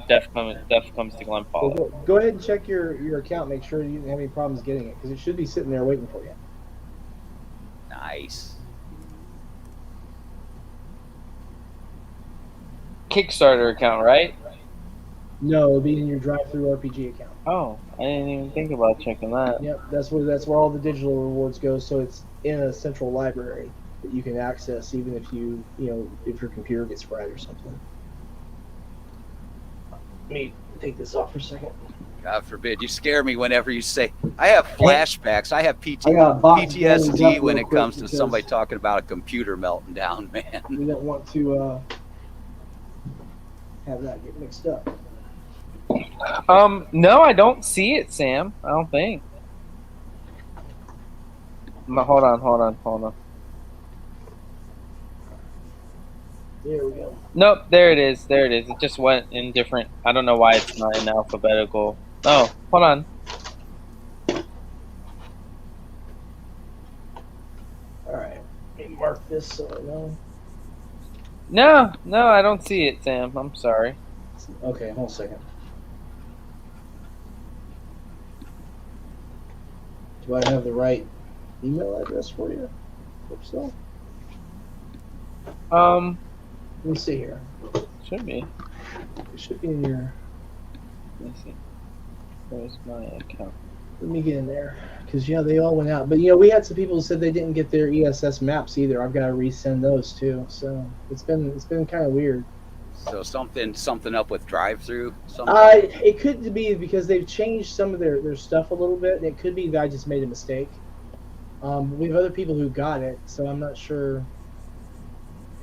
Def Comes to Well, Glenfollow. go ahead and check your account. Make sure you didn't have any problems getting it, because it should be sitting there waiting for you. Nice. Kickstarter account, right? No, it'll be in your drive-through RPG account. Oh, I didn't even think about checking that. Yep, that's where all the digital rewards go. So it's in a central library that you can access, even if if your computer gets fried or something. Let me take this off for a second. God forbid. You scare me whenever you say, I have flashbacks. I have I got box banged PTSD up when real it comes quick to because somebody talking about a computer melting down, man. We don't want to have that get mixed up. No, I don't see it, Sam. I don't think. Hold on. There we go. Nope, there it is. It just went in different. I don't know why it's not in alphabetical. Oh, hold on. All right. Let me mark this so I know. No, I don't see it, Sam. I'm sorry. Okay, hold on a second. Do I have the right email address for you? Hope so. Let me see here. Should be. It should be in your. Let me see. Where's my account? Let me get in there, because they all went out. But we had some people who said they didn't get their ESS maps either. I've got to resend those too. So it's been kind of weird. So something up with drive-through. It could be because they've changed some of their stuff a little bit, and it could be that I just made a mistake. We have other people who got it, so I'm not sure.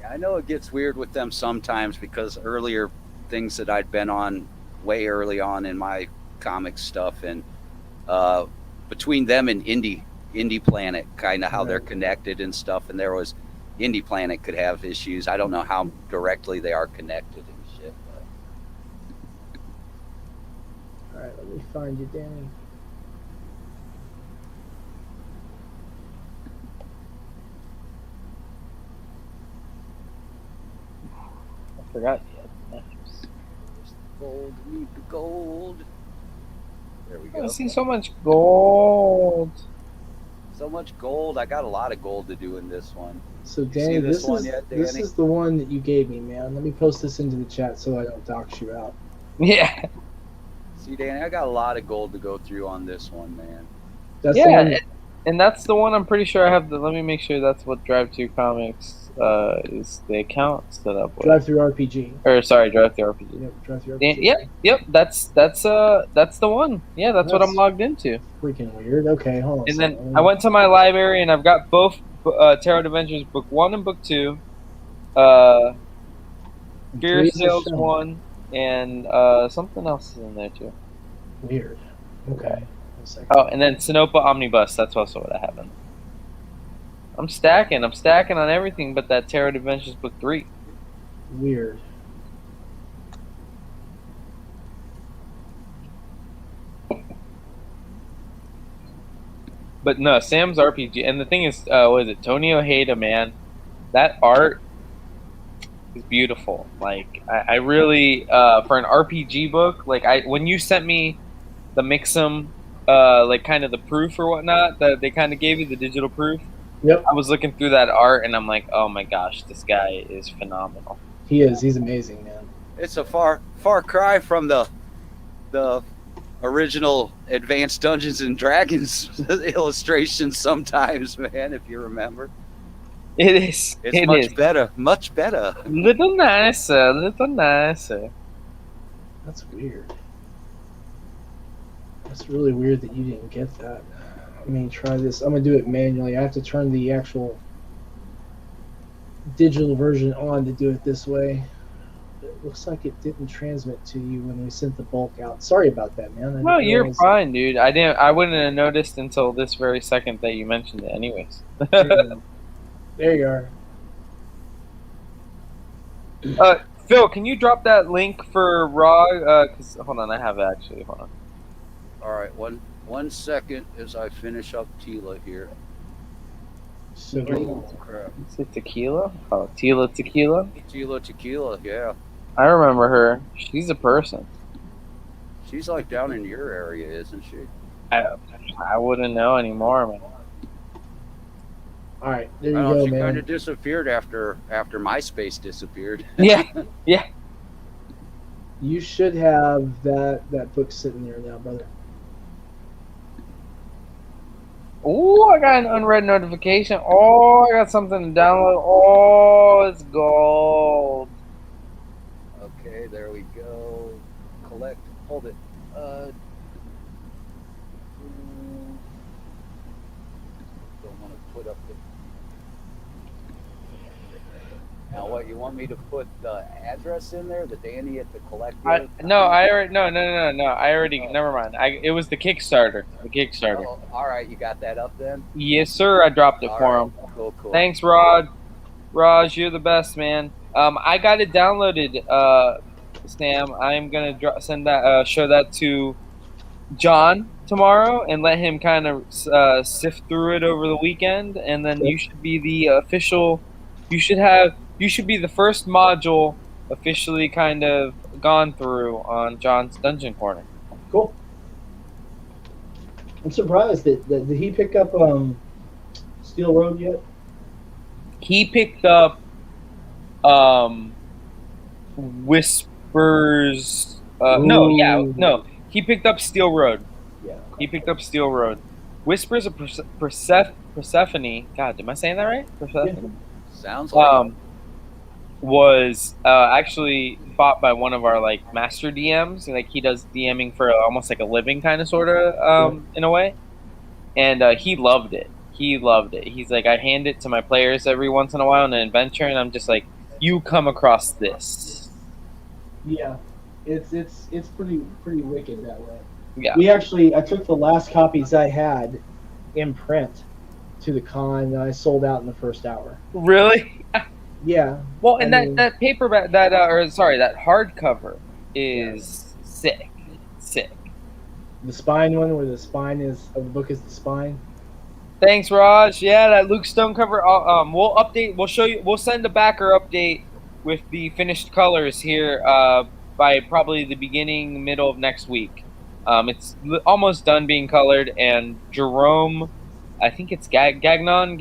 Yeah, I know it gets weird with them sometimes because earlier things that I'd been on way early on in my comic stuff, and between them and Indie Planet, kind of how they're connected and stuff, and there was Indie Planet could have issues. I don't know how directly they are connected and shit. All right, let me find you, Danny. I forgot. Gold, need the gold. There we go. I see so much gold. So much gold. I got a lot of gold to do in this one. So You Danny, see this this one is yet, this Danny? is the one that you gave me, man. Let me post this into the chat so I don't dox you out. Yeah. See, Danny, I got a lot of gold to go through on this one, man. That's Yeah, the one. And that's the one I'm pretty sure I have. Let me make sure that's what Drive Through Comics is the account set up with. Drive Through RPG. Or sorry, Drive Through RPG. Yep, Drive Through RPG. Yep. That's the one. Yeah, that's what I'm logged into. Freaking weird. Okay, hold on. And then I went to my library and I've got both Tarot Adventures Book 1 and Book 2, Fear Sales 1, and something else is in there too. Weird. Okay. Oh, and then Sinopa Omnibus. That's also what I have in. I'm stacking on everything but that Tarot Adventures Book 3. Weird. But no, Sam's RPG. And the thing is, what is it? Tony Ojeda, man. That art is beautiful. Like, I really, for an RPG book, like, when you sent me the Mixum, like, kind of the proof or whatnot, that they kind of gave you, the digital proof. Yep. I was looking through that art, and I'm like, oh my gosh, this guy is phenomenal. He is. He's amazing, man. It's a far cry from the original Advanced Dungeons and Dragons illustrations sometimes, man, if you remember. It is. It's much better. Little nicer. That's weird. That's really weird that you didn't get that. I mean, try this. I'm going to do it manually. I have to turn the actual digital version on to do it this way. It looks like it didn't transmit to you when we sent the bulk out. Sorry about that, man. No, you're fine, dude. I wouldn't have noticed until this very second that you mentioned it anyways. There you are. Phil, can you drop that link for Raw? Hold on, I have it actually. Hold on. All right, one second as I finish up Tila here. So Oh, crap. Is it Tequila? Oh, Tila Tequila? Tila Tequila, yeah. I remember her. She's a person. She's like down in your area, isn't she? I wouldn't know anymore, man. all right, there you I know go, she man. kind of disappeared after MySpace disappeared. Yeah. You should have that book sitting there now, brother. Oh, I got an unread notification. Oh, I got something to download. Oh, it's gold. Okay, there we go. Collect. Hold it. Don't want to put up the. Now, what you want me to put the address in there? The Danny at the collector? No. I already. Never mind. It was the Kickstarter. Oh, all right, you got that up then? Yes, sir. I dropped it for him. Cool. Thanks, Rod. Raj, you're the best, man. I got it downloaded, Sam. I'm gonna send that, show that to John tomorrow, and let him kind of sift through it over the weekend, and then you should be the official. You should be the first module officially kind of gone through on John's Dungeon Corner. Cool. I'm surprised that did he pick up Steel Road yet? He picked up Whispers. No. He picked up Steel Road. Yeah. He picked up Steel Road. Whispers of Persephone. God, am I saying that right? Persephone. Yeah. Sounds like Was actually bought by one of our like master DMs. Like he does DMing for almost like a living, kind of, sort of, in a way. And he loved it. He's like, I hand it to my players every once in a while in an adventure, and I'm just like, you come across this. Yeah, it's pretty wicked that way. Yeah. I took the last copies I had in print to the con, and I sold out in the first hour. Really? Yeah. Well, and that paperback, that hardcover is sick. The spine one, where the spine of the book is the spine. Thanks, Raj. Yeah, that Luke Stone cover. We'll update. We'll show you. We'll send a backer update with the finished colors here by probably the middle of next week. It's almost done being colored, and Jerome, I think it's Gagnon.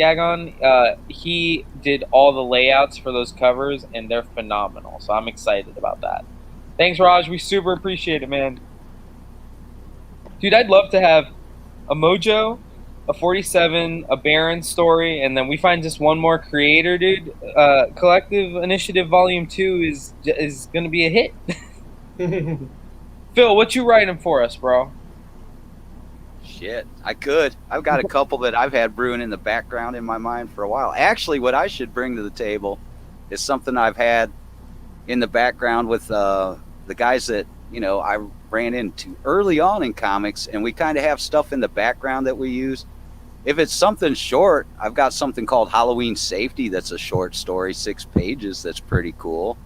He did all the layouts for those covers, and they're phenomenal. So I'm excited about that. Thanks, Raj. We super appreciate it, man. Dude, I'd love to have a Mojo a 47, a Baron story, and then we find just one more creator, dude. Collective Initiative Volume 2 is gonna be a hit. Phil, what you writing for us, bro? Shit, I could. I've got a couple that I've had brewing in the background in my mind for a while. Actually, what I should bring to the table is something I've had in the background with the guys that, you know, I ran into early on in comics, and we kind of have stuff in the background that we use. If it's something short, I've got something called Halloween Safety that's a short story, 6 pages, that's pretty cool.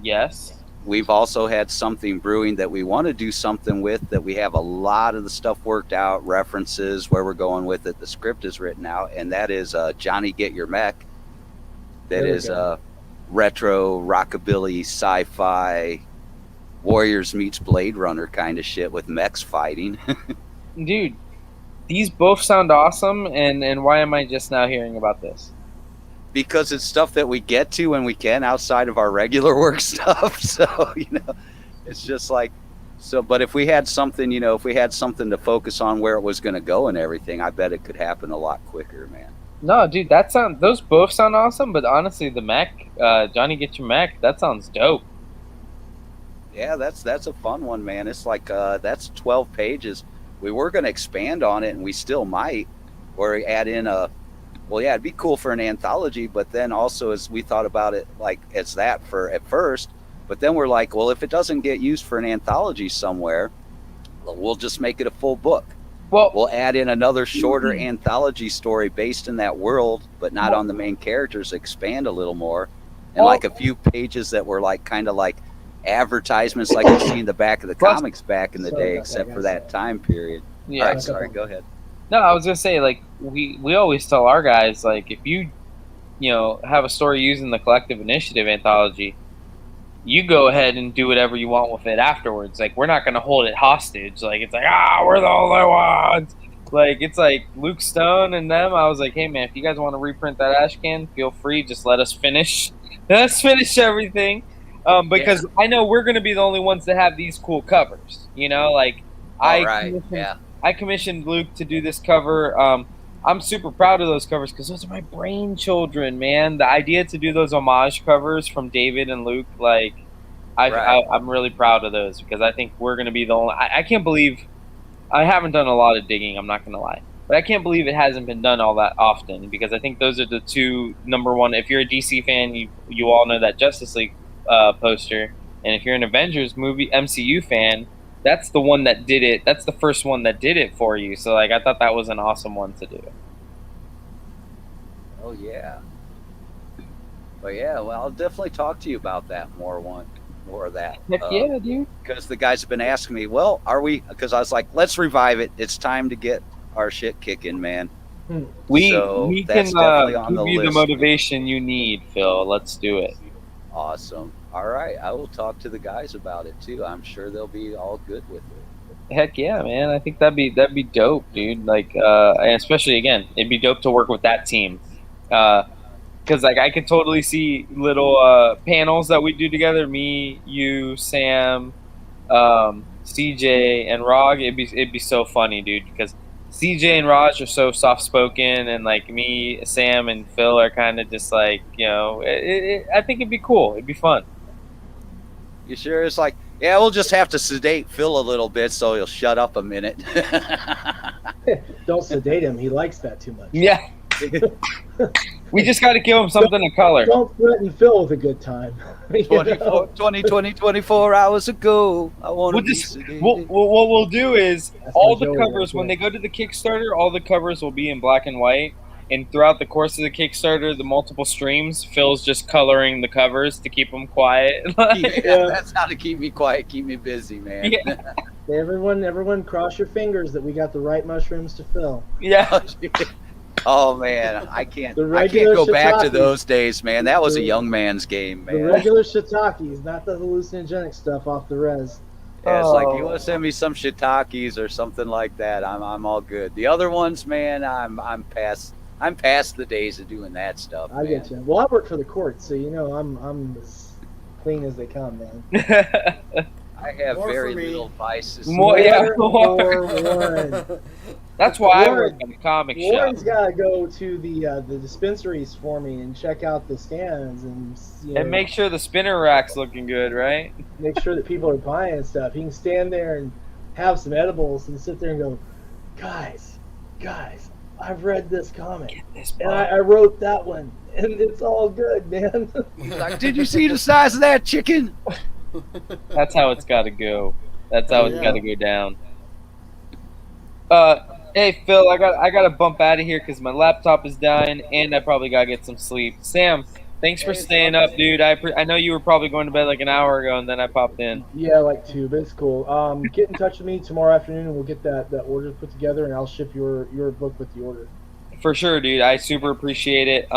Yes. We've also had something brewing that we want to do something with, that we have a lot of the stuff worked out, references, where we're going with it. The script is written out, and that is Johnny Get Your Mech. That is retro, rockabilly, sci-fi, Warriors meets Blade Runner kind of shit with mechs fighting. Dude, these both sound awesome, and why am I just now hearing about this? Because it's stuff that we get to when we can outside of our regular work stuff. So, you know, it's just like, so, but if we had something, you know, if we had something to focus on where it was going to go and everything, I bet it could happen a lot quicker, man. No, dude, those both sound awesome, but honestly, the mech, Johnny Get Your Mech, that sounds dope. Yeah, that's a fun one, man. It's like, that's 12 pages. We were going to expand on it, and we still might, or add in well, yeah, it'd be cool for an anthology, but then also as we thought about it, like as that for at first, but then we're like, well, if it doesn't get used for an anthology somewhere, we'll just make it a full book. Well, We'll add in another shorter anthology story based in that world, but not on the main characters, expand a little more, and like a few pages that were like kind of like advertisements like you see in the back of the comics back in the day, except for that time period. yeah. All right, sorry, go ahead. No, I was gonna say, like, we always tell our guys, like, if you know, have a story using the Collective Initiative anthology, you go ahead and do whatever you want with it afterwards. Like, we're not gonna hold it hostage. Like, it's like, we're the only ones. Like, it's like Luke Stone and them. I was like, hey man, if you guys want to reprint that Ashcan, feel free. Just let us finish. Let's finish everything. Because I know we're gonna be the only ones that have these cool covers. You know, like I commissioned Luke to do this cover. I'm super proud of those covers because those are my brain children, man. The idea to do those homage covers from David and Luke, like, I'm really proud of those because I think we're going to be the only. I can't believe I haven't done a lot of digging. I'm not going to lie, but I can't believe it hasn't been done all that often because I think those are the two number one. If you're a DC fan, you all know that Justice League poster, and if you're an Avengers movie MCU fan, that's the one that did it. That's the first one that did it for you. So, like, I thought that was an awesome one to do. Oh, yeah. But, yeah, well, I'll definitely talk to you about that more of that. Heck yeah, dude. Because the guys have been asking me, well, are we, because I was like, let's revive it. It's time to get our shit kicking, man. We that's can definitely on give the you list. the motivation you need, Phil. Let's do it. Awesome. All right. I will talk to the guys about it, too. I'm sure they'll be all good with it. Heck yeah, man! I think that'd be dope, dude. Like, and especially again, it'd be dope to work with that team, because like I could totally see little panels that we do together. Me, you, Sam, CJ, and Rog. It'd be so funny, dude. Because CJ and Raj are so soft spoken, and like me, Sam, and Phil are kind of just like, you know. I think it'd be cool. It'd be fun. You sure? It's like, yeah, we'll just have to sedate Phil a little bit so he'll shut up a minute. Don't sedate him. He likes that too much. Yeah. We just got to give him something to color. Don't threaten Phil with a good time. 24 hours ago, I want to be sedated. What we'll do is That's all my the Joey covers, right when there. they go to the Kickstarter, all the covers will be in black and white. And throughout the course of the Kickstarter, the multiple streams, Phil's just coloring the covers to keep them quiet. Yeah, that's how to keep me quiet, keep me busy, man. Yeah. Everyone, cross your fingers that we got the right mushrooms to fill. Yeah. Oh man, I can't The go regular back to shiitakes. those days, man. That was a The- young man's game, The man. regular shiitakes, not the hallucinogenic stuff off the res. Yeah, it's like, you want to send me some shiitakes or something like that, I'm all good. The other ones, man, I'm past the days of doing that stuff. I man. get you. Well, I work for the court, so you know I'm as clean as they come, man. I have More very for me. little vices. More, yeah, more. for Warren. That's why I work Warren- in the comic shop. Warren's got to go to the dispensaries for me and check out the stands and And make sure the spinner rack's looking good, right? make sure that people are buying stuff. He can stand there and have some edibles and sit there and go, guys, I've read this comic This and I wrote that one and it's all good, man. He's like, did you see the size of that chicken? That's how it's got to go. That's how it's Yeah. got to go down. Hey Phil, I got to bump out of here because my laptop is dying and I probably got to get some sleep. Sam, thanks for staying up, dude. I know you were probably going to bed like an hour ago and then I popped in. Yeah, like 2, but it's cool. Get in touch with me tomorrow afternoon and we'll get that order put together and I'll ship your book with the order. For sure, dude. I super appreciate it.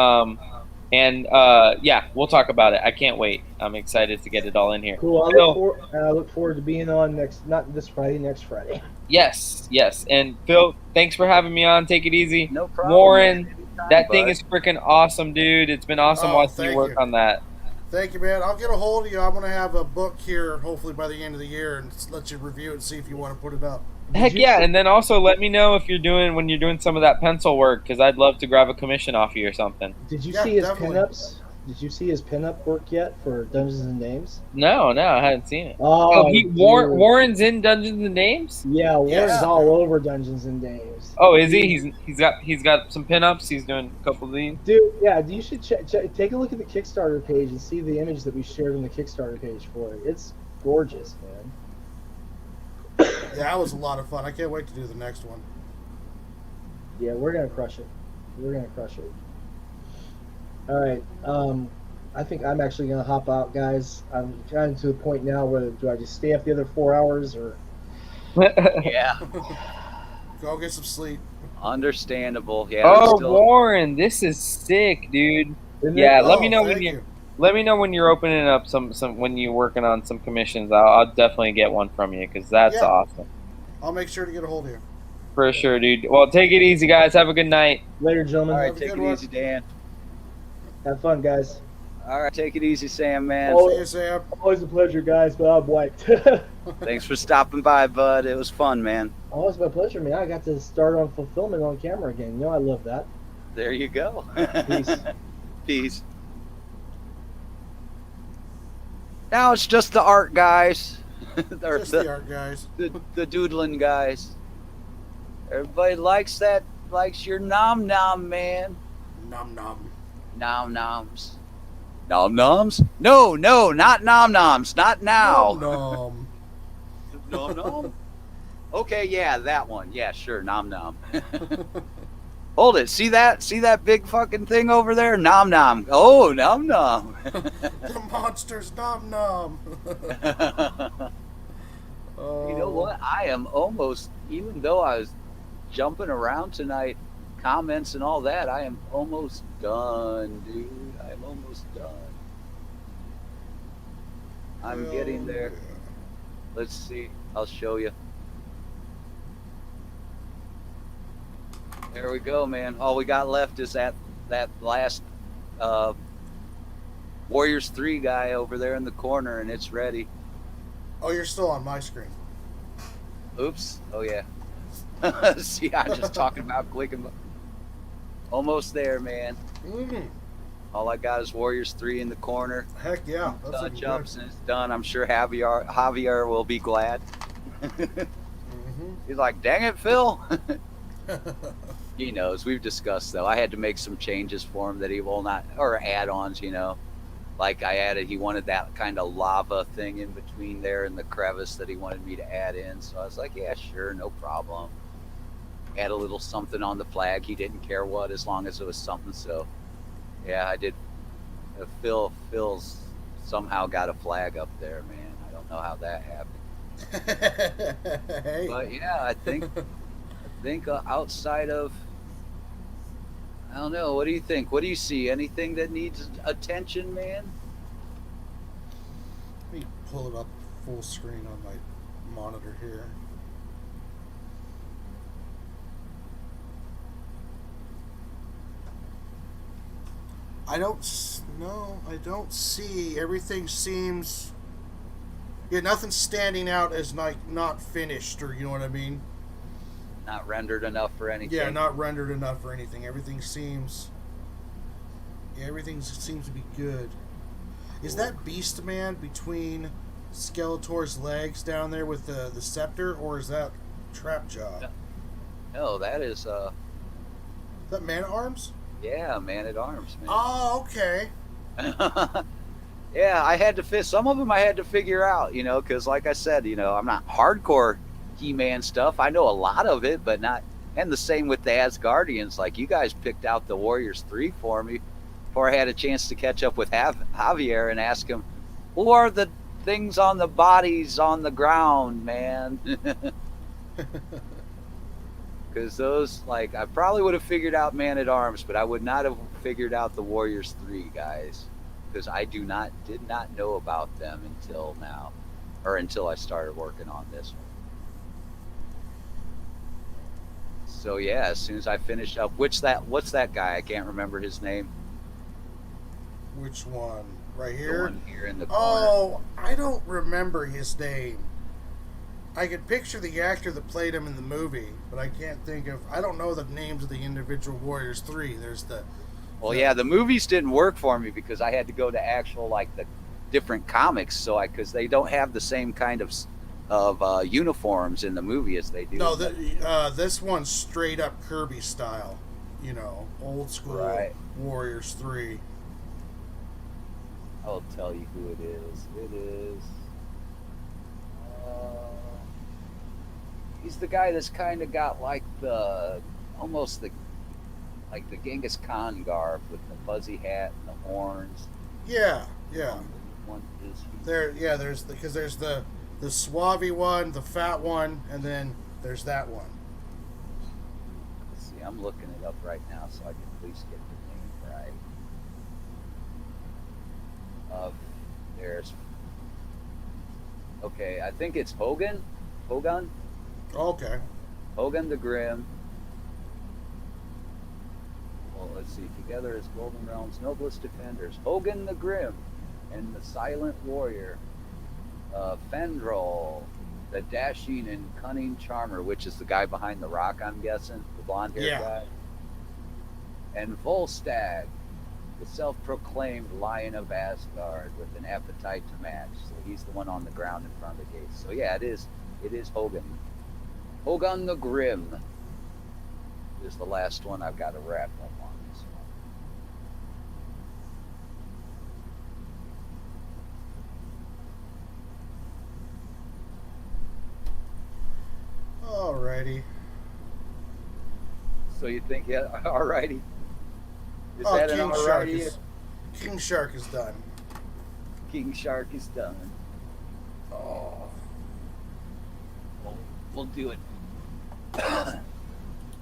Yeah, we'll talk about it. I can't wait. I'm excited to get it all in here. Cool. Phil, I look forward to being on not this Friday, next Friday. yes. And Phil, thanks for having me on. Take it easy. No problem. Warren, man. Anytime, that thing bud. is freaking awesome, dude. It's been awesome Oh, watching thank you work you. on that. Thank you, man. I'll get a hold of you. I'm going to have a book here hopefully by the end of the year and let you review it and see if you want to put it up. Heck you yeah, see- and then also let me know if when you're doing some of that pencil work because I'd love to grab a commission off you or something. Did you Yeah, see his definitely. pinups? Did you see his pinup work yet for Dungeons and Names? No, I hadn't seen it. Oh, Dude. Warren's in Dungeons and Names. Yeah, Warren's Yes. all over Dungeons and Names. Oh, is he? He's got some pinups. He's doing a couple of these. Dude, yeah, you should take a look at the Kickstarter page and see the image that we shared on the Kickstarter page for it. It's gorgeous, man. Yeah, that was a lot of fun. I can't wait to do the next one. Yeah, we're gonna crush it. All right. I think I'm actually gonna hop out, guys. I'm kind of to the point now where do I just stay up the other 4 hours or? Yeah, Go get some sleep. understandable. Yeah. Oh, still, Warren, this is sick, dude. Isn't Yeah, it? let me know thank when you. let me know when you're opening up some when you're working on some commissions. I'll definitely get one from you because that's Yeah. awesome I'll make sure to get a hold of you. for sure, dude. Well, take it easy, guys. Have a good night. Later, gentlemen. all right, Have a take good it one. easy, Dan. Have fun, guys. All right, take it easy, Sam, man. Oh. See you, Sam. Always a pleasure, guys. But I'm wiped. Thanks for stopping by, bud. It was fun, man. Always my pleasure, man. I got to start on fulfillment on camera again. You know, I love that. There you go. Peace. Peace. Now it's just the art guys. Or Just the art guys. the doodling guys. Everybody likes your nom nom, man. Nom nom. Nom noms. Nom noms? No, not nom noms. Not now. Nom nom. Nom nom? Okay, yeah, that one. Yeah, sure, nom nom. Hold it. See that big fucking thing over there? Nom nom. Oh, nom nom. The monsters nom nom. You know what? I am almost, even though I was jumping around tonight, comments and all that, I am almost done, dude. I am almost done. I'm getting there. Let's see. I'll show you. There we go, man. All we got left is that last Warriors 3 guy over there in the corner, and it's ready. Oh, you're still on my screen. Oops. Oh, yeah. See, I'm just talking about clicking. Almost there, man. Mm, All I got is Warriors 3 in the corner. heck yeah. That's looking Touch good. ups, and it's done. I'm sure Javier will be glad. Mhm. He's like, dang it, Phil. He knows. We've discussed, though. I had to make some changes for him that he will not, or add-ons, you know. Like I added, he wanted that kind of lava thing in between there and the crevice that he wanted me to add in. So I was like, yeah, sure, no problem. Add a little something on the flag. He didn't care what, as long as it was something. So, yeah, I did. Phil's somehow got a flag up there, man. I don't know how that happened. Hey. But yeah, I think outside of, I don't know. What do you think? What do you see? Anything that needs attention, man? Let me pull it up full screen on my monitor here. I don't see. Everything seems Yeah, nothing's standing out as like not finished, or you know what I mean. Not rendered enough for anything. Yeah, not rendered enough for anything. Everything seems to be good. Is that Beast Man between Skeletor's legs down there with the scepter, or is that Trapjaw? No, that is Is that Man at Arms? yeah, Man at Arms, man. Oh, okay. Yeah, I had to some of them I had to figure out, because like I said, I'm not hardcore He-Man stuff. I know a lot of it, but not. And the same with the Asgardians. Like you guys picked out the Warriors 3 for me before I had a chance to catch up with Javier and ask him, who are the things on the bodies on the ground, man? Because those, like, I probably would have figured out Man at Arms, but I would not have figured out the Warriors 3 guys, because I did not know about them until now, or until I started working on this one. So yeah, as soon as I finished up, what's that guy? I can't remember his name. Which one? Right The here? one here in the corner. Oh, I don't remember his name. I could picture the actor that played him in the movie, but I can't think of. I don't know the names of the individual Warriors 3. There's the. Well, yeah, the movies didn't work for me because I had to go to actual, like, the different comics, because they don't have the same kind of uniforms in the movie as they do. No, this one's straight up Kirby style. Old school Right. Warriors 3. I'll tell you who it is. It is. He's the guy that's kind of got like almost the Genghis Khan garb with the fuzzy hat and the horns. Yeah. One is There's the suave one, the fat one, and then there's that one. Let's see, I'm looking it up right now so I can at least get the name right. Okay, I think it's Hogan. Okay. Hogan the Grim. Well, let's see. Together as Golden Realm's noblest defenders, Hogan the Grim and the Silent Warrior, Fendrol, the dashing and cunning charmer, which is the guy behind the rock, I'm guessing, the blonde-haired guy, and Volstagg, the self-proclaimed Lion of Asgard with an appetite to match. So he's the one on the ground in front of the gates. So yeah, it is Hogan. Hogan the Grim is the last one I've got to wrap up on this one. Alrighty. So you think, yeah, alrighty. Is Oh, that an alrighty? King Shark is done. King Shark is done. Oh. We'll do it.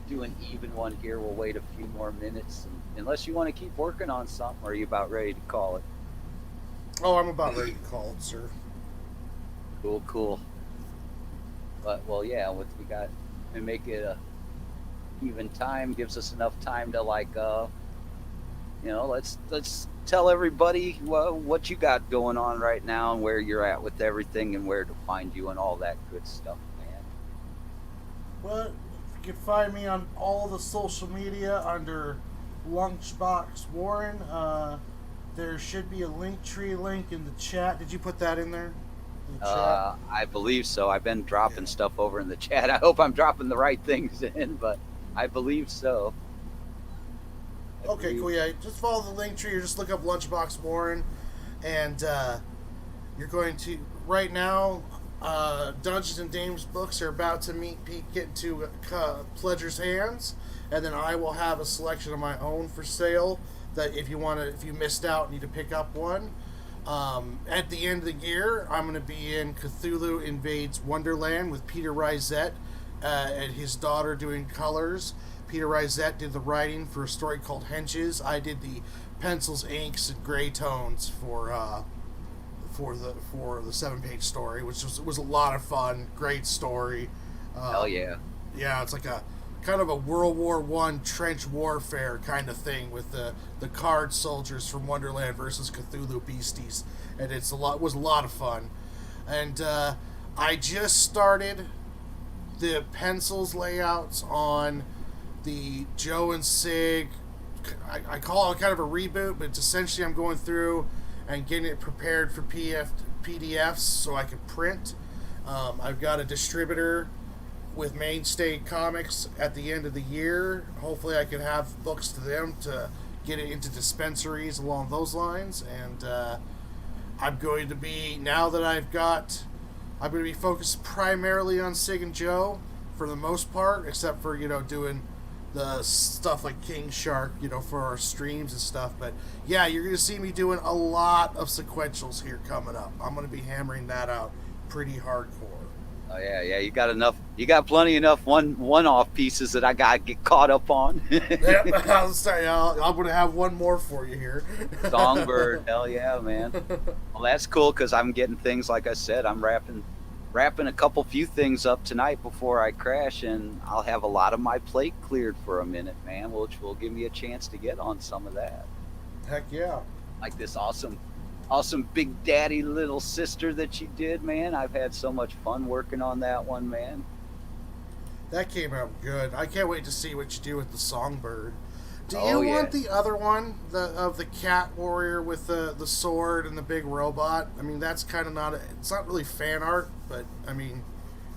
Do an even one here. We'll wait a few more minutes. Unless you want to keep working on something, or are you about ready to call it? Oh, I'm about ready to call it, sir. Cool. But, well, yeah, we got to make it a even time. Gives us enough time to, like, let's tell everybody what you got going on right now and where you're at with everything and where to find you and all that good stuff, man. Well, you can find me on all the social media under Lunchbox Warren. There should be a Linktree link in the chat. Did you put that in there? In the chat? I believe so. I've been dropping stuff over in the chat. I hope I'm dropping the right things in, but I believe so. Okay, cool. Yeah, just follow the Linktree or just look up Lunchbox Warren, and you're going to right now. Dungeons and Dames books are about to get into Pledger's hands, and then I will have a selection of my own for sale. That if you missed out, need to pick up one. At the end of the year, I'm going to be in Cthulhu Invades Wonderland with Peter Risette and his daughter doing colors. Peter Risette did the writing for a story called Henches. I did the pencils, inks, and gray tones for the 7-page story, which was a lot of fun. Great story. Hell yeah. Yeah, it's like a kind of a World War I trench warfare kind of thing with the card soldiers from Wonderland versus Cthulhu beasties, and was a lot of fun. And I just started the pencils layouts on the Joe and Sig. I call it kind of a reboot, but it's essentially I'm going through and getting it prepared for PDFs so I can print. I've got a distributor with Mainstay Comics at the end of the year. Hopefully I can have books to them to get it into dispensaries along those lines. And I'm going to be, now that I'm going to be focused primarily on Sig and Joe for the most part, except for, doing the stuff like King Shark, for our streams and stuff. But yeah, you're going to see me doing a lot of sequentials here coming up. I'm going to be hammering that out pretty hardcore. Oh yeah, you got enough. You got plenty enough one-off pieces that I got to get caught up on. Yep, I'm going to have one more for you here. Songbird, hell yeah, man. Well, that's cool because I'm getting things, like I said, I'm wrapping a few things up tonight before I crash, and I'll have a lot of my plate cleared for a minute, man, which will give me a chance to get on some of that. Heck yeah. Like this awesome Big Daddy Little Sister that you did, man. I've had so much fun working on that one, man. That came out good. I can't wait to see what you do with the Songbird. Do you want the other one, of the cat warrior with the sword and the big robot? I mean, that's kind of it's not really fan art, but I mean,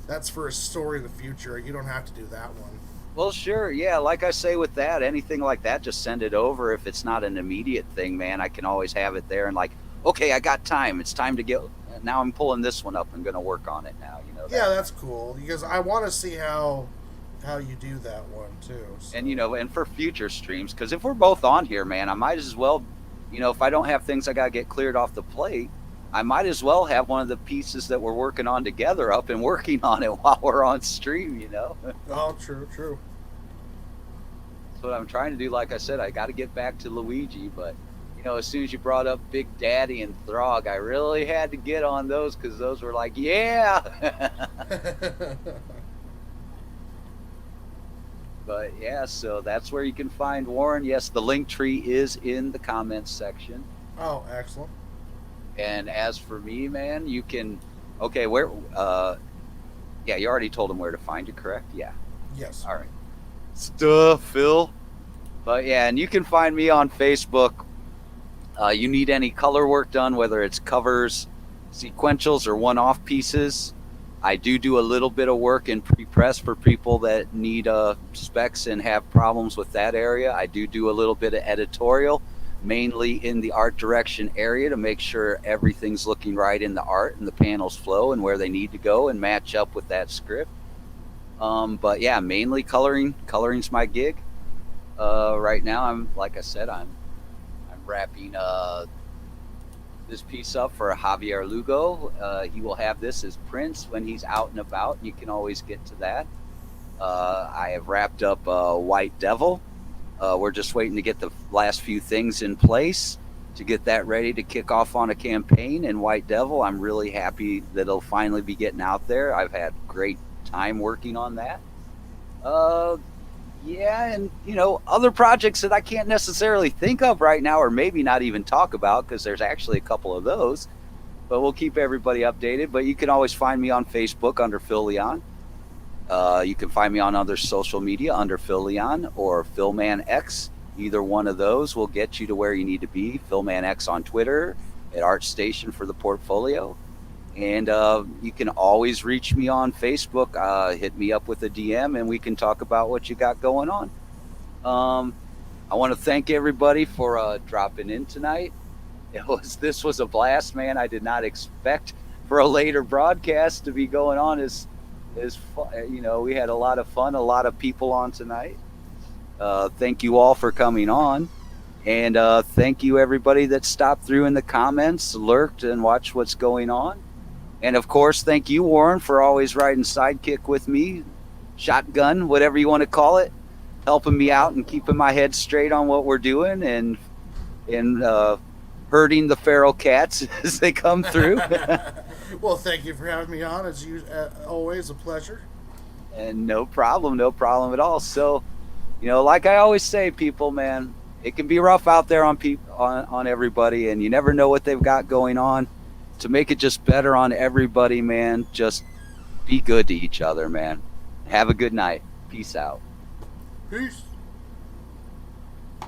that's for a story in the future. You don't have to do that one. Well, sure, yeah. Like I say with that, anything like that, just send it over. If it's not an immediate thing, man, I can always have it there and like, okay, I got time. It's time to get. Now I'm pulling this one up. I'm going to work on it now. Yeah, that's cool because I want to see how you do that one too. So. And and for future streams, because if we're both on here, man, I might as well, if I don't have things I got to get cleared off the plate, I might as well have one of the pieces that we're working on together up and working on it while we're on stream. Oh, true. That's what I'm trying to do. Like I said, I got to get back to Luigi, but. As soon as you brought up Big Daddy and Throg, I really had to get on those because those were like, yeah. But yeah, so that's where you can find Warren. Yes, the link tree is in the comments section. Oh, excellent. And as for me, man, you can, okay, where, yeah, you already told him where to find you, correct? Yeah. Yes. All right. Stuff, Phil. But yeah, and you can find me on Facebook. You need any color work done, whether it's covers, sequentials, or one-off pieces. I do a little bit of work in pre-press for people that need specs and have problems with that area. I do a little bit of editorial, mainly in the art direction area to make sure everything's looking right in the art and the panels flow and where they need to go and match up with that script. But yeah, mainly coloring's my gig. Right now, I'm wrapping this piece up for Javier Lugo. He will have this as prints when he's out and about. You can always get to that. I have wrapped up White Devil. We're just waiting to get the last few things in place to get that ready to kick off on a campaign. And White Devil, I'm really happy that it'll finally be getting out there. I've had great time working on that. Yeah, and other projects that I can't necessarily think of right now, or maybe not even talk about, because there's actually a couple of those. But we'll keep everybody updated. But you can always find me on Facebook under Phil Leon. You can find me on other social media under Phil Leon or Philman X. Either one of those will get you to where you need to be. Philman X on Twitter, at ArtStation for the portfolio. And you can always reach me on Facebook. Hit me up with a DM and we can talk about what you got going on. I want to thank everybody for dropping in tonight. This was a blast, man. I did not expect for a later broadcast to be going on as fun. We had a lot of fun, a lot of people on tonight. Thank you all for coming on. And thank you everybody that stopped through in the comments, lurked, and watched what's going on. And of course, thank you, Warren, for always riding sidekick with me, shotgun, whatever you want to call it, helping me out and keeping my head straight on what we're doing and herding the feral cats as they come through. Well, thank you for having me on. As always, a pleasure. And no problem at all. So, like I always say, people, man, it can be rough out there on everybody, and you never know what they've got going on. to make it just better on everybody, man, just be good to each other, man. Have a good night. Peace out. Peace.